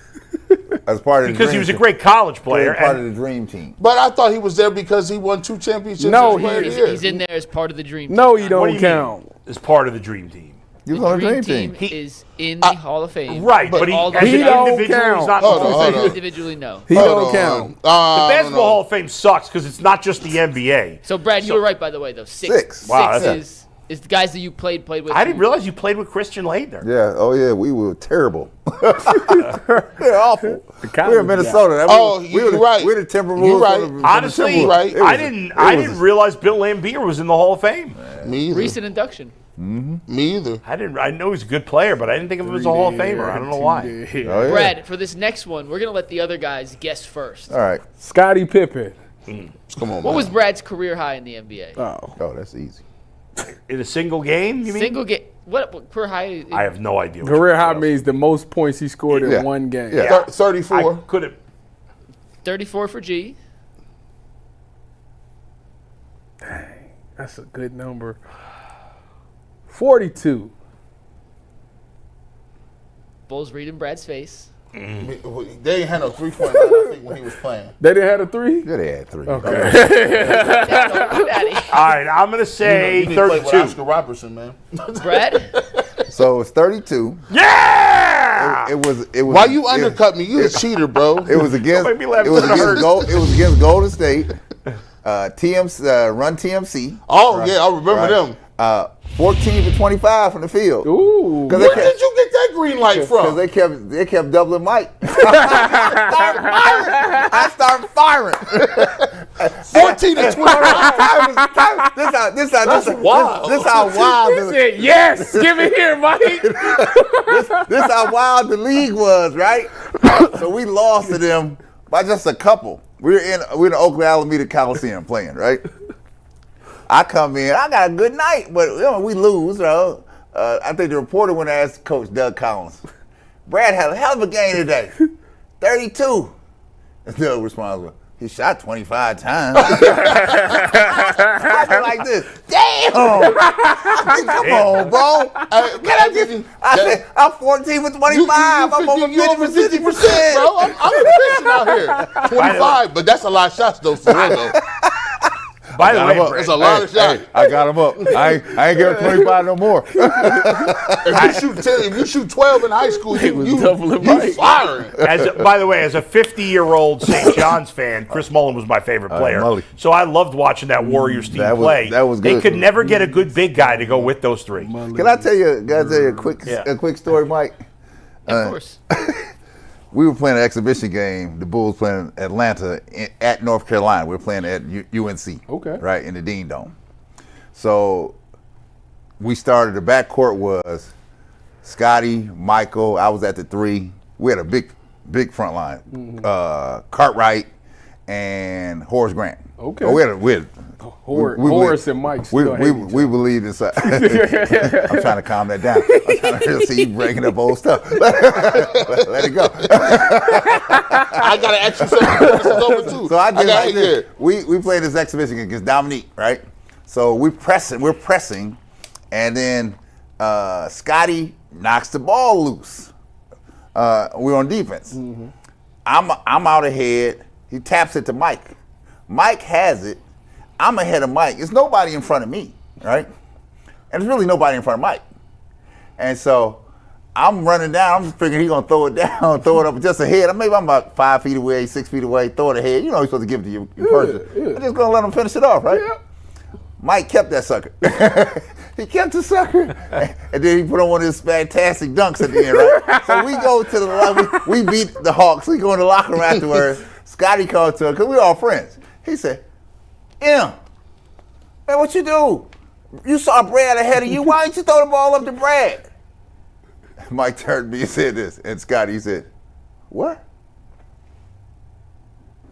As part of the Because he Dream was a Team. great college player. Part And of the Dream Team. But I thought he was there because he won 2 championships. No, as a player of the year. He's in there as part of the Dream Team. No, you what don't do you count. mean is part of the Dream Team? He was The on the Dream Dream Team. is in the Hall of Fame. Right, but he, all as an those don't individual, count. he's not. Hold on. individually, no. He Hold don't on. count. The Basketball Hall of Fame sucks because it's not just the NBA. So, Brad, you were right, by the way, though. Six. Wow, Six that's- is the guys that you played with. I didn't realize you played with Christian Laettner. Yeah. Oh yeah. We were terrible. They're awful. We were in Minnesota. You're right. We're the Timberwolves. You're right. from the Honestly, Timberwolves. right. It was I a- didn't. it I was didn't a- realize Bill Laimbeer was in the Hall of Fame. Me either. Recent induction. Me either. I didn't. I know he was a good player, but I didn't think of him as a Hall of Famer. I don't know why. Oh, yeah. Brad, for this next one, we're going to let the other guys guess first. All right. Scottie Pippen. Come on, What man. was Brad's career high in the NBA? Oh, that's easy. In a single game, you mean? Single game. What career high? I have no idea. what Career you're high talking means the most points he scored in Yeah. one game. Yeah. 34. about. I could have. 34 for G. That's a good number. 42. Bulls reading Brad's face. They ain't had no 3-point line, I think, when he was playing. They didn't have a 3? Yeah, they had 3. Okay. Daddy. All right, I'm gonna say You need to play with 32. Oscar Robertson, man. Brad? So it's 32. Yeah. It was. Why you undercut me? You a cheater, bro. It was against. Don't make me laugh, It was it's gonna hurt. against. It was against Golden State. TMC, Run TMC. Oh, yeah, I remember Right. them. 14 for 25 from the field. Ooh. Because Where did you get that green light from? they kept doubling Mike. I started firing. 14 to 25. This wild. how wild. He said, yes, give it here, Mike. This how wild the league was, right? So we lost to them by just a couple. We're in the Oakland Alameda Coliseum playing, right? I come in, I got a good night, but we lose. I think the reporter went to ask Coach Doug Collins, Brad had a hell of a game today, 32. And Doug responds, he shot 25 times. I go like this, damn! Come on, bro. I said, I'm 14 for 25. I'm over 50 for 60%. Bro, I'm efficient out here. 25, but that's a lot of shots, though, for real, though. By the way, It's a lot of shots. I got him up. I ain't giving 25 no more. If you shoot 12 in high school, you firing. By the way, as a 50-year-old St. John's fan, Chris Mullin was my favorite player. Mully. So I loved watching that Warriors team play. That was They good. could never get a good big guy to go with those three. Can I tell you a quick story, Mike? Of course. We were playing an exhibition game. The Bulls playing Atlanta at North Carolina. We were playing at UNC. Okay. Right, in the Dean Dome. So we started, the backcourt was Scotty, Michael, I was at the 3. We had a big front line. Cartwright and Horace Grant. Okay. Oh, we had Horace and Mike still hate each we believed in I'm trying to calm that down. I'm trying to see you breaking up old stuff. Let it go. I got to ask you something over, too. So I did like this. We played this exhibition against Dominique, right? So we're pressing, and then Scotty knocks the ball loose. We're on defense. I'm out ahead. He taps it to Mike. Mike has it. I'm ahead of Mike. There's nobody in front of me, right? And there's really nobody in front of Mike. And so I'm running down. I'm just figuring he's going to throw it down, throw it up just ahead. Maybe I'm about 5 feet away, 6 feet away, throw it ahead. You know you're supposed to give it to your person. I'm just going to let him finish it off, right? Yeah. Mike kept that sucker. He kept the sucker. And then he put on one of his fantastic dunks at the end, right? So we go to the we beat the Hawks. We go in the locker room afterwards. Scotty called to us, because we're all friends. He said, man, what you do? You saw Brad ahead of you. Why didn't you throw the ball up to Brad? Mike turned to me and said this. And Scotty said, what?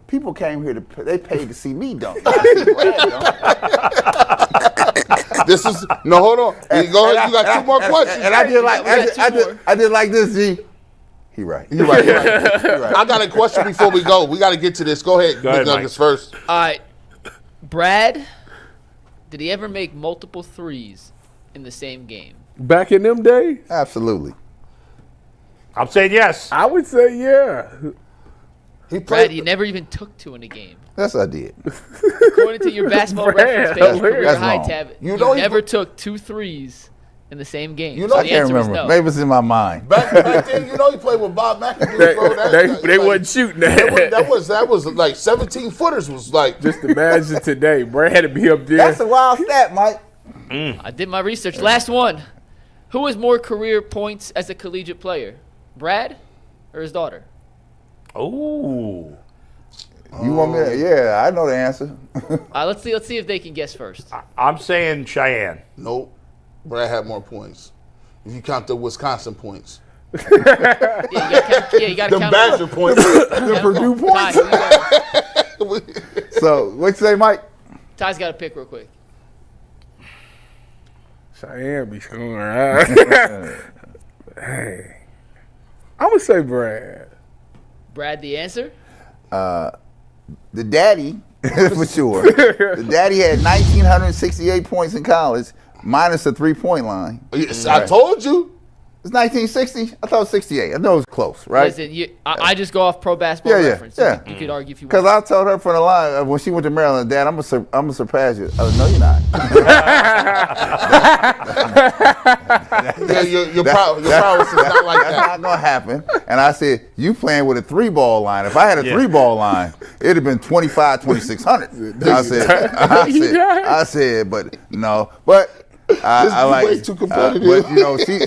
People came here they paid to see me dunk. Not see Brad dunk. This is no. Hold on. Go ahead. You got 2 more questions. And I did like this, G. He right. You're right. I got a question before we go. We got to get to this. Go ahead. Go ahead, Nuggets first. All right. Brad, did he ever make multiple threes in the same game? Back in them days? Absolutely. I'm saying yes. I would say yeah. Brad, you never even took 2 in a game. Yes, I did. According to your basketball reference page, career That's high wrong. tab, You you know he never put- took 2 threes in the same game. You So know- the I can't answer is remember. no. Maybe it's in my mind. Back then, you played with Bob McAdoo, bro. They wasn't shooting that. That was like 17 footers was like. Just imagine today. Brad had to be up there. That's a wild stat, Mike. I did my research. Last one. Who has more career points as a collegiate player? Brad or his daughter? Ooh. You want me to? Yeah, I know the answer. Let's see if they can guess first. I'm saying Cheyenne. Nope. Brad had more points. If you count the Wisconsin points. You got to The count. Badger points. The Purdue points. So, what you say, Mike? Ty's got to pick real quick. Cheyenne be scoring. Hey. I'm going to say Brad. Brad, the answer? The daddy, for sure. The daddy had 1,968 points in college, minus a 3-point line. Yes, I told you. It's 1960. I thought it was 68. I know it was close, right? Listen, I just go off pro basketball Yeah, reference. yeah. You could argue if you Because want. I told her from the line when she went to Maryland, Dad, I'm gonna surpass you. No, you're not. Yeah, your prowess is not like That's that. not gonna happen. And I said, you playing with a 3-ball line. If I had a 3-ball line, it'd have been 25, 2,600. I said, but no, but. I like way too competitive. but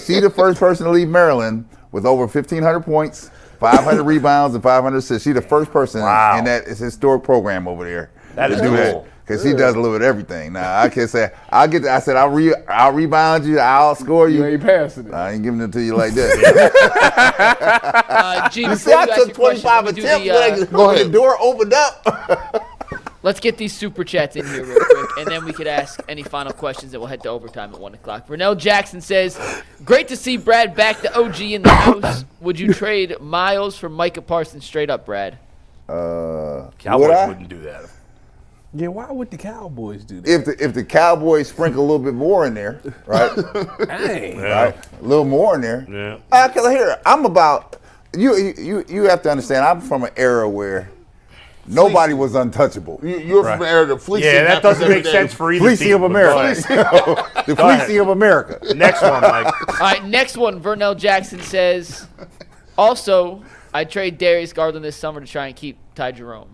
she the first person to leave Maryland with over 1,500 points, 500 rebounds, and 500 assists. She the first person in that historic program over there That to is do cool. that because she does a little bit of everything. Now I can say I'll rebound you, I'll score you. You ain't passing it. I ain't giving it to you like that. G, You before see, I you ask took your question, 25 let me do attempts Go when ahead. the door opened up. Let's get these super chats in here real quick, and then we could ask any final questions, and we'll head to overtime at 1 o'clock. Vernell Jackson says, great to see Brad back, the OG in the house. Would you trade Miles for Micah Parsons straight up, Brad? Cowboys wouldn't do that. Yeah, why would the Cowboys do that? If the Cowboys sprinkle a little bit more in there, right? Dang. Right? A little more in there. Yeah. Cause here, I'm about you have to understand, I'm from an era where nobody was untouchable. You're from the era of the fleecing. Yeah, that happens doesn't every make day. sense for either Fleecing team. of but go America. ahead. The Go ahead. fleecing of America. Next one, Mike. All right, next one, Vernell Jackson says, also, I'd trade Darius Garland this summer to try and keep Ty Jerome.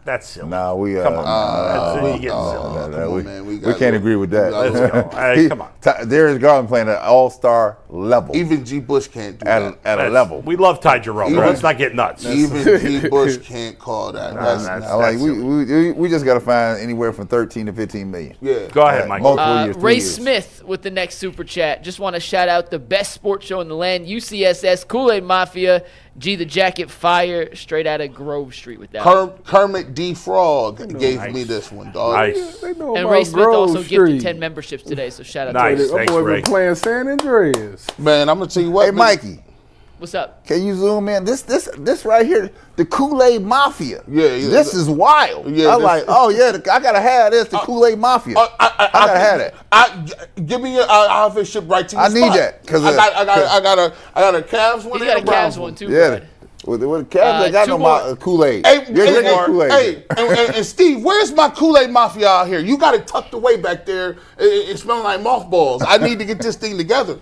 That's silly. Nah, we Come on. That's, you getting silly. Come on, man. We can't agree with that. Let's go. All right, come on. Darius Garland playing at an all-star level Even G. Bush can't do that. at a level. We love Ty Jerome. Even- Let's not get nuts. Even G. Bush can't call that. That's that's- Like silly. we just got to find anywhere from 13 to 15 million. yeah. Go ahead, Mike. Multiple years, 3 Ray years. Smith with the next super chat. Just want to shout out the best sports show in the land, UCSS, Kool-Aid Mafia, G the Jacket Fire, straight out of Grove Street with that. Kermit D. Frog gave me this one, dog. Nice. They know And about Ray Smith Grove also Street. gifted 10 memberships today, so shout out Nice. to him. That Thanks, boy Ray. been playing San Andreas. Man, I'm gonna tell you what. Hey, man. Mikey, What's up? can you zoom in? This right here, the Kool-Aid Mafia. Yeah. This is wild. Yeah, I'm this- like, oh yeah, I gotta have this. The Kool-Aid Mafia. I gotta have that. Give me your. I'll have it shipped right to your I need spot. that, 'cause, I got a Cavs one. He's got a and Browns Cavs one too, Yeah. Brad. With the Cavs, they got two no more. Kool-Aid. Hey, You ain't got hey, Kool-Aid. hey, and Steve, where's my Kool-Aid Mafia out here? You got it tucked away back there. It's smelling like mothballs. I need to get this thing together.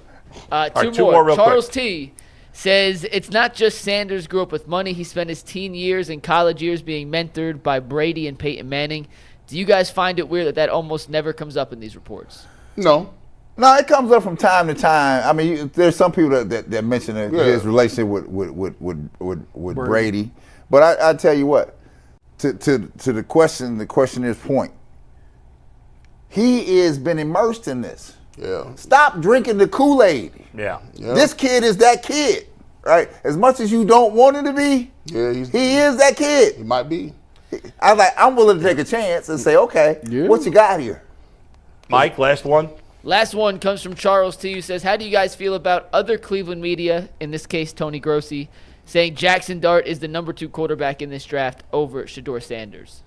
Two more more. real Charles quick. T. says, it's not just Sanders grew up with money. He spent his teen years and college years being mentored by Brady and Peyton Manning. Do you guys find it weird that almost never comes up in these reports? No. No, it comes up from time to time. I mean, there's some people that mention his relationship with Brady, but I tell you what, to the questioner's point, he has been immersed in this. Yeah. Stop drinking the Kool-Aid. Yeah. This kid is that kid, right? As much as you don't want him to be, Yeah, he is that kid. he might be. I was like, I'm willing to take a chance and say, okay, what you got here? Mike, last one. Last one comes from Charles T, who says, how do you guys feel about other Cleveland media, in this case Tony Grossi, saying Jackson Dart is the number 2 quarterback in this draft over Shedeur Sanders?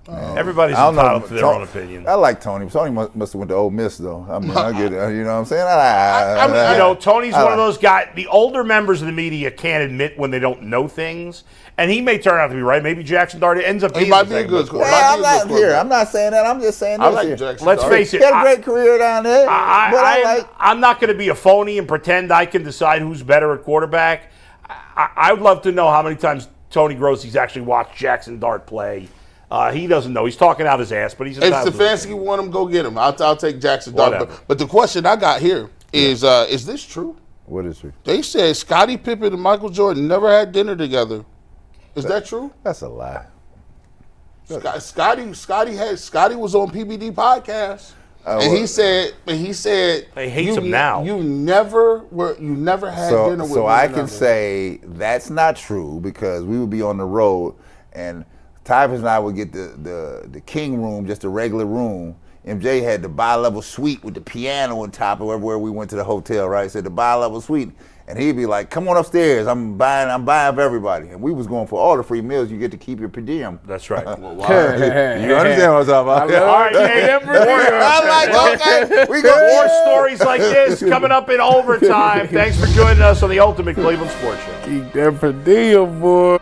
Everybody's entitled to their own opinion. I like Tony. Tony must have went to Ole Miss, though. I mean, I get it. You know what I'm saying? Tony's one of those guys. The older members of the media can't admit when they don't know things, and he may turn out to be right. Maybe Jackson Dart ends up being He might be a good quarterback. I'm not saying that. I'm just saying this. Let's face it. He had a great career down there. I'm not going to be a phony and pretend I can decide who's better at quarterback. I would love to know how many times Tony Grossi's actually watched Jackson Dart play. He doesn't know. He's talking out his ass, but he's if Stefanski want him, go get him. I'll take Jackson Dart. But the question I got here is this true? What is true? They said Scottie Pippen and Michael Jordan never had dinner together. Is that true? That's a lie. Scotty was on PBD podcast. And he said he hates him now. You never had dinner with So I can say that's not true because we would be on the road and Tyvus and I would get the king room, just a regular room. MJ had the bi-level suite with the piano on top of everywhere we went to the hotel, right? So the bi-level suite. And he'd be like, come on upstairs, I'm buying for everybody. And we was going for all the free meals, you get to keep your per diem. That's right. You understand what I'm talking about? All right, we got more stories like this coming up in overtime. Thanks for joining us on the Ultimate Cleveland Sports Show. Keep that per diem, boy.